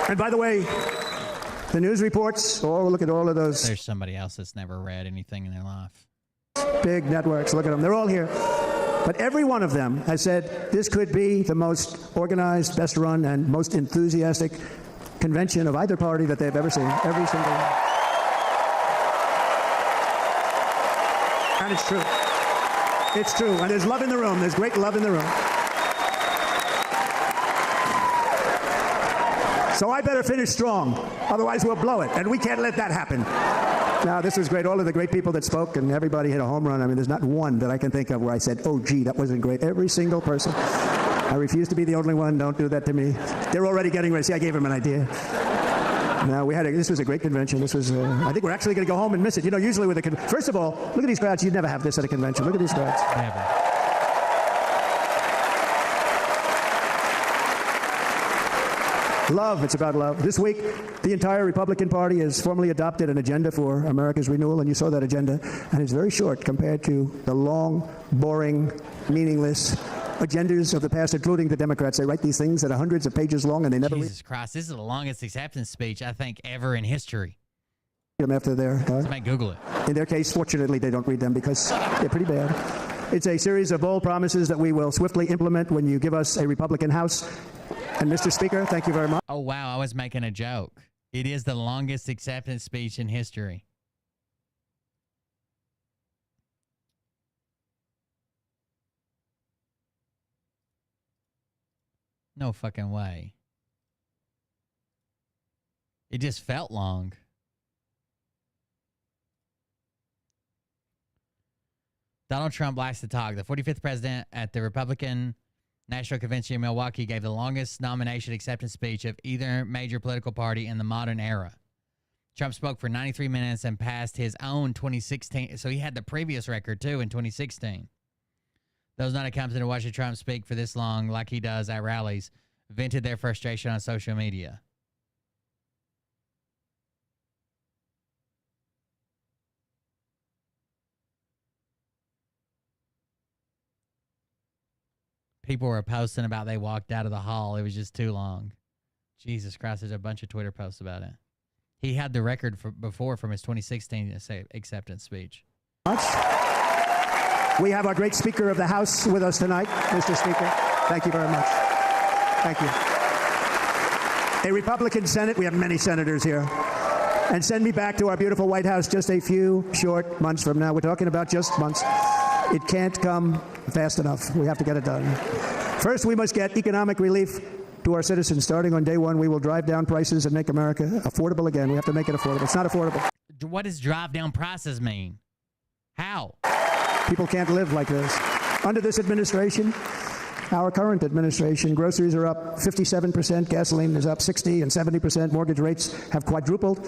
And by the way, the news reports, look at all of those. There's somebody else that's never read anything in their life. Big networks, look at them. They're all here. But every one of them has said this could be the most organized, best run, and most enthusiastic convention of either party that they've ever seen. Every single one. And it's true. It's true. And there's love in the room. There's great love in the room. So I better finish strong. Otherwise we'll blow it. And we can't let that happen. Now, this was great. All of the great people that spoke, and everybody hit a home run. I mean, there's not one that I can think of where I said, oh, gee, that wasn't great. Every single person. I refuse to be the only one. Don't do that to me. They're already getting ready. See, I gave them an idea. Now, this was a great convention. This was, I think we're actually going to go home and miss it. You know, usually with a first of all, look at these crowds. You'd never have this at a convention. Look at these crowds. Never. Love, it's about love. This week, the entire Republican Party has formally adopted an agenda for America's renewal, and you saw that agenda, and it's very short compared to the long, boring, meaningless agendas of the past, including the Democrats. They write these things that are hundreds of pages long, and they never Jesus Christ, this is the longest acceptance speech, I think, ever in history. them after their... might Google it. In their case, fortunately, they don't read them because they're pretty bad. It's a series of bold promises that we will swiftly implement when you give us a Republican House. And Mr. Speaker, thank you very much. Oh, wow, I was making a joke. It is the longest acceptance speech in history. No fucking way. It just felt long. Donald Trump likes to talk. The 45th president at the Republican National Convention in Milwaukee gave the longest nomination acceptance speech of either major political party in the modern era. Trump spoke for 93 minutes and passed his own 2016. So he had the previous record, too, in 2016. Those not accustomed to watching Trump speak for this long, like he does at rallies, vented their frustration on social media. People were posting about they walked out of the hall. It was just too long. Jesus Christ, there's a bunch of Twitter posts about it. He had the record before from his 2016 acceptance speech. We have our great Speaker of the House with us tonight, Mr. Speaker. Thank you very much. Thank you. A Republican Senate. We have many senators here. And send me back to our beautiful White House just a few short months from now. We're talking about just months. It can't come fast enough. We have to get it done. First, we must get economic relief to our citizens. Starting on day one, we will drive down prices and make America affordable again. We have to make it affordable. It's not affordable. What does drive down prices mean? How? People can't live like this. Under this administration, our current administration, groceries are up 57%, gasoline is up 60 and 70%, mortgage rates have quadrupled.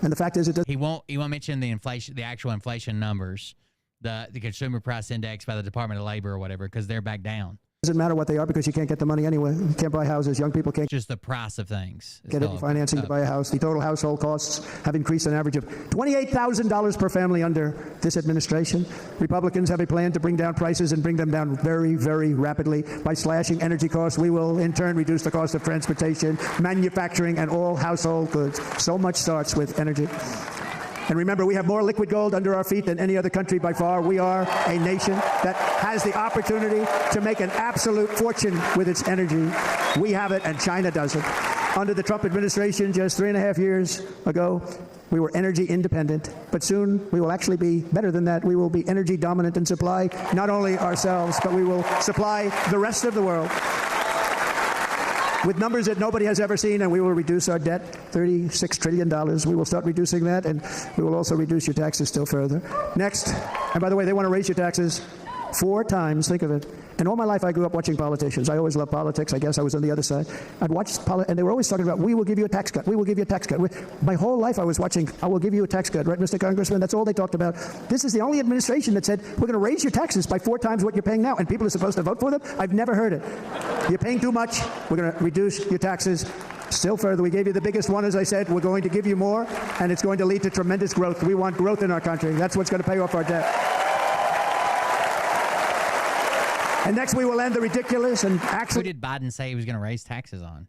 And the fact is, it does. He won't mention the inflation, the actual inflation numbers. The consumer price index by the Department of Labor or whatever, because they're back down. Doesn't matter what they are because you can't get the money anyway. You can't buy houses. Young people can't. Just the price of things. Get any financing to buy a house. The total household costs have increased an average of $28,000 per family under this administration. Republicans have a plan to bring down prices and bring them down very, very rapidly. By slashing energy costs, we will in turn reduce the cost of transportation, manufacturing, and all household goods. So much starts with energy. And remember, we have more liquid gold under our feet than any other country by far. We are a nation that has the opportunity to make an absolute fortune with its energy. We have it, and China doesn't. Under the Trump administration, just 3.5 years ago, we were energy independent. But soon, we will actually be better than that. We will be energy dominant and supply not only ourselves, but we will supply the rest of the world. with numbers that nobody has ever seen, and we will reduce our debt, $36 trillion. We will start reducing that, and we will also reduce your taxes still further. Next, and by the way, they want to raise your taxes 4 times. Think of it. And all my life, I grew up watching politicians. I always loved politics. I guess I was on the other side. I'd watch and they were always talking about, we will give you a tax cut. We will give you a tax cut. My whole life, I was watching, I will give you a tax cut. Right, Mr. Congressman? That's all they talked about. This is the only administration that said, we're going to raise your taxes by 4 times what you're paying now, and people are supposed to vote for them? I've never heard it. You're paying too much. We're going to reduce your taxes still further. We gave you the biggest one, as I said. We're going to give you more, and it's going to lead to tremendous growth. We want growth in our country. That's what's going to pay off our debt. And next, we will end the ridiculous and actually... Who did Biden say he was going to raise taxes on?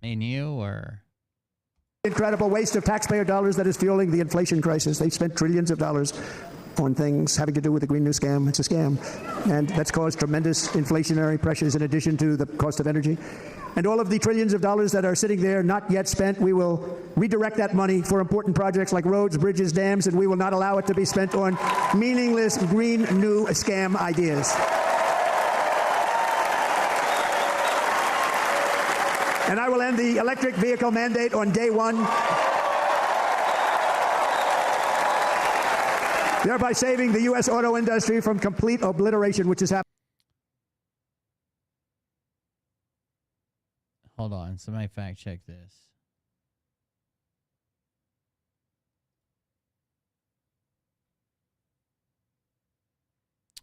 Me and you, or... incredible waste of taxpayer dollars that is fueling the inflation crisis. They've spent trillions of dollars on things having to do with the Green New Scam. It's a scam. And that's caused tremendous inflationary pressures in addition to the cost of energy. And all of the trillions of dollars that are sitting there not yet spent, we will redirect that money for important projects like roads, bridges, dams, and we will not allow it to be spent on meaningless Green New Scam ideas. And I will end the electric vehicle mandate on day 1, thereby saving the U.S. auto industry from complete obliteration, which is happening. Hold on. Somebody fact check this.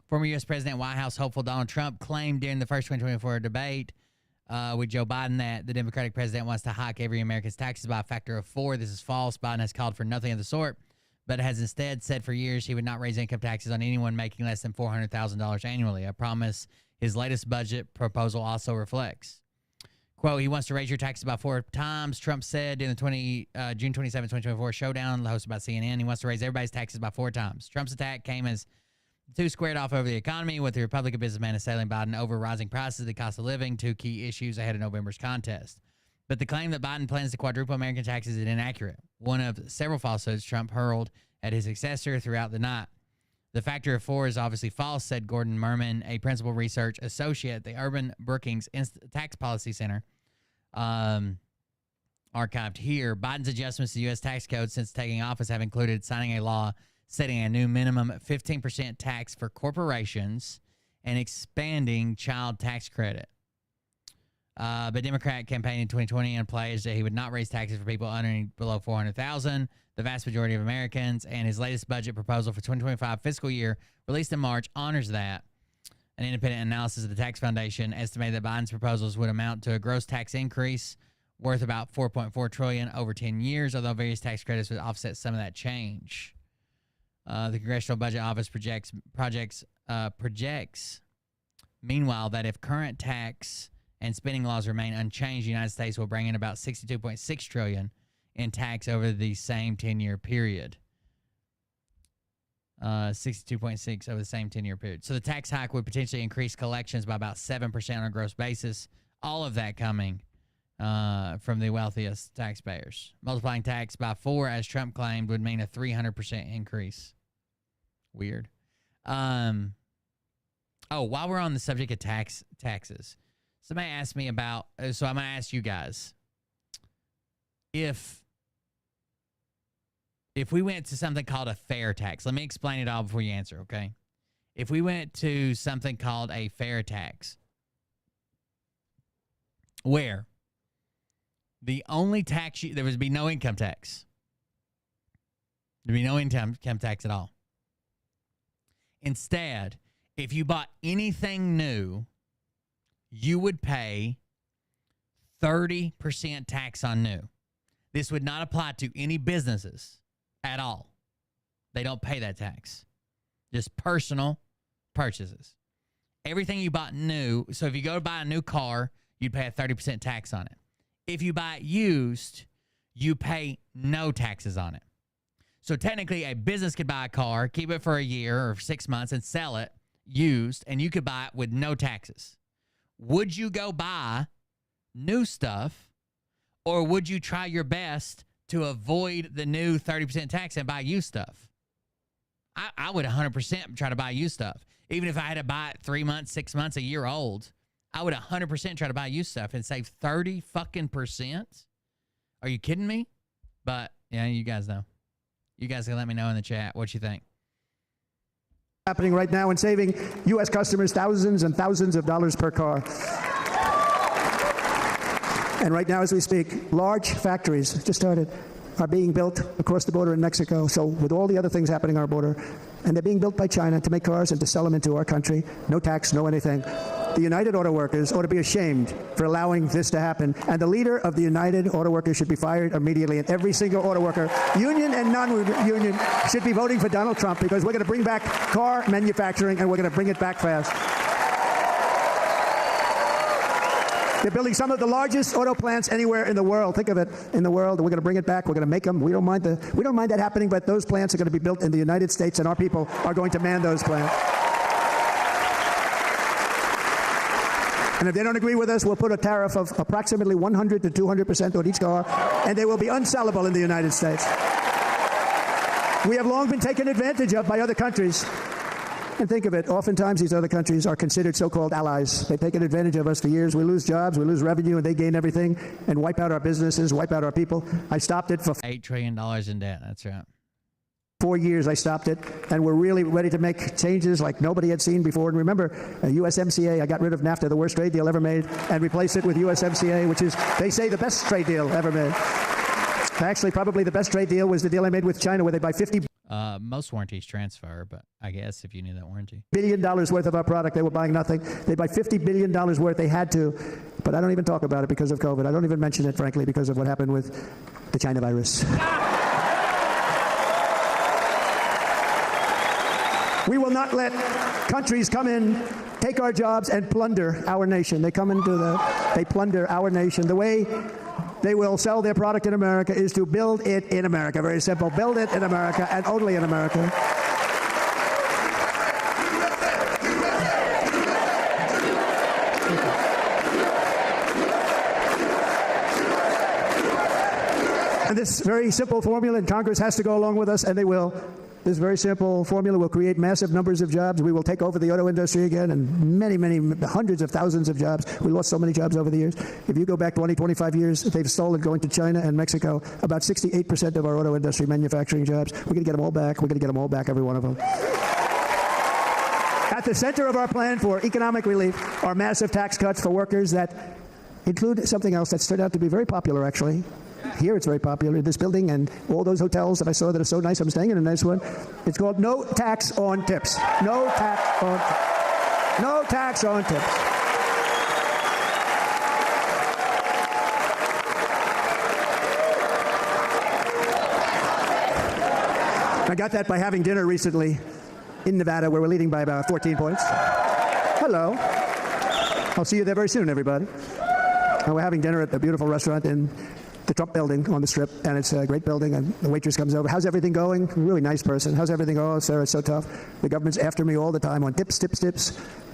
Former U.S. President White House hopeful Donald Trump claimed during the first 2024 debate with Joe Biden that the Democratic president wants to hike every American's taxes by a factor of 4. This is false. Biden has called for nothing of the sort, but has instead said for years he would not raise income taxes on anyone making less than $400,000 annually, a promise his latest budget proposal also reflects. Quote, he wants to raise your taxes by 4 times, Trump said in the June 27, 2024 showdown hosted by CNN. He wants to raise everybody's taxes by 4 times. Trump's attack came as two squared off over the economy, with the Republican businessman assailing Biden over rising prices, the cost of living, 2 key issues ahead of November's contest. But the claim that Biden plans to quadruple American taxes is inaccurate, one of several falsehoods Trump hurled at his successor throughout the night. The factor of 4 is obviously false, said Gordon Merman, a principal research associate at the Urban Brookings Tax Policy Center. Archived here. Biden's adjustments to the U.S. tax code since taking office have included signing a law setting a new minimum 15% tax for corporations and expanding child tax credit. But Democrat campaign in 2020 and pledged that he would not raise taxes for people earning below $400,000, the vast majority of Americans, and his latest budget proposal for 2025 fiscal year, released in March, honors that. An independent analysis of the Tax Foundation estimated that Biden's proposals would amount to a gross tax increase worth about $4.4 trillion over 10 years, although various tax credits would offset some of that change. The Congressional Budget Office projects, meanwhile, that if current tax and spending laws remain unchanged, the United States will bring in about $62.6 trillion in tax over the same 10-year period. 62.6 over the same 10-year period. So the tax hike would potentially increase collections by about 7% on a gross basis. All of that coming from the wealthiest taxpayers. Multiplying tax by 4, as Trump claimed, would mean a 300% increase. Weird. While we're on the subject of taxes, somebody asked me about, so I'm going to ask you guys, if we went to something called a fair tax, let me explain it all before you answer, okay? If we went to something called a fair tax, where the only tax, there would be no income tax. There'd be no income tax at all. Instead, if you bought anything new, you would pay 30% tax on new. This would not apply to any businesses at all. They don't pay that tax. Just personal purchases. Everything you bought new, so if you go to buy a new car, you'd pay a 30% tax on it. If you buy it used, you pay no taxes on it. So technically, a business could buy a car, keep it for a year or 6 months, and sell it used, and you could buy it with no taxes. Would you go buy new stuff, or would you try your best to avoid the new 30% tax and buy used stuff? I would 100% try to buy used stuff. Even if I had to buy it 3 months, 6 months, a year old, I would 100% try to buy used stuff and save 30 fucking %. Are you kidding me? But yeah, you guys know. You guys can let me know in the chat what you think. Happening right now and saving U.S. customers thousands and thousands of dollars per car. And right now, as we speak, large factories just started are being built across the border in Mexico. So with all the other things happening on our border, and they're being built by China to make cars and to sell them into our country, no tax, no anything. The United Auto Workers ought to be ashamed for allowing this to happen. And the leader of the United Auto Workers should be fired immediately. And every single auto worker, union and non-union, should be voting for Donald Trump, because we're going to bring back car manufacturing, and we're going to bring it back fast. They're building some of the largest auto plants anywhere in the world. Think of it, in the world. We're going to bring it back. We're going to make them. We don't mind that happening, but those plants are going to be built in the United States, and our people are going to man those plants. And if they don't agree with us, we'll put a tariff of approximately 100 to 200% on each car, and they will be unsellable in the United States. We have long been taken advantage of by other countries. And think of it, oftentimes these other countries are considered so-called allies. They've taken advantage of us for years. We lose jobs, we lose revenue, and they gain everything and wipe out our businesses, wipe out our people. I stopped it for $8 trillion in debt. That's right. 4 years. I stopped it, and we're really ready to make changes like nobody had seen before. And remember, USMCA, I got rid of NAFTA, the worst trade deal ever made, and replaced it with USMCA, which is, they say, the best trade deal ever made. Actually, probably the best trade deal was the deal I made with China, where they buy $50 most warranties transfer, but I guess if you knew that warranty. billion worth of our product, they were buying nothing. They buy $50 billion worth. They had to, but I don't even talk about it because of COVID. I don't even mention it, frankly, because of what happened with the China virus. We will not let countries come in, take our jobs, and plunder our nation. They come into they plunder our nation. The way they will sell their product in America is to build it in America. Very simple. Build it in America, and only in America. And this very simple formula, and Congress has to go along with us, and they will. This very simple formula will create massive numbers of jobs. We will take over the auto industry again, and many, hundreds of thousands of jobs. We lost so many jobs over the years. If you go back 20, 25 years, they've stolen, going to China and Mexico, about 68% of our auto industry manufacturing jobs. We're going to get them all back. We're going to get them all back, every one of them. At the center of our plan for economic relief are massive tax cuts for workers that include something else that's turned out to be very popular, actually. Here it's very popular, this building and all those hotels that I saw that are so nice. I'm staying in a nice one. It's called no tax on tips. No tax on tips. No tax on tips. I got that by having dinner recently in Nevada, where we're leading by about 14 points. Hello. I'll see you there very soon, everybody. And we're having dinner at a beautiful restaurant in the Trump building on the Strip, and it's a great building, and the waitress comes over. How's everything going? Really nice person. How's everything? Oh, sir, it's so tough. The government's after me all the time on tips.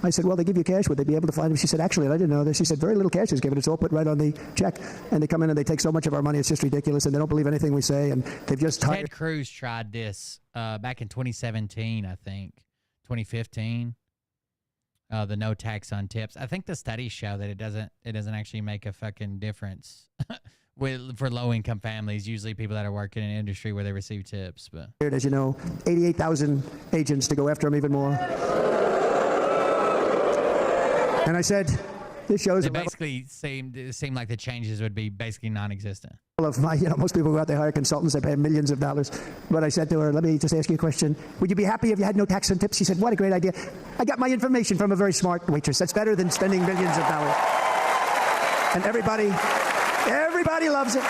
I said, well, they give you cash. Would they be able to find them? She said, actually, I didn't know this. She said, very little cash is given. It's all put right on the check. And they come in and they take so much of our money, it's just ridiculous, and they don't believe anything we say, and they've just hired. Ted Cruz tried this back in 2017, I think. 2015. The no tax on tips. I think the studies show that it doesn't actually make a fucking difference for low-income families, usually people that are working in an industry where they receive tips. But as you know, 88,000 agents to go after them even more. And I said, this shows. It basically seemed like the changes would be basically non-existent. Of my, most people go out, they hire consultants, they pay them millions of dollars. But I said to her, let me just ask you a question. Would you be happy if you had no tax on tips? She said, what a great idea. I got my information from a very smart waitress. That's better than spending millions of dollars. And everybody loves it.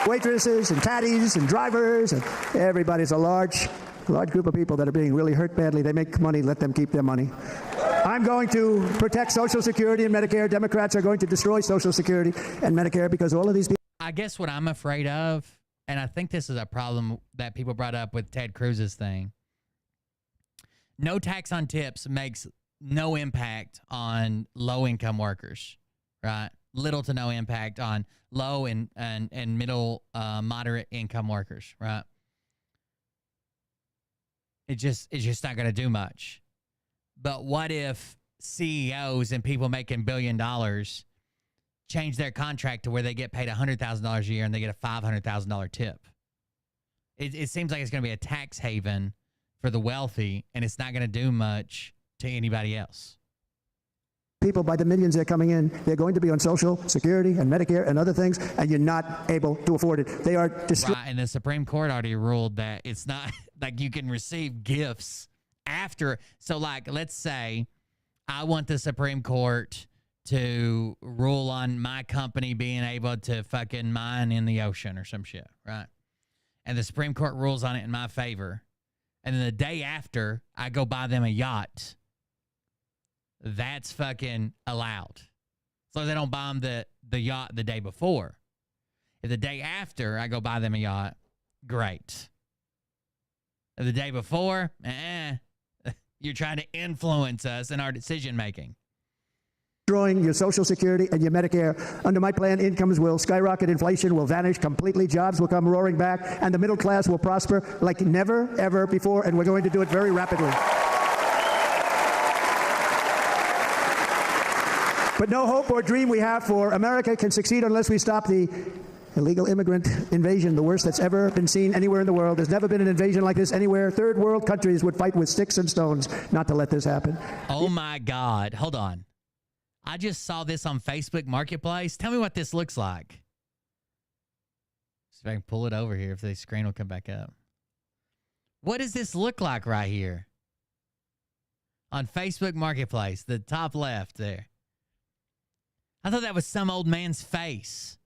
Waitresses and caddies and drivers and everybody's a large group of people that are being really hurt badly. They make money, let them keep their money. I'm going to protect Social Security and Medicare. Democrats are going to destroy Social Security and Medicare because all of these people. I guess what I'm afraid of, and I think this is a problem that people brought up with Ted Cruz's thing, no tax on tips makes no impact on low-income workers, right? Little to no impact on low and middle, moderate income workers, right? It's just not going to do much. But what if CEOs and people making $1 billion change their contract to where they get paid $100,000 a year and they get a $500,000 tip. It seems like it's going to be a tax haven for the wealthy, and it's not going to do much to anybody else. People, by the millions that are coming in, they're going to be on Social Security and Medicare and other things, and you're not able to afford it. They are Right, and the Supreme Court already ruled that it's not like you can receive gifts after. So, like, let's say I want the Supreme Court to rule on my company being able to fucking mine in the ocean or some shit, right? And the Supreme Court rules on it in my favor. And then the day after, I go buy them a yacht. That's fucking allowed. So they don't buy them the yacht the day before. If the day after I go buy them a yacht, great. If the day before, you're trying to influence us in our decision making. Destroying your Social Security and your Medicare. Under my plan, incomes will skyrocket, inflation will vanish completely, jobs will come roaring back, and the middle class will prosper like never, ever before, and we're going to do it very rapidly. But no hope or dream we have for America can succeed unless we stop the illegal immigrant invasion, the worst that's ever been seen anywhere in the world. There's never been an invasion like this anywhere. Third world countries would fight with sticks and stones not to let this happen. Oh my God. Hold on. I just saw this on Facebook Marketplace. Tell me what this looks like. See if I can pull it over here, if the screen will come back up. What does this look like right here? On Facebook Marketplace, the top left there. I thought that was some old man's face.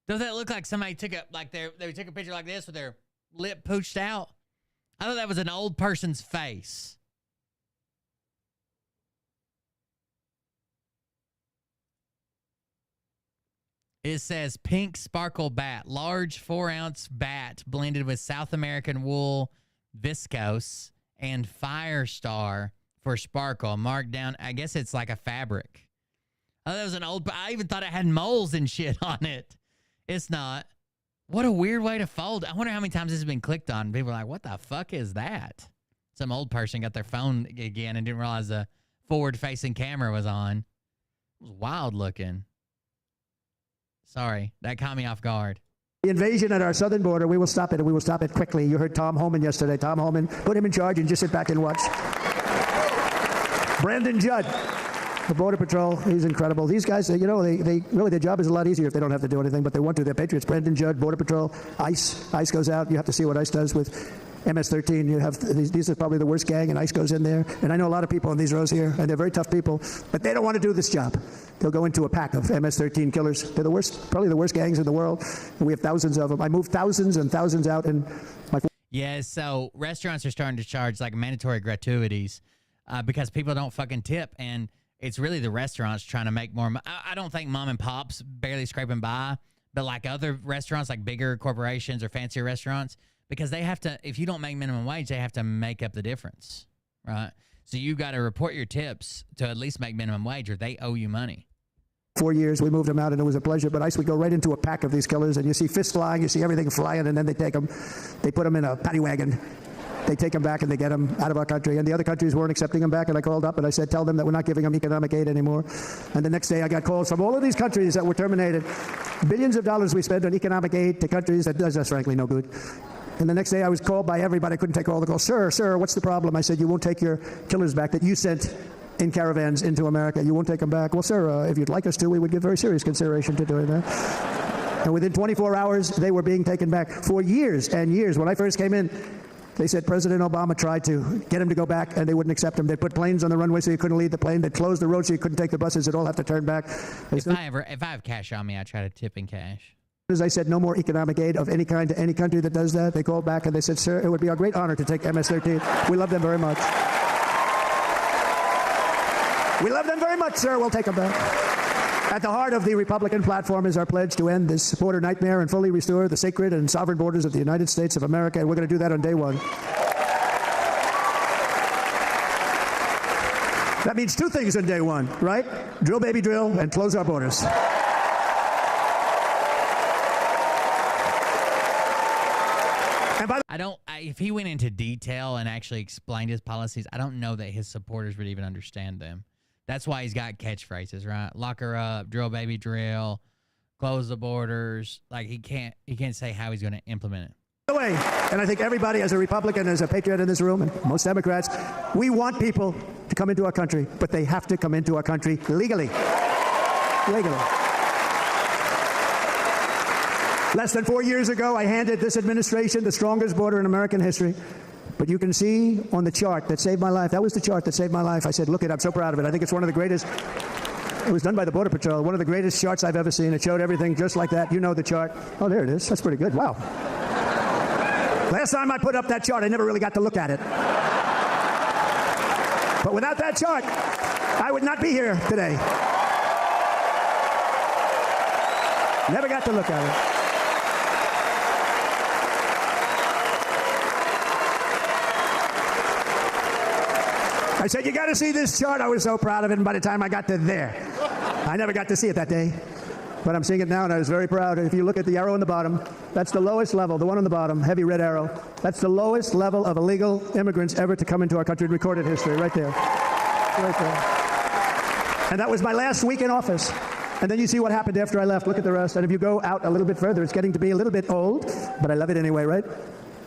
Does that look like somebody took they took a picture like this with their lip pooched out? I thought that was an old person's face. It says pink sparkle bat, large 4-ounce bat blended with South American wool viscose and Firestar for sparkle, marked down. I guess it's like a fabric. Oh, that was an old. I even thought it had moles and shit on it. It's not. What a weird way to fold. I wonder how many times this has been clicked on. People are like, what the fuck is that? Some old person got their phone again and didn't realize the forward-facing camera was on. It was wild looking. Sorry, that caught me off guard. The invasion at our southern border, we will stop it, and we will stop it quickly. You heard Tom Homan yesterday. Tom Homan, put him in charge and just sit back and watch. Brandon Judd, the Border Patrol, he's incredible. These guys, they really, their job is a lot easier if they don't have to do anything, but they want to. They're patriots. Brandon Judd, Border Patrol, ICE goes out. You have to see what ICE does with MS-13. You have these are probably the worst gang, and ICE goes in there. And I know a lot of people in these rows here, and they're very tough people, but they don't want to do this job. They'll go into a pack of MS-13 killers. They're the worst, probably the worst gangs in the world, and we have thousands of them. I moved thousands and thousands out in my... Yeah, so restaurants are starting to charge like mandatory gratuities because people don't fucking tip, and it's really the restaurants trying to make more. I don't think mom and pops barely scraping by, but like other restaurants, like bigger corporations or fancier restaurants, because they have to, if you don't make minimum wage, they have to make up the difference, right? So you got to report your tips to at least make minimum wage or they owe you money. 4 years, we moved them out, and it was a pleasure. But ICE would go right into a pack of these killers, and you see fists flying, you see everything flying, and then they take them, they put them in a paddy wagon. They take them back, and they get them out of our country. And the other countries weren't accepting them back, and I called up, and I said, tell them that we're not giving them economic aid anymore. And the next day, I got calls from all of these countries that were terminated. Billions of dollars we spent on economic aid to countries that does us, frankly, no good. And the next day, I was called by everybody. I couldn't take all the calls. Sir, what's the problem? I said, you won't take your killers back that you sent in caravans into America. You won't take them back. Well, sir, if you'd like us to, we would give very serious consideration to doing that. And within 24 hours, they were being taken back for years and years. When I first came in, they said President Obama tried to get him to go back, and they wouldn't accept him. They'd put planes on the runway so you couldn't leave the plane. They'd close the road so you couldn't take the buses. They'd all have to turn back. If I have cash on me, I try to tip in cash. As I said, no more economic aid of any kind to any country that does that. They called back and they said, sir, it would be our great honor to take MS-13. We love them very much. We love them very much, sir. We'll take them back. At the heart of the Republican platform is our pledge to end this border nightmare and fully restore the sacred and sovereign borders of the United States of America, and we're going to do that on day one. That means two things on day one, right? Drill, baby, drill, and close our borders. If he went into detail and actually explained his policies, I don't know that his supporters would even understand them. That's why he's got catchphrases, right? Lock her up, drill baby drill, close the borders. Like he can't say how he's going to implement it. By the way, and I think everybody as a Republican, as a patriot in this room, and most Democrats, we want people to come into our country, but they have to come into our country legally. Legally. Less than 4 years ago, I handed this administration the strongest border in American history. But you can see on the chart that saved my life. That was the chart that saved my life. I said, look it, I'm so proud of it. I think it's one of the greatest. It was done by the Border Patrol. One of the greatest charts I've ever seen. It showed everything just like that. You know the chart. Oh, there it is. That's pretty good. Wow. Last time I put up that chart, I never really got to look at it. But without that chart, I would not be here today. Never got to look at it. I said, you got to see this chart. I was so proud of it, and by the time I got to there, I never got to see it that day. But I'm seeing it now, and I was very proud. If you look at the arrow on the bottom, that's the lowest level, the one on the bottom, heavy red arrow. That's the lowest level of illegal immigrants ever to come into our country in recorded history, right there. Right there. And that was my last week in office. And then you see what happened after I left. Look at the rest. And if you go out a little bit further, it's getting to be a little bit old, but I love it anyway, right?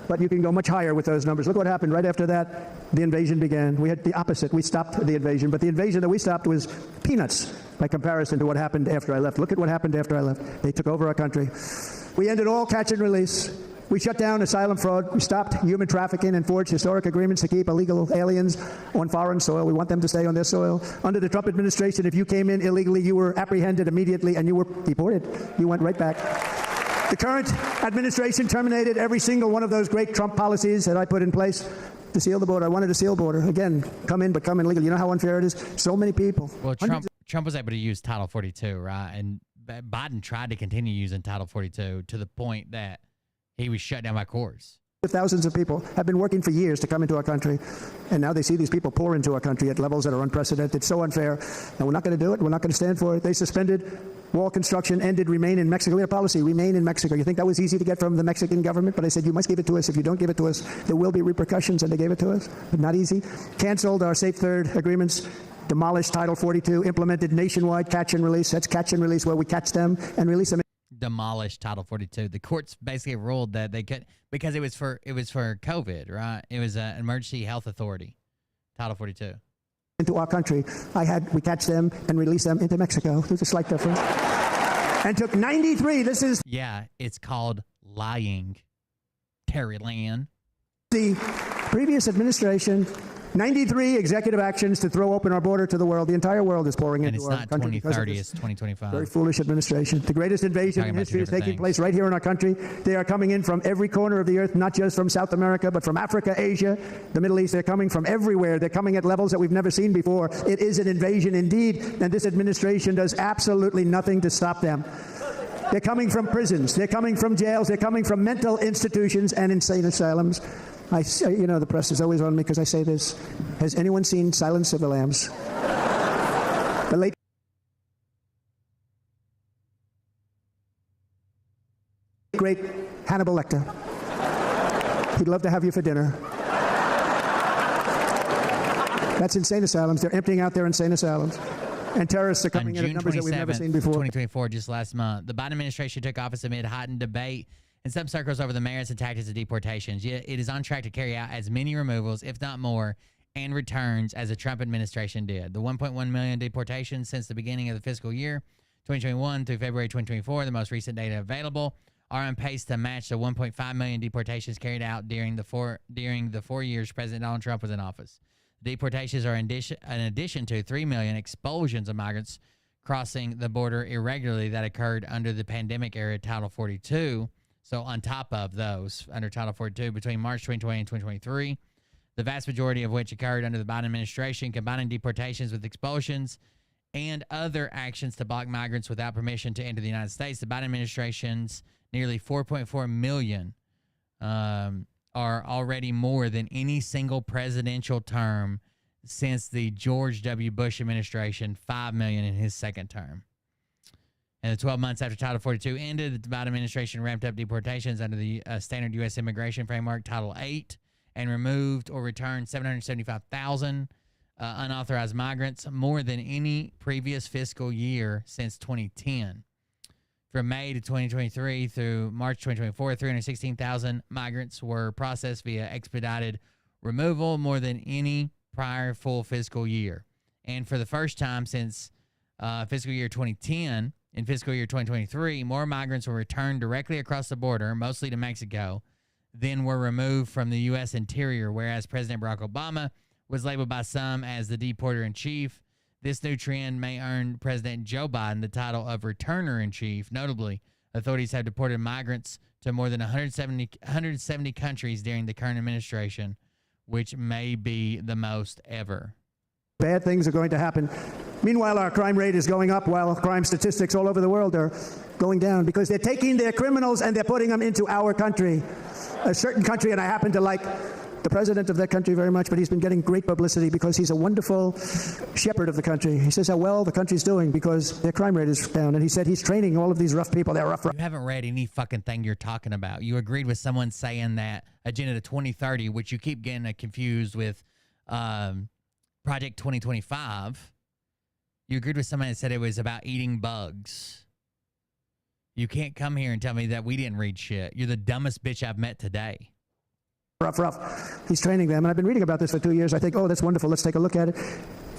But you can go much higher with those numbers. Look what happened right after that. The invasion began. We had the opposite. We stopped the invasion. But the invasion that we stopped was peanuts by comparison to what happened after I left. Look at what happened after I left. They took over our country. We ended all catch and release. We shut down asylum fraud. We stopped human trafficking and forged historic agreements to keep illegal aliens on foreign soil. We want them to stay on their soil. Under the Trump administration, if you came in illegally, you were apprehended immediately and you were deported. You went right back. The current administration terminated every single one of those great Trump policies that I put in place to seal the border. I wanted to seal the border. Again, come in, but come in legally. You know how unfair it is? So many people. Well, Trump was able to use Title 42, right? And Biden tried to continue using Title 42 to the point that he was shut down by courts. Thousands of people have been working for years to come into our country, and now they see these people pour into our country at levels that are unprecedented. So unfair, and we're not going to do it. We're not going to stand for it. They suspended wall construction, ended remain in Mexico. Clear policy, remain in Mexico. You think that was easy to get from the Mexican government? But I said, you must give it to us. If you don't give it to us, there will be repercussions, and they gave it to us. But not easy. Canceled our Safe Third agreements, demolished Title 42, implemented nationwide catch and release. That's catch and release, where we catch them and release them. Demolished Title 42. The courts basically ruled that they could, because it was for COVID, right? It was an emergency health authority. Title 42. Into our country, we catch them and release them into Mexico. There's a slight difference. And took 93. This is it's called lying. Terry Land. The previous administration. 93 executive actions to throw open our border to the world. The entire world is pouring into our country. And it's not 2030, it's 2025. Very foolish administration. The greatest invasion in history is taking place right here in our country. They are coming in from every corner of the earth, not just from South America, but from Africa, Asia, the Middle East. They're coming from everywhere. They're coming at levels that we've never seen before. It is an invasion indeed, and this administration does absolutely nothing to stop them. They're coming from prisons. They're coming from jails. They're coming from mental institutions and insane asylums. The press is always on me because I say this. Has anyone seen Silence of the Lambs? The late great Hannibal Lecter. He'd love to have you for dinner. That's insane asylums. They're emptying out their insane asylums. And terrorists are coming in at numbers that we've never seen before. 2024, just last month. The Biden administration took office amid heightened debate in some circles over the merits and tactics of deportations. Yet it is on track to carry out as many removals, if not more, and returns as the Trump administration did. The 1.1 million deportations since the beginning of the fiscal year, 2021 through February 2024, the most recent data available, are on pace to match the 1.5 million deportations carried out during the 4 years President Donald Trump was in office. Deportations are in addition to 3 million expulsions of migrants crossing the border irregularly that occurred under the pandemic-era Title 42. So on top of those, under Title 42, between March 2020 and 2023, the vast majority of which occurred under the Biden administration, combining deportations with expulsions and other actions to block migrants without permission to enter the United States. The Biden administration's nearly 4.4 million are already more than any single presidential term since the George W. Bush administration, 5 million in his second term. And the 12 months after Title 42 ended, the Biden administration ramped up deportations under the standard U.S. immigration framework, Title 8, and removed or returned 775,000 unauthorized migrants, more than any previous fiscal year since 2010. From May to 2023 through March 2024, 316,000 migrants were processed via expedited removal, more than any prior full fiscal year. And for the first time since fiscal year 2010, in fiscal year 2023, more migrants were returned directly across the border, mostly to Mexico, than were removed from the U.S. interior, whereas President Barack Obama was labeled by some as the deporter-in-chief. This new trend may earn President Joe Biden the title of returner-in-chief. Notably, authorities have deported migrants to more than 170 countries during the current administration, which may be the most ever. Bad things are going to happen. Meanwhile, our crime rate is going up while crime statistics all over the world are going down because they're taking their criminals and they're putting them into our country, a certain country, and I happen to like the president of that country very much, but he's been getting great publicity because he's a wonderful shepherd of the country. He says how well the country's doing because their crime rate is down, and he said he's training all of these rough people. They're rough. You haven't read any fucking thing you're talking about. You agreed with someone saying that Agenda to 2030, which you keep getting confused with Project 2025. You agreed with someone that said it was about eating bugs. You can't come here and tell me that we didn't read shit. You're the dumbest bitch I've met today. Rough. He's training them, and I've been reading about this for 2 years. I think, oh, that's wonderful. Let's take a look at it.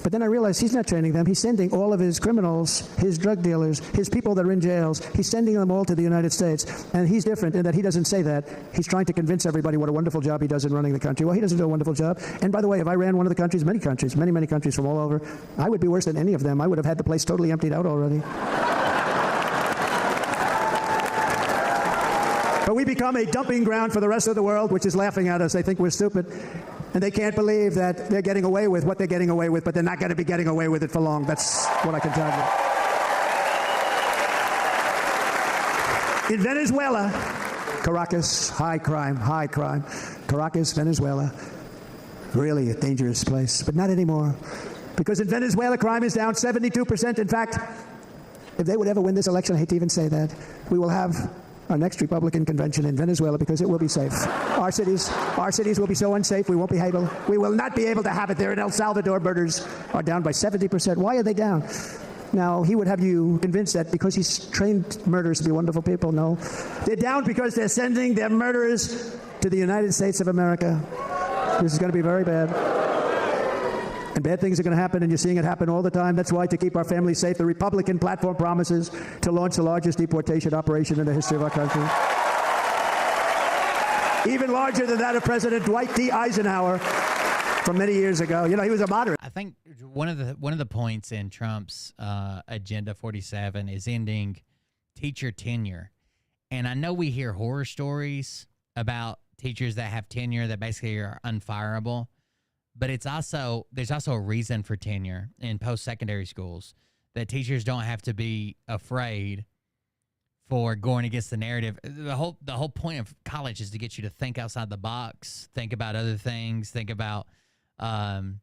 But then I realized he's not training them. He's sending all of his criminals, his drug dealers, his people that are in jails. He's sending them all to the United States. And he's different in that he doesn't say that. He's trying to convince everybody what a wonderful job he does in running the country. Well, he doesn't do a wonderful job. And by the way, if I ran one of the countries, many countries from all over, I would be worse than any of them. I would have had the place totally emptied out already. But we become a dumping ground for the rest of the world, which is laughing at us. They think we're stupid. And they can't believe that they're getting away with what they're getting away with, but they're not going to be getting away with it for long. That's what I can tell you. In Venezuela, Caracas, high crime. Caracas, Venezuela, really a dangerous place, but not anymore. Because in Venezuela, crime is down 72%. In fact, if they would ever win this election, I hate to even say that, we will have our next Republican convention in Venezuela because it will be safe. Our cities will be so unsafe we will not be able to have it there. In El Salvador, murders are down by 70%. Why are they down? Now, he would have you convinced that because he's trained murderers to be wonderful people. No. They're down because they're sending their murderers to the United States of America. This is going to be very bad. And bad things are going to happen, and you're seeing it happen all the time. That's why, to keep our families safe, the Republican platform promises to launch the largest deportation operation in the history of our country. Even larger than that of President Dwight D. Eisenhower from many years ago. You know, he was a moderate. I think one of the points in Trump's Agenda 47 is ending teacher tenure. And I know we hear horror stories about teachers that have tenure that basically are unfireable. But there's also a reason for tenure in post-secondary schools, that teachers don't have to be afraid for going against the narrative. The whole point of college is to get you to think outside the box, think about other things, think about going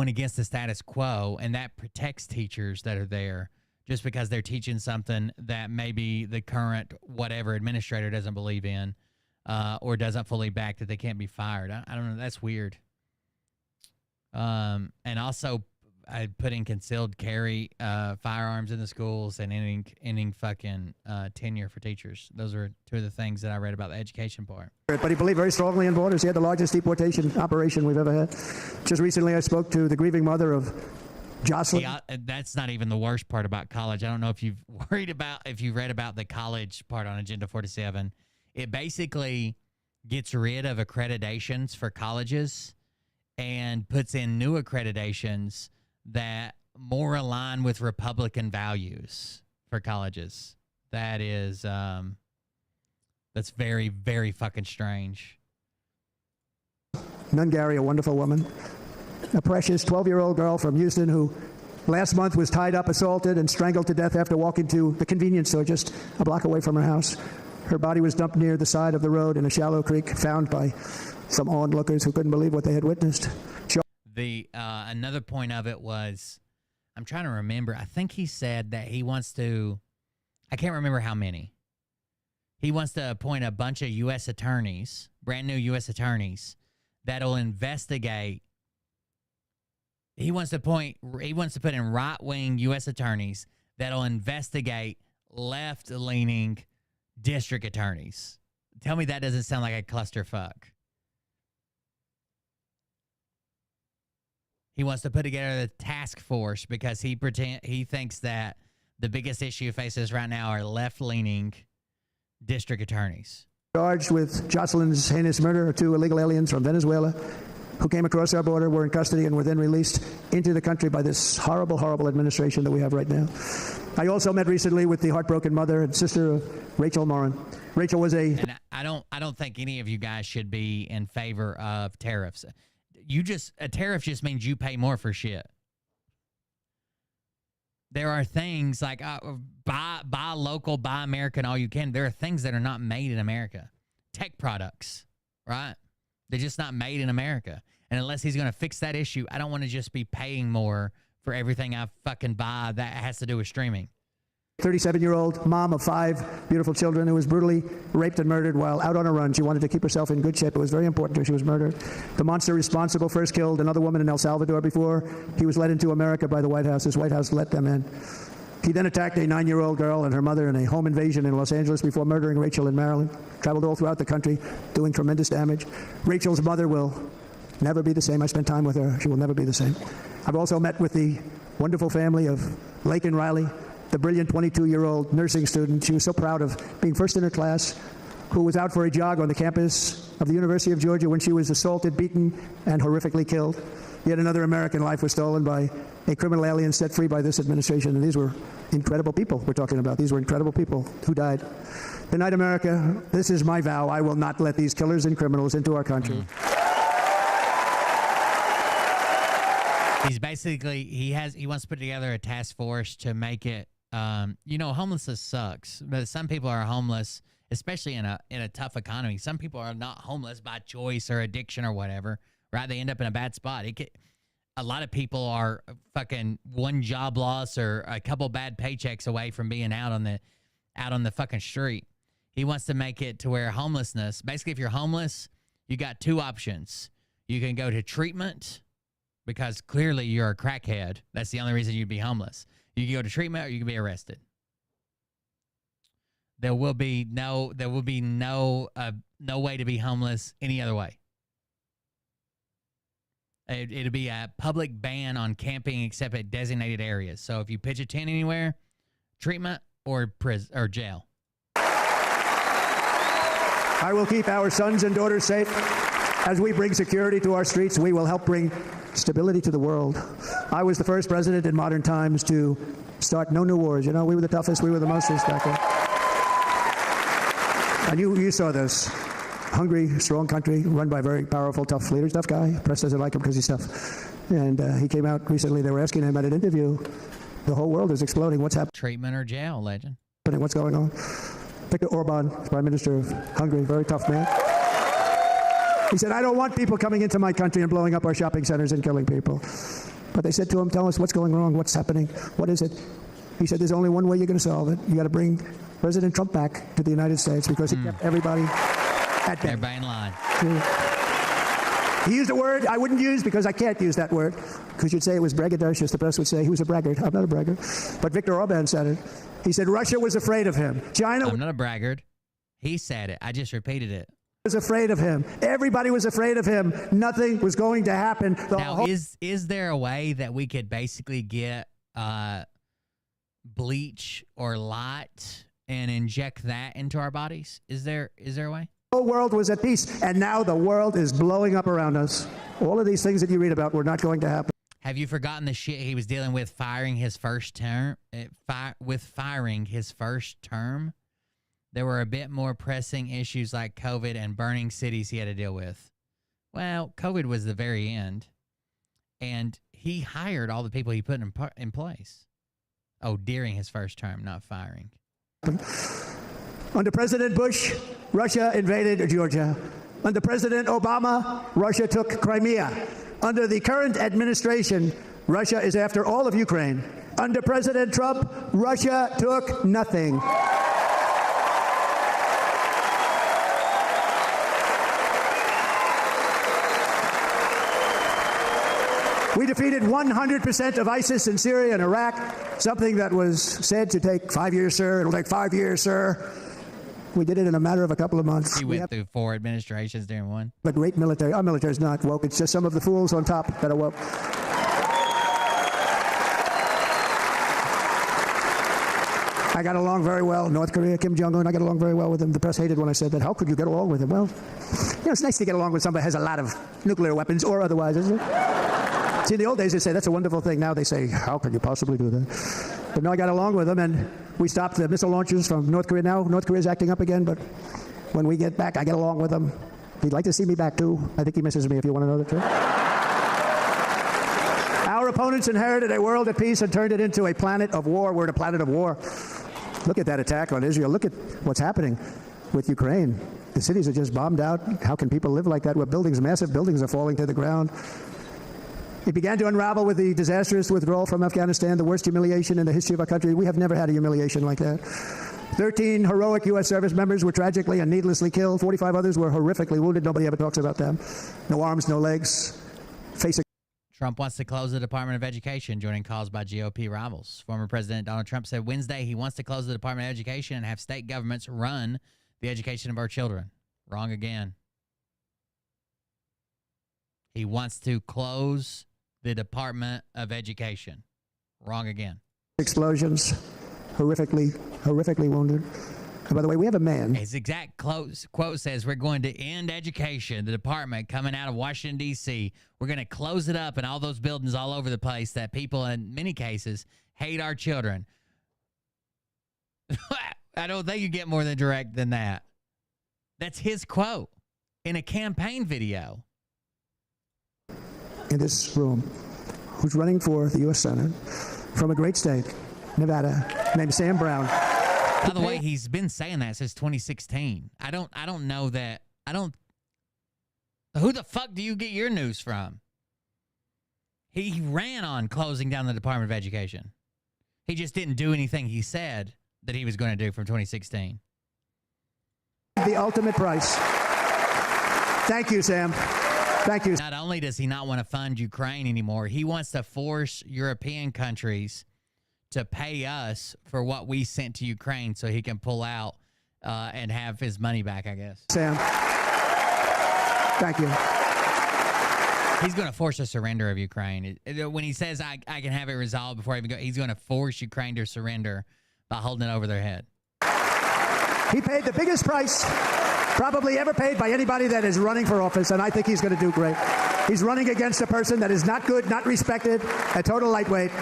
against the status quo, and that protects teachers that are there just because they're teaching something that maybe the current whatever administrator doesn't believe in or doesn't fully back, that they can't be fired. I don't know. That's weird. And also putting concealed carry firearms in the schools and ending fucking tenure for teachers. Those are two of the things that I read about the education part. But he believed very strongly in borders. He had the largest deportation operation we've ever had. Just recently I spoke to the grieving mother of Jocelyn. Yeah, that's not even the worst part about college. I don't know if you've read about the college part on Agenda 47. It basically gets rid of accreditations for colleges and puts in new accreditations that more align with Republican values for colleges. That is, that's very, very fucking strange. Nungary, a wonderful woman, a precious 12-year-old girl from Houston who last month was tied up, assaulted, and strangled to death after walking to the convenience store just a block away from her house. Her body was dumped near the side of the road in a shallow creek, found by some onlookers who couldn't believe what they had witnessed. Another point of it was I'm trying to remember. I think he said that he wants to, I can't remember how many. He wants to appoint a bunch of U.S. attorneys, brand new U.S. attorneys, that'll investigate. He wants to put in right-wing U.S. attorneys that'll investigate left-leaning district attorneys. Tell me that doesn't sound like a clusterfuck. He wants to put together the task force because he thinks that the biggest issue faces right now are left-leaning district attorneys. Charged with Jocelyn's heinous murder of 2 illegal aliens from Venezuela who came across our border, were in custody, and were then released into the country by this horrible, horrible administration that we have right now. I also met recently with the heartbroken mother and sister of Rachel Morin. Rachel was a... And I don't think any of you guys should be in favor of tariffs. A tariff just means you pay more for shit. There are things like buy local, buy American, all you can. There are things that are not made in America. Tech products, right? They're just not made in America. And unless he's going to fix that issue, I don't want to just be paying more for everything I fucking buy that has to do with streaming. 37-year-old mom of 5 beautiful children who was brutally raped and murdered while out on a run. She wanted to keep herself in good shape. It was very important to her. She was murdered. The monster responsible first killed another woman in El Salvador before he was led into America by the White House. His White House let them in. He then attacked a 9-year-old girl and her mother in a home invasion in Los Angeles before murdering Rachel in Maryland. Traveled all throughout the country, doing tremendous damage. Rachel's mother will never be the same. I spent time with her. She will never be the same. I've also met with the wonderful family of Lake and Riley, the brilliant 22-year-old nursing student. She was so proud of being first in her class, who was out for a jog on the campus of the University of Georgia when she was assaulted, beaten, and horrifically killed. Yet another American life was stolen by a criminal alien set free by this administration. And these were incredible people we're talking about. These were incredible people who died. Good night, America. This is my vow. I will not let these killers and criminals into our country. He's basically, he wants to put together a task force to make it, homelessness sucks. But some people are homeless, especially in a tough economy. Some people are not homeless by choice or addiction or whatever, right? They end up in a bad spot. A lot of people are fucking one job loss or a couple bad paychecks away from being out on the fucking street. He wants to make it to where homelessness, basically if you're homeless, you got 2 options. You can go to treatment because clearly you're a crackhead. That's the only reason you'd be homeless. You can go to treatment or you can be arrested. There will be no way to be homeless any other way. It'll be a public ban on camping except at designated areas. So if you pitch a tent anywhere, treatment or prison or jail. I will keep our sons and daughters safe. As we bring security to our streets, we will help bring stability to the world. I was the first president in modern times to start no new wars. We were the toughest. We were the most respected. And you saw this. Hungry, strong country, run by very powerful, tough leaders. Tough guy. Press doesn't like him because he's tough. And he came out recently. They were asking him at an interview, the whole world is exploding. What's happening? Treatment or jail, legend. What's going on? Viktor Orban, Prime Minister of Hungary, very tough man. He said, I don't want people coming into my country and blowing up our shopping centers and killing people. But they said to him, tell us what's going wrong, what's happening, what is it? He said, there's only one way you're going to solve it. You got to bring President Trump back to the United States because he kept everybody at bay. Everybody in line. He used a word I wouldn't use because I can't use that word, because you'd say it was braggadocious. The press would say he was a braggart. I'm not a braggart. But Viktor Orban said it. He said Russia was afraid of him. China. I'm not a braggart. He said it. I just repeated it. Was afraid of him. Everybody was afraid of him. Nothing was going to happen. Now, is there a way that we could basically get bleach or light and inject that into our bodies? Is there a way? The whole world was at peace, and now the world is blowing up around us. All of these things that you read about were not going to happen. Have you forgotten the shit he was dealing with firing his first term? There were a bit more pressing issues like COVID and burning cities he had to deal with. Well, COVID was the very end, and he hired all the people he put in place. Oh, during his first term, not firing. Under President Bush, Russia invaded Georgia. Under President Obama, Russia took Crimea. Under the current administration, Russia is after all of Ukraine. Under President Trump, Russia took nothing. We defeated 100% of ISIS in Syria and Iraq, something that was said to take 5 years, sir. It'll take 5 years, sir. We did it in a matter of a couple of months. He went through 4 administrations during one. But great military. Our military is not woke. It's just some of the fools on top that are woke. I got along very well. North Korea, Kim Jong-un, I got along very well with him. The press hated when I said that. How could you get along with him? Well, it's nice to get along with somebody who has a lot of nuclear weapons or otherwise, isn't it? See, in the old days, they say that's a wonderful thing. Now they say, how could you possibly do that? But no, I got along with them, and we stopped the missile launches from North Korea. Now North Korea is acting up again, but when we get back, I get along with them. He'd like to see me back, too. I think he misses me, if you want to know the truth. Our opponents inherited a world at peace and turned it into a planet of war. We're at a planet of war. Look at that attack on Israel. Look at what's happening with Ukraine. The cities are just bombed out. How can people live like that? Where buildings, massive buildings are falling to the ground. It began to unravel with the disastrous withdrawal from Afghanistan, the worst humiliation in the history of our country. We have never had a humiliation like that. 13 heroic U.S. service members were tragically and needlessly killed. 45 others were horrifically wounded. Nobody ever talks about them. No arms, no legs. Trump wants to close the Department of Education, joining calls by GOP rivals. Former President Donald Trump said Wednesday he wants to close the Department of Education and have state governments run the education of our children. Wrong again. He wants to close the Department of Education. Wrong again. Explosions, horrifically wounded. And by the way, we have a man. His exact quote says, we're going to end education, the department coming out of Washington, D.C. We're going to close it up and all those buildings all over the place that people, in many cases, hate our children. I don't think you get more than direct than that. That's his quote in a campaign video. In this room, who's running for the U.S. Senate from a great state, Nevada, named Sam Brown. By the way, he's been saying that since 2016. I don't know that. Who the fuck do you get your news from? He ran on closing down the Department of Education. He just didn't do anything he said that he was going to do from 2016. The ultimate price. Thank you, Sam. Thank you. Not only does he not want to fund Ukraine anymore, he wants to force European countries to pay us for what we sent to Ukraine so he can pull out and have his money back, I guess. Sam, thank you. He's going to force a surrender of Ukraine. When he says, I can have it resolved before I even go, he's going to force Ukraine to surrender by holding it over their head. He paid the biggest price probably ever paid by anybody that is running for office, and I think he's going to do great. He's running against a person that is not good, not respected, a total lightweight.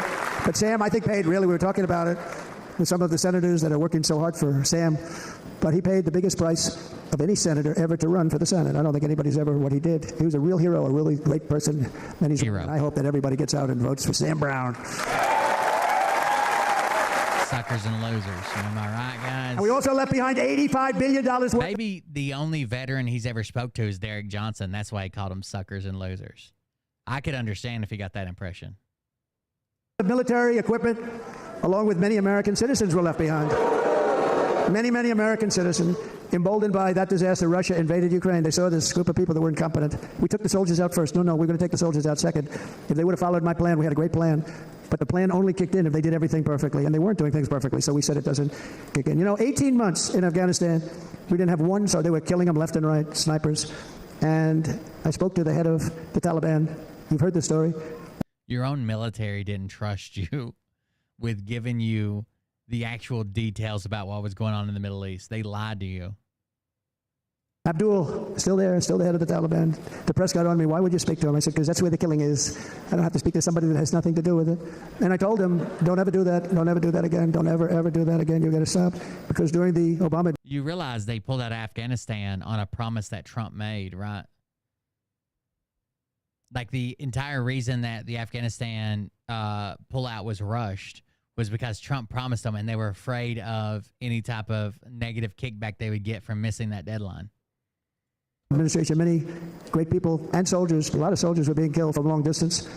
But Sam, I think, paid, really, we were talking about it with some of the senators that are working so hard for Sam, but he paid the biggest price of any senator ever to run for the Senate. I don't think anybody's ever what he did. He was a real hero, a really great person. And I hope that everybody gets out and votes for Sam Brown. Suckers and losers. Am I right, guys? And we also left behind $85 billion worth. Maybe the only veteran he's ever spoke to is Derek Johnson. That's why he called them suckers and losers. I could understand if he got that impression. Military equipment, along with many American citizens, were left behind. Many American citizens, emboldened by that disaster, Russia invaded Ukraine. They saw this group of people that were incompetent. We took the soldiers out first. No, we're going to take the soldiers out second. If they would have followed my plan, we had a great plan. But the plan only kicked in if they did everything perfectly, and they weren't doing things perfectly, so we said it doesn't kick in. 18 months in Afghanistan, we didn't have one, so they were killing them left and right, snipers. And I spoke to the head of the Taliban. You've heard the story. Your own military didn't trust you with giving you the actual details about what was going on in the Middle East. They lied to you. Abdul, still there, still the head of the Taliban. The press got on me. Why would you speak to him? I said, because that's where the killing is. I don't have to speak to somebody that has nothing to do with it. And I told him, don't ever do that. Don't ever do that again. Don't ever do that again. You've got to stop. Because during the Obama... You realize they pulled out of Afghanistan on a promise that Trump made, right? Like the entire reason that the Afghanistan pullout was rushed was because Trump promised them, and they were afraid of any type of negative kickback they would get from missing that deadline. Administration, many great people and soldiers, a lot of soldiers were being killed from long distance.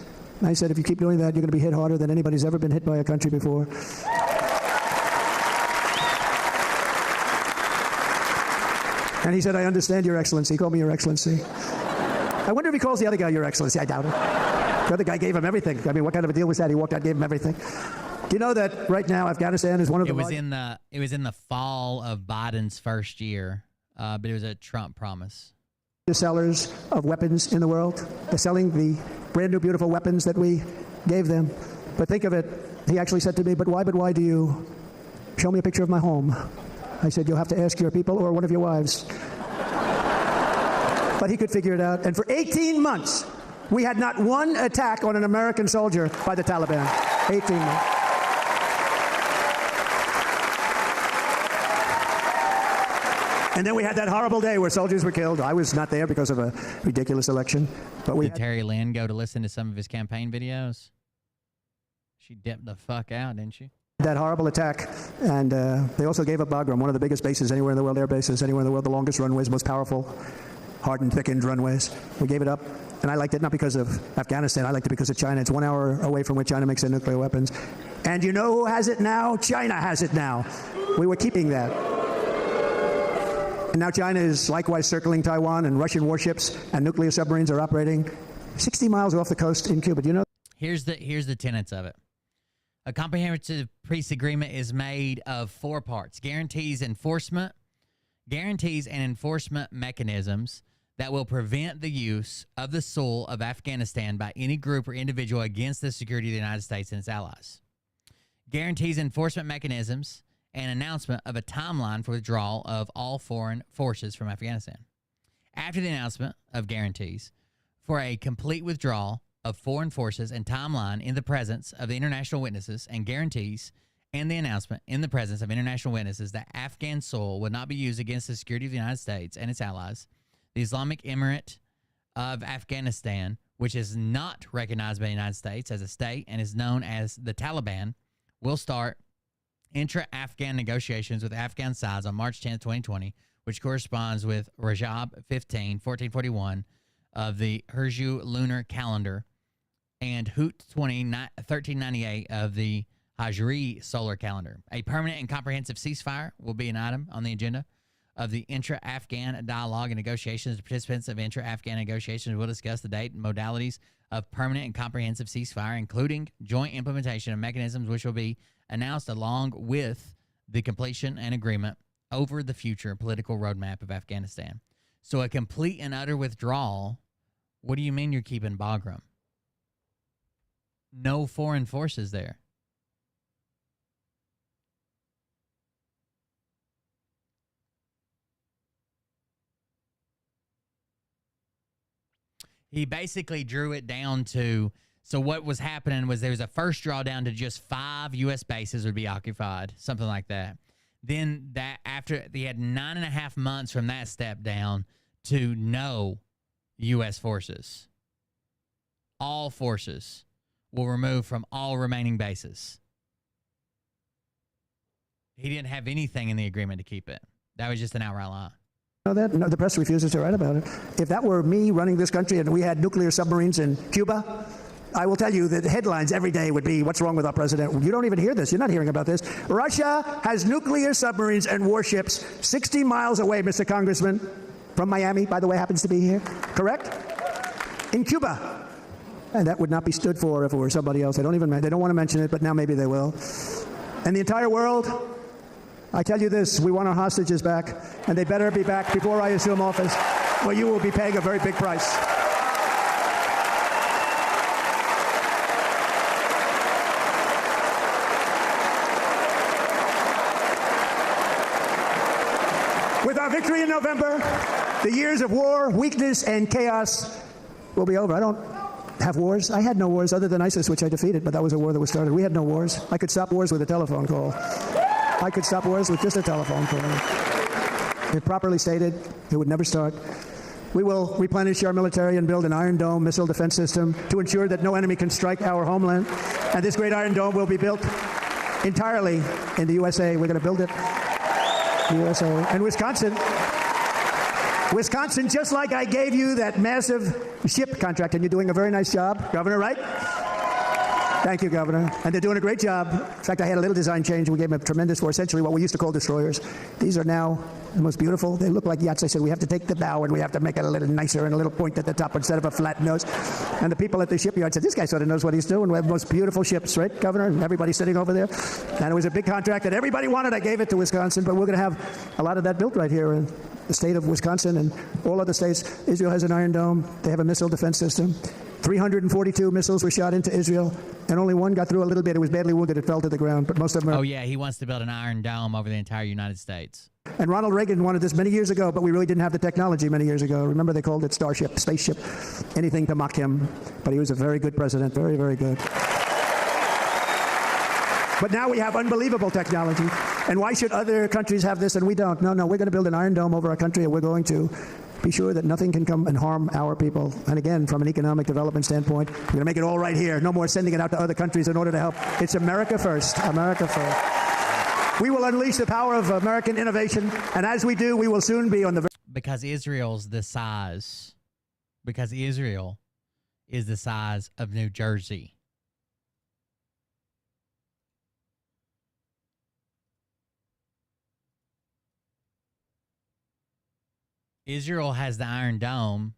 I said, if you keep doing that, you're going to be hit harder than anybody's ever been hit by a country before. And he said, I understand, Your Excellency. He called me Your Excellency. I wonder if he calls the other guy Your Excellency. I doubt it. The other guy gave him everything. I mean, what kind of a deal was that? He walked out, gave him everything. Do you know that right now Afghanistan is one of the... It was in the fall of Biden's first year, but it was a Trump promise. The sellers of weapons in the world. They're selling the brand new beautiful weapons that we gave them. But think of it, he actually said to me, but why do you show me a picture of my home? I said, you'll have to ask your people or one of your wives. But he could figure it out. And for 18 months, we had not one attack on an American soldier by the Taliban. 18 months. And then we had that horrible day where soldiers were killed. I was not there because of a ridiculous election. But Did Terry Lynn go to listen to some of his campaign videos? She dipped the fuck out, didn't she? That horrible attack. And they also gave up Bagram, one of the biggest bases anywhere in the world, air bases anywhere in the world, the longest runways, most powerful, hardened, thickened runways. We gave it up. And I liked it not because of Afghanistan. I liked it because of China. It's 1 hour away from where China makes their nuclear weapons. And you know who has it now? China has it now. We were keeping that. And now China is likewise circling Taiwan, and Russian warships and nuclear submarines are operating 60 miles off the coast in Cuba. Do you know? Here's the tenets of it. A comprehensive peace agreement is made of 4 parts: guarantees and enforcement mechanisms that will prevent the use of the soil of Afghanistan by any group or individual against the security of the United States and its allies. Guarantees and enforcement mechanisms and announcement of a timeline for withdrawal of all foreign forces from Afghanistan. After the announcement of guarantees for a complete withdrawal of foreign forces and timeline in the presence of the international witnesses, and guarantees and the announcement in the presence of international witnesses that Afghan soil would not be used against the security of the United States and its allies, the Islamic Emirate of Afghanistan, which is not recognized by the United States as a state and is known as the Taliban, will start intra-Afghan negotiations with Afghan sides on March 10, 2020, which corresponds with Rajab 15, 1441 of the Hijri lunar calendar and Hut 20, 1398 of the Hijri solar calendar. A permanent and comprehensive ceasefire will be an item on the agenda of the intra-Afghan dialogue and negotiations. The participants of intra-Afghan negotiations will discuss the date and modalities of permanent and comprehensive ceasefire, including joint implementation of mechanisms which will be announced along with the completion and agreement over the future political roadmap of Afghanistan. So a complete and utter withdrawal, what do you mean you're keeping Bagram? No foreign forces there. He basically drew it down to, so what was happening was there was a first drawdown to just 5 U.S. bases would be occupied, something like that. Then that after they had 9.5 months from that step down to no U.S. forces. All forces will remove from all remaining bases. He didn't have anything in the agreement to keep it. That was just an outright lie. Know that? No, the press refuses to write about it. If that were me running this country and we had nuclear submarines in Cuba, I will tell you that the headlines every day would be, what's wrong with our president? You don't even hear this. You're not hearing about this. Russia has nuclear submarines and warships 60 miles away, Mr. Congressman, from Miami, by the way, happens to be here. Correct? In Cuba. And that would not be stood for if it were somebody else. They don't want to mention it, but now maybe they will. And the entire world, I tell you this, we want our hostages back, and they better be back before I assume office, or you will be paying a very big price. With our victory in November, the years of war, weakness, and chaos will be over. I don't have wars. I had no wars other than ISIS, which I defeated, but that was a war that was started. We had no wars. I could stop wars with a telephone call. I could stop wars with just a telephone call. If properly stated, it would never start. We will replenish our military and build an Iron Dome missile defense system to ensure that no enemy can strike our homeland. And this great Iron Dome will be built entirely in the USA. We're going to build it in the USA. And Wisconsin, just like I gave you that massive ship contract, and you're doing a very nice job, Governor, right? Thank you, Governor. And they're doing a great job. In fact, I had a little design change. We gave them a tremendous for essentially what we used to call destroyers. These are now the most beautiful. They look like yachts. I said, we have to take the bow and we have to make it a little nicer and a little point at the top instead of a flat nose. And the people at the shipyard said, this guy sort of knows what he's doing. We have the most beautiful ships, right, Governor? And everybody's sitting over there. And it was a big contract that everybody wanted. I gave it to Wisconsin, but we're going to have a lot of that built right here in the state of Wisconsin and all other states. Israel has an Iron Dome. They have a missile defense system. 342 missiles were shot into Israel, and only one got through a little bit. It was badly wounded. It fell to the ground, but most of them are... Oh, yeah, he wants to build an Iron Dome over the entire United States. And Ronald Reagan wanted this many years ago, but we really didn't have the technology many years ago. Remember, they called it Starship, Spaceship, anything to mock him. But he was a very good president, very, very good. But now we have unbelievable technology. And why should other countries have this and we don't? No, we're going to build an Iron Dome over our country, and we're going to be sure that nothing can come and harm our people. And again, from an economic development standpoint, we're going to make it all right here. No more sending it out to other countries in order to help. It's America first. America first. We will unleash the power of American innovation, and as we do, we will soon be on the... Because Israel's the size. Because Israel is the size of New Jersey. Israel has the Iron Dome.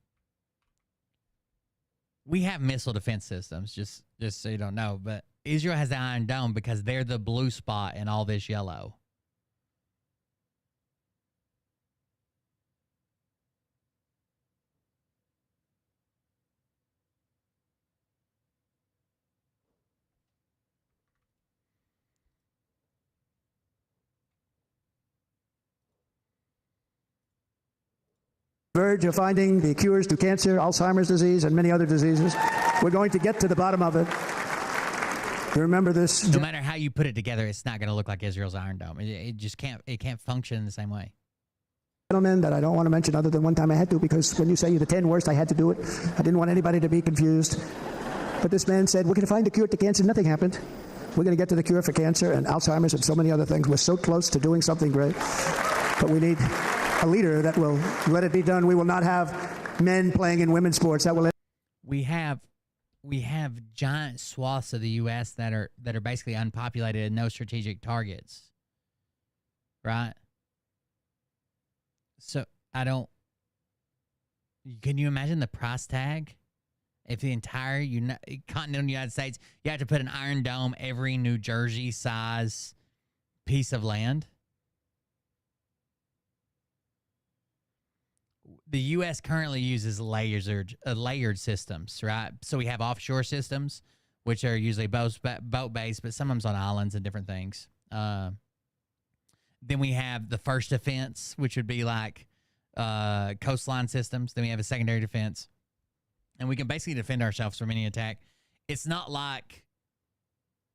We have missile defense systems, just so you don't know. But Israel has the Iron Dome because they're the blue spot in all this yellow. Verge of finding the cures to cancer, Alzheimer's disease, and many other diseases. We're going to get to the bottom of it. You remember this? No matter how you put it together, it's not going to look like Israel's Iron Dome. It just can't. It can't function in the same way. Gentleman that I don't want to mention other than one time I had to, because when you say you're the 10 worst, I had to do it. I didn't want anybody to be confused. But this man said, we're going to find the cure to cancer. Nothing happened. We're going to get to the cure for cancer and Alzheimer's and so many other things. We're so close to doing something great. But we need a leader that will let it be done. We will not have men playing in women's sports. That will. We have giant swaths of the U.S. that are basically unpopulated and no strategic targets, right? So I don't. Can you imagine the price tag? If the entire continental United States, you have to put an Iron Dome every New Jersey size piece of land. The U.S. currently uses layered systems, right? So we have offshore systems, which are usually boat-based, but some of them's on islands and different things. Then we have the first defense, which would be like coastline systems. Then we have a secondary defense. And we can basically defend ourselves from any attack. It's not like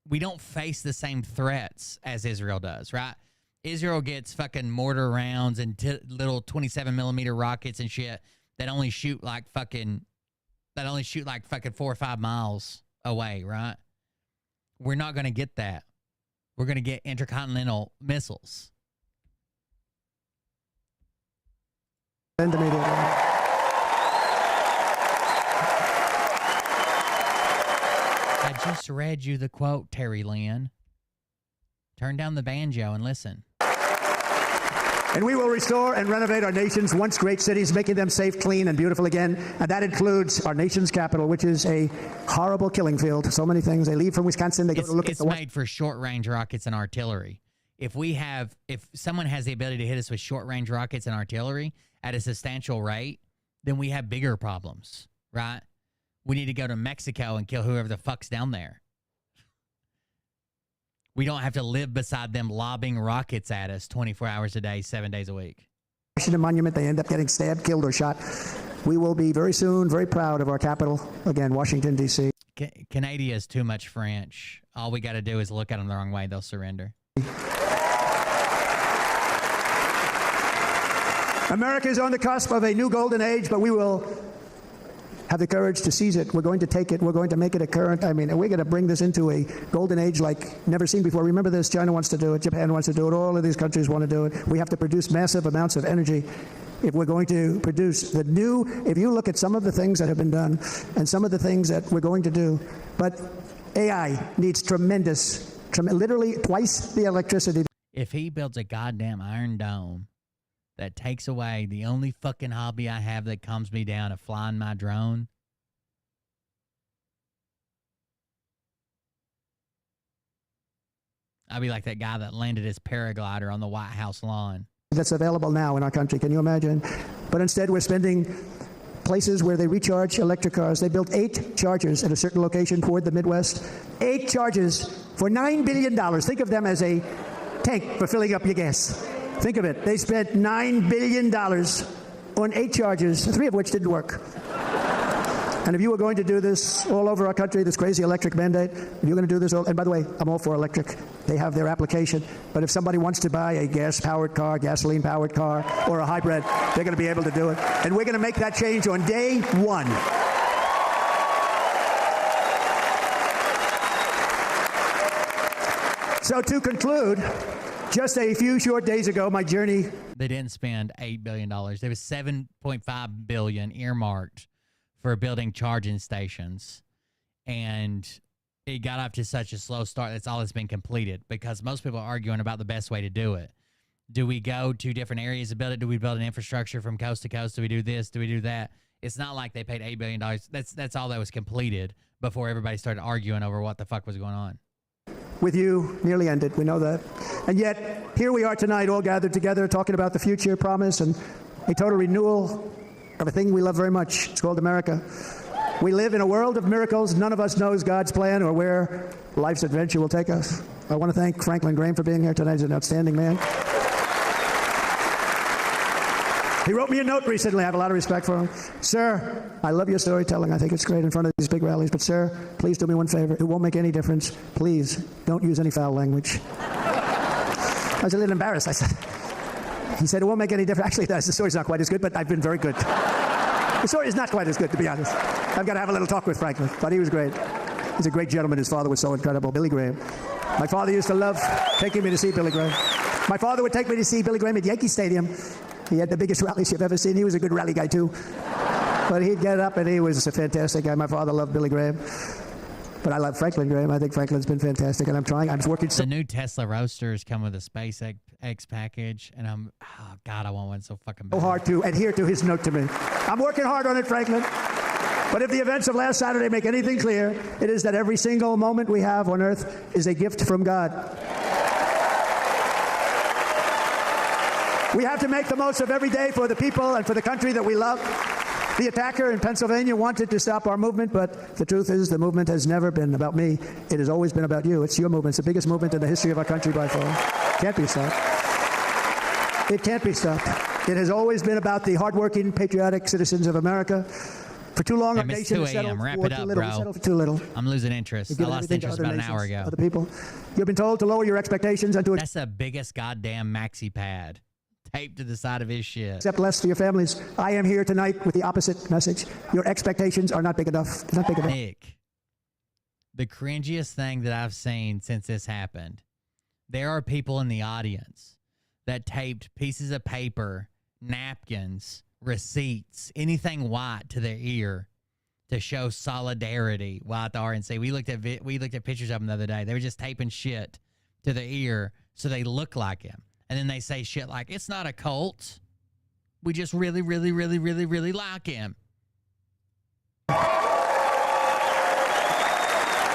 we don't face the same threats as Israel does, right? Israel gets fucking mortar rounds and little 27mm rockets and shit that only shoot like fucking 4 or 5 miles away, right? We're not going to get that. We're going to get intercontinental missiles. I just read you the quote, Terry Lynn. Turn down the banjo and listen. And we will restore and renovate our nation's once great cities, making them safe, clean, and beautiful again. And that includes our nation's capital, which is a horrible killing field. So many things. They leave from Wisconsin. They go to look at the... It's made for short-range rockets and artillery. If someone has the ability to hit us with short-range rockets and artillery at a substantial rate, then we have bigger problems, right? We need to go to Mexico and kill whoever the fuck's down there. We don't have to live beside them lobbing rockets at us 24 hours a day, 7 days a week. Washington Monument, they end up getting stabbed, killed, or shot. We will be very soon very proud of our capital, again, Washington, D.C. Canada is too much French. All we got to do is look at them the wrong way. They'll surrender. America is on the cusp of a new golden age, but we will have the courage to seize it. We're going to take it. We're going to make it a current. I mean, we're going to bring this into a golden age like never seen before. Remember this, China wants to do it. Japan wants to do it. All of these countries want to do it. We have to produce massive amounts of energy if we're going to produce the new, if you look at some of the things that have been done and some of the things that we're going to do, but AI needs literally twice the electricity. If he builds a goddamn Iron Dome that takes away the only fucking hobby I have that calms me down of flying my drone, I'll be like that guy that landed his paraglider on the White House lawn. That's available now in our country. Can you imagine? But instead, we're spending places where they recharge electric cars. They built 8 chargers at a certain location toward the Midwest. 8 chargers for $9 billion. Think of them as a tank for filling up your gas. Think of it. They spent $9 billion on 8 chargers, 3 of which didn't work. And if you were going to do this all over our country, this crazy electric mandate, if you're going to do this, and by the way, I'm all for electric. They have their application. But if somebody wants to buy a gas-powered car, gasoline-powered car, or a hybrid, they're going to be able to do it. And we're going to make that change on day 1. So to conclude, just a few short days ago, my journey... They didn't spend $8 billion. There was $7.5 billion earmarked for building charging stations, and it got off to such a slow start. That's all that's been completed, because most people are arguing about the best way to do it. Do we go to different areas to build it? Do we build an infrastructure from coast to coast? Do we do this? Do we do that? It's not like they paid $8 billion. That's all that was completed before everybody started arguing over what the fuck was going on. With you nearly ended. We know that. And yet, here we are tonight, all gathered together, talking about the future, promise, and a total renewal of a thing we love very much. It's called America. We live in a world of miracles. None of us knows God's plan or where life's adventure will take us. I want to thank Franklin Graham for being here tonight. He's an outstanding man. He wrote me a note recently. I have a lot of respect for him. Sir, I love your storytelling. I think it's great in front of these big rallies. But sir, please do me one favor. It won't make any difference. Please don't use any foul language. I was a little embarrassed. I said... He said, it won't make any difference. Actually, it does. The story's not quite as good, but I've been very good. The story is not quite as good, to be honest. I've got to have a little talk with Franklin, but he was great. He's a great gentleman. His father was so incredible. Billy Graham. My father used to love taking me to see Billy Graham. My father would take me to see Billy Graham at Yankee Stadium. He had the biggest rallies you've ever seen. He was a good rally guy, too. But he'd get up, and he was a fantastic guy. My father loved Billy Graham. But I love Franklin Graham. I think Franklin's been fantastic, and I'm working. The new Tesla Roadsters come with a SpaceX package, and oh God, I want one so fucking bad. So hard to adhere to his note to me. I'm working hard on it, Franklin. But if the events of last Saturday make anything clear, it is that every single moment we have on Earth is a gift from God. We have to make the most of every day for the people and for the country that we love. The attacker in Pennsylvania wanted to stop our movement, but the truth is the movement has never been about me. It has always been about you. It's your movement. It's the biggest movement in the history of our country by far. Can't be stopped. It can't be stopped. It has always been about the hardworking, patriotic citizens of America. For too long, our nation has settled for too little. We settled for too little. I'm losing interest. I lost interest about an hour ago. Other people. You've been told to lower your expectations and to... That's the biggest goddamn maxi pad taped to the side of his shit. Accept less for your families. I am here tonight with the opposite message. Your expectations are not big enough. Not big enough. Nick, the cringiest thing that I've seen since this happened, there are people in the audience that taped pieces of paper, napkins, receipts, anything white to their ear to show solidarity while at the RNC. We looked at pictures of them the other day. They were just taping shit to their ear so they look like him. And then they say shit like, it's not a cult. We just really, really, really, really, really like him.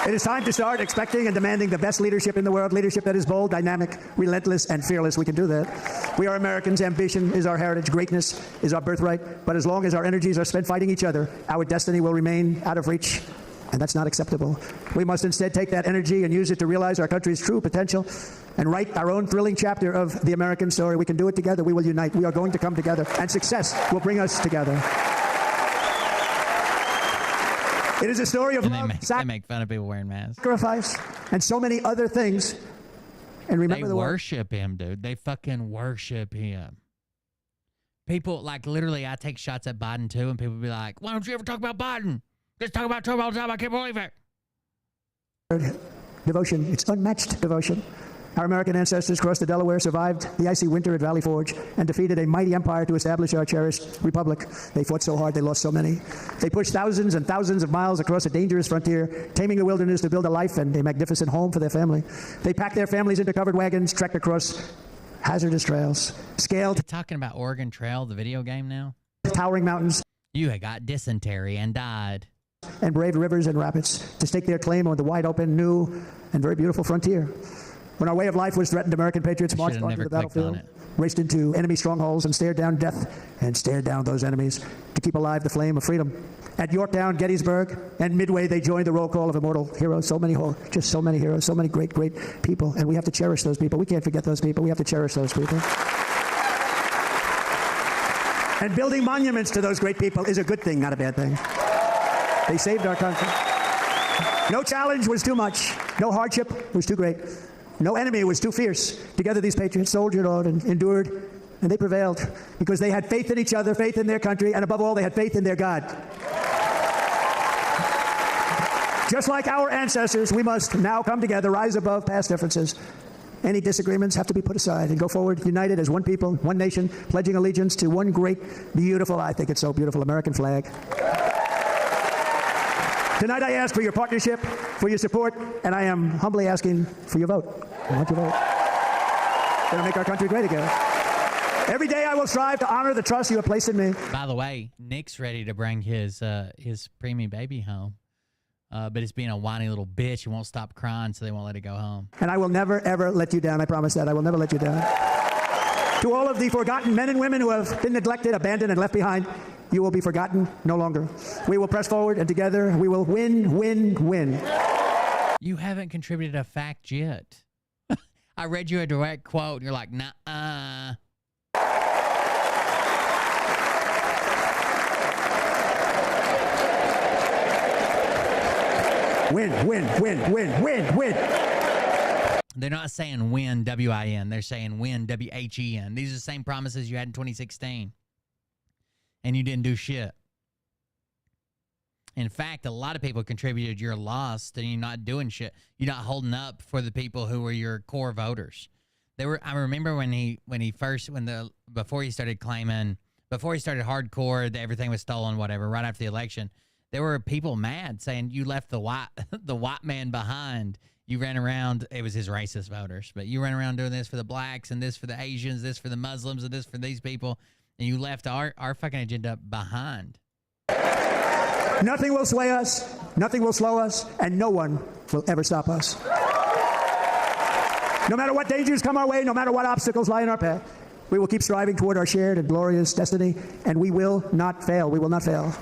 It is time to start expecting and demanding the best leadership in the world, leadership that is bold, dynamic, relentless, and fearless. We can do that. We are Americans. Ambition is our heritage. Greatness is our birthright. But as long as our energies are spent fighting each other, our destiny will remain out of reach. And that's not acceptable. We must instead take that energy and use it to realize our country's true potential and write our own thrilling chapter of the American story. We can do it together. We will unite. We are going to come together. And success will bring us together. It is a story of love, they make fun of people wearing masks. Sacrifice, and so many other things. And remember, they worship him, dude. They fucking worship him. People, like, literally, I take shots at Biden, too, and people be like, why don't you ever talk about Biden? Just talk about Trump all the time. I can't believe it. Devotion. It's unmatched devotion. Our American ancestors crossed the Delaware, survived the icy winter at Valley Forge, and defeated a mighty empire to establish our cherished republic. They fought so hard, they lost so many. They pushed thousands and thousands of miles across a dangerous frontier, taming the wilderness to build a life and a magnificent home for their family. They packed their families into covered wagons, trekked across hazardous trails, scaled... Talking about Oregon Trail, the video game now? Towering mountains. You had got dysentery and died. And braved rivers and rapids to stake their claim on the wide open, new, and very beautiful frontier. When our way of life was threatened, American patriots marched onto the battlefield, raced into enemy strongholds, and stared down death and stared down those enemies to keep alive the flame of freedom. At Yorktown, Gettysburg, and Midway, they joined the roll call of immortal heroes. So many heroes, so many great, great people. And we have to cherish those people. We can't forget those people. We have to cherish those people. And building monuments to those great people is a good thing, not a bad thing. They saved our country. No challenge was too much. No hardship was too great. No enemy was too fierce. Together these patriots soldiered on and endured, and they prevailed because they had faith in each other, faith in their country, and above all, they had faith in their God. Just like our ancestors, we must now come together, rise above past differences. Any disagreements have to be put aside and go forward united as one people, one nation, pledging allegiance to one great, beautiful, I think it's so beautiful, American flag. Tonight I ask for your partnership, for your support, and I am humbly asking for your vote. I want your vote. It's going to make our country great again. Every day I will strive to honor the trust you have placed in me. By the way, Nick's ready to bring his preemie baby home. But it's being a whiny little bitch. He won't stop crying, so they won't let it go home. And I will never, ever let you down. I promise that. I will never let you down. To all of the forgotten men and women who have been neglected, abandoned, and left behind, you will be forgotten no longer. We will press forward, and together we will win, win, win. You haven't contributed a fact yet. I read you a direct quote, and you're like, nah. Win, win, win, win, win, win. They're not saying win, W-I-N. They're saying win, W-H-E-N. These are the same promises you had in 2016. And you didn't do shit. In fact, a lot of people contributed your loss and you're not doing shit. You're not holding up for the people who were your core voters. I remember before he started claiming, before he started hardcore, that everything was stolen, whatever, right after the election, there were people mad saying you left the white man behind. You ran around, it was his racist voters, but you ran around doing this for the blacks and this for the Asians, this for the Muslims and this for these people, and you left our fucking agenda behind. Nothing will sway us, nothing will slow us, and no one will ever stop us. No matter what dangers come our way, no matter what obstacles lie in our path, we will keep striving toward our shared and glorious destiny, and we will not fail. We will not fail.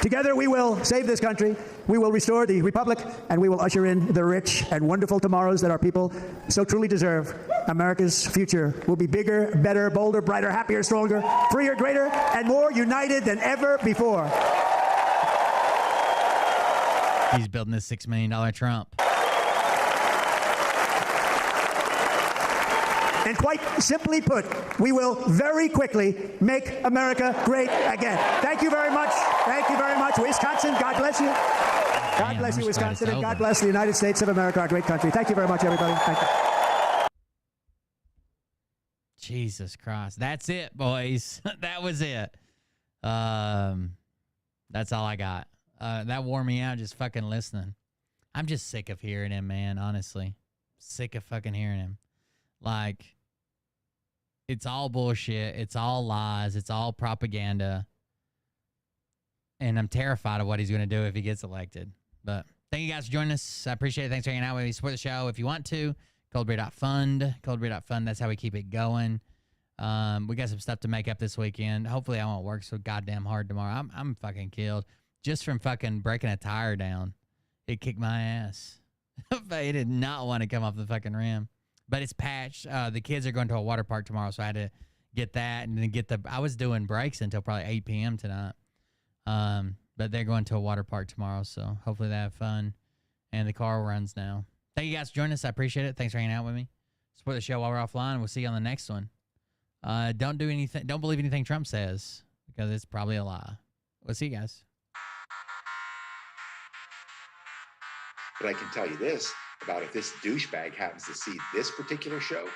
Together we will save this country, we will restore the republic, and we will usher in the rich and wonderful tomorrows that our people so truly deserve. America's future will be bigger, better, bolder, brighter, happier, stronger, freer, greater, and more united than ever before. He's building this $6 million Trump. And quite simply put, we will very quickly make America great again. Thank you very much. Thank you very much. Wisconsin, God bless you. God bless you, Wisconsin, and God bless the United States of America, our great country. Thank you very much, everybody. Thank you. Jesus Christ. That's it, boys. That was it. That's all I got. That wore me out just fucking listening. I'm just sick of hearing him, man, honestly. Sick of fucking hearing him. Like, it's all bullshit. It's all lies. It's all propaganda. And I'm terrified of what he's going to do if he gets elected. But thank you guys for joining us. I appreciate it. Thanks for hanging out with me. Support the show if you want to. Coldbeer.fund. Coldbeer.fund. That's how we keep it going. We got some stuff to make up this weekend. Hopefully I won't work so goddamn hard tomorrow. I'm fucking killed. Just from fucking breaking a tire down. It kicked my ass. But it did not want to come off the fucking rim. But it's patched. The kids are going to a water park tomorrow, so I had to get that and then I was doing brakes until probably 8 p.m. tonight. But they're going to a water park tomorrow, so hopefully they have fun. And the car runs now. Thank you guys for joining us. I appreciate it. Thanks for hanging out with me. Support the show while we're offline. We'll see you on the next one. Don't believe anything Trump says, because it's probably a lie. We'll see you guys. But I can tell you this, about if this douchebag happens to see this particular show,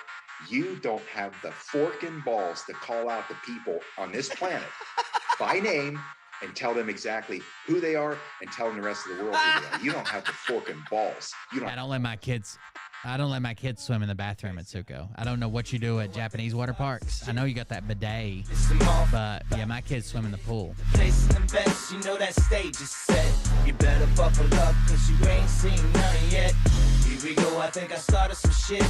you don't have the forking balls to call out the people on this planet by name and tell them exactly who they are and tell them the rest of the world who they are. You don't have the forking balls. You don't. I don't let my kids swim in the bathroom at Tsuko. I don't know what you do at Japanese water parks. I know you got that bidet, but yeah, my kids swim in the pool. Place in the best, you know that stage is set. You better buckle up, cause you ain't seen none yet. Here we go, I think I started some shit.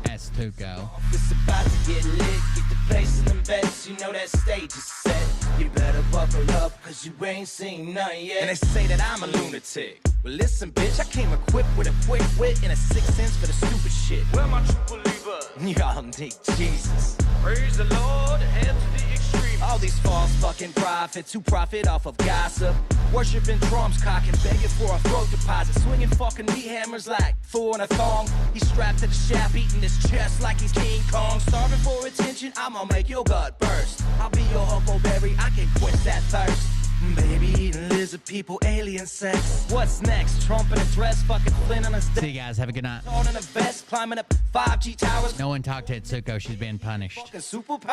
That's Tsuko. It's about to get lit, get the place in the best, you know that stage is set. You better buckle up, cause you ain't seen none yet. And they say that I'm a lunatic. Well, listen, bitch, I came equipped with a quick wit and a 6th sense for the stupid shit. Where my true believer? Y'all need Jesus. Praise the Lord, head to the extreme. All these false fucking prophets who profit off of gossip. Worshipping drums, cocking, begging for a throat deposit. Swinging fucking meat hammers like fool in a thong. He's strapped to the shaft, eating his chest like he's King Kong. Starving for attention, I'ma make your gut burst. I'll be your huckleberry, I can quench that thirst. Baby eating lizard people, alien sex. What's next? Trump in a dress, fucking Flynn on his dick. See you guys, have a good night. On in a vest, climbing up 5G towers. No one talked to Tsuko, she's being punished. Fucking super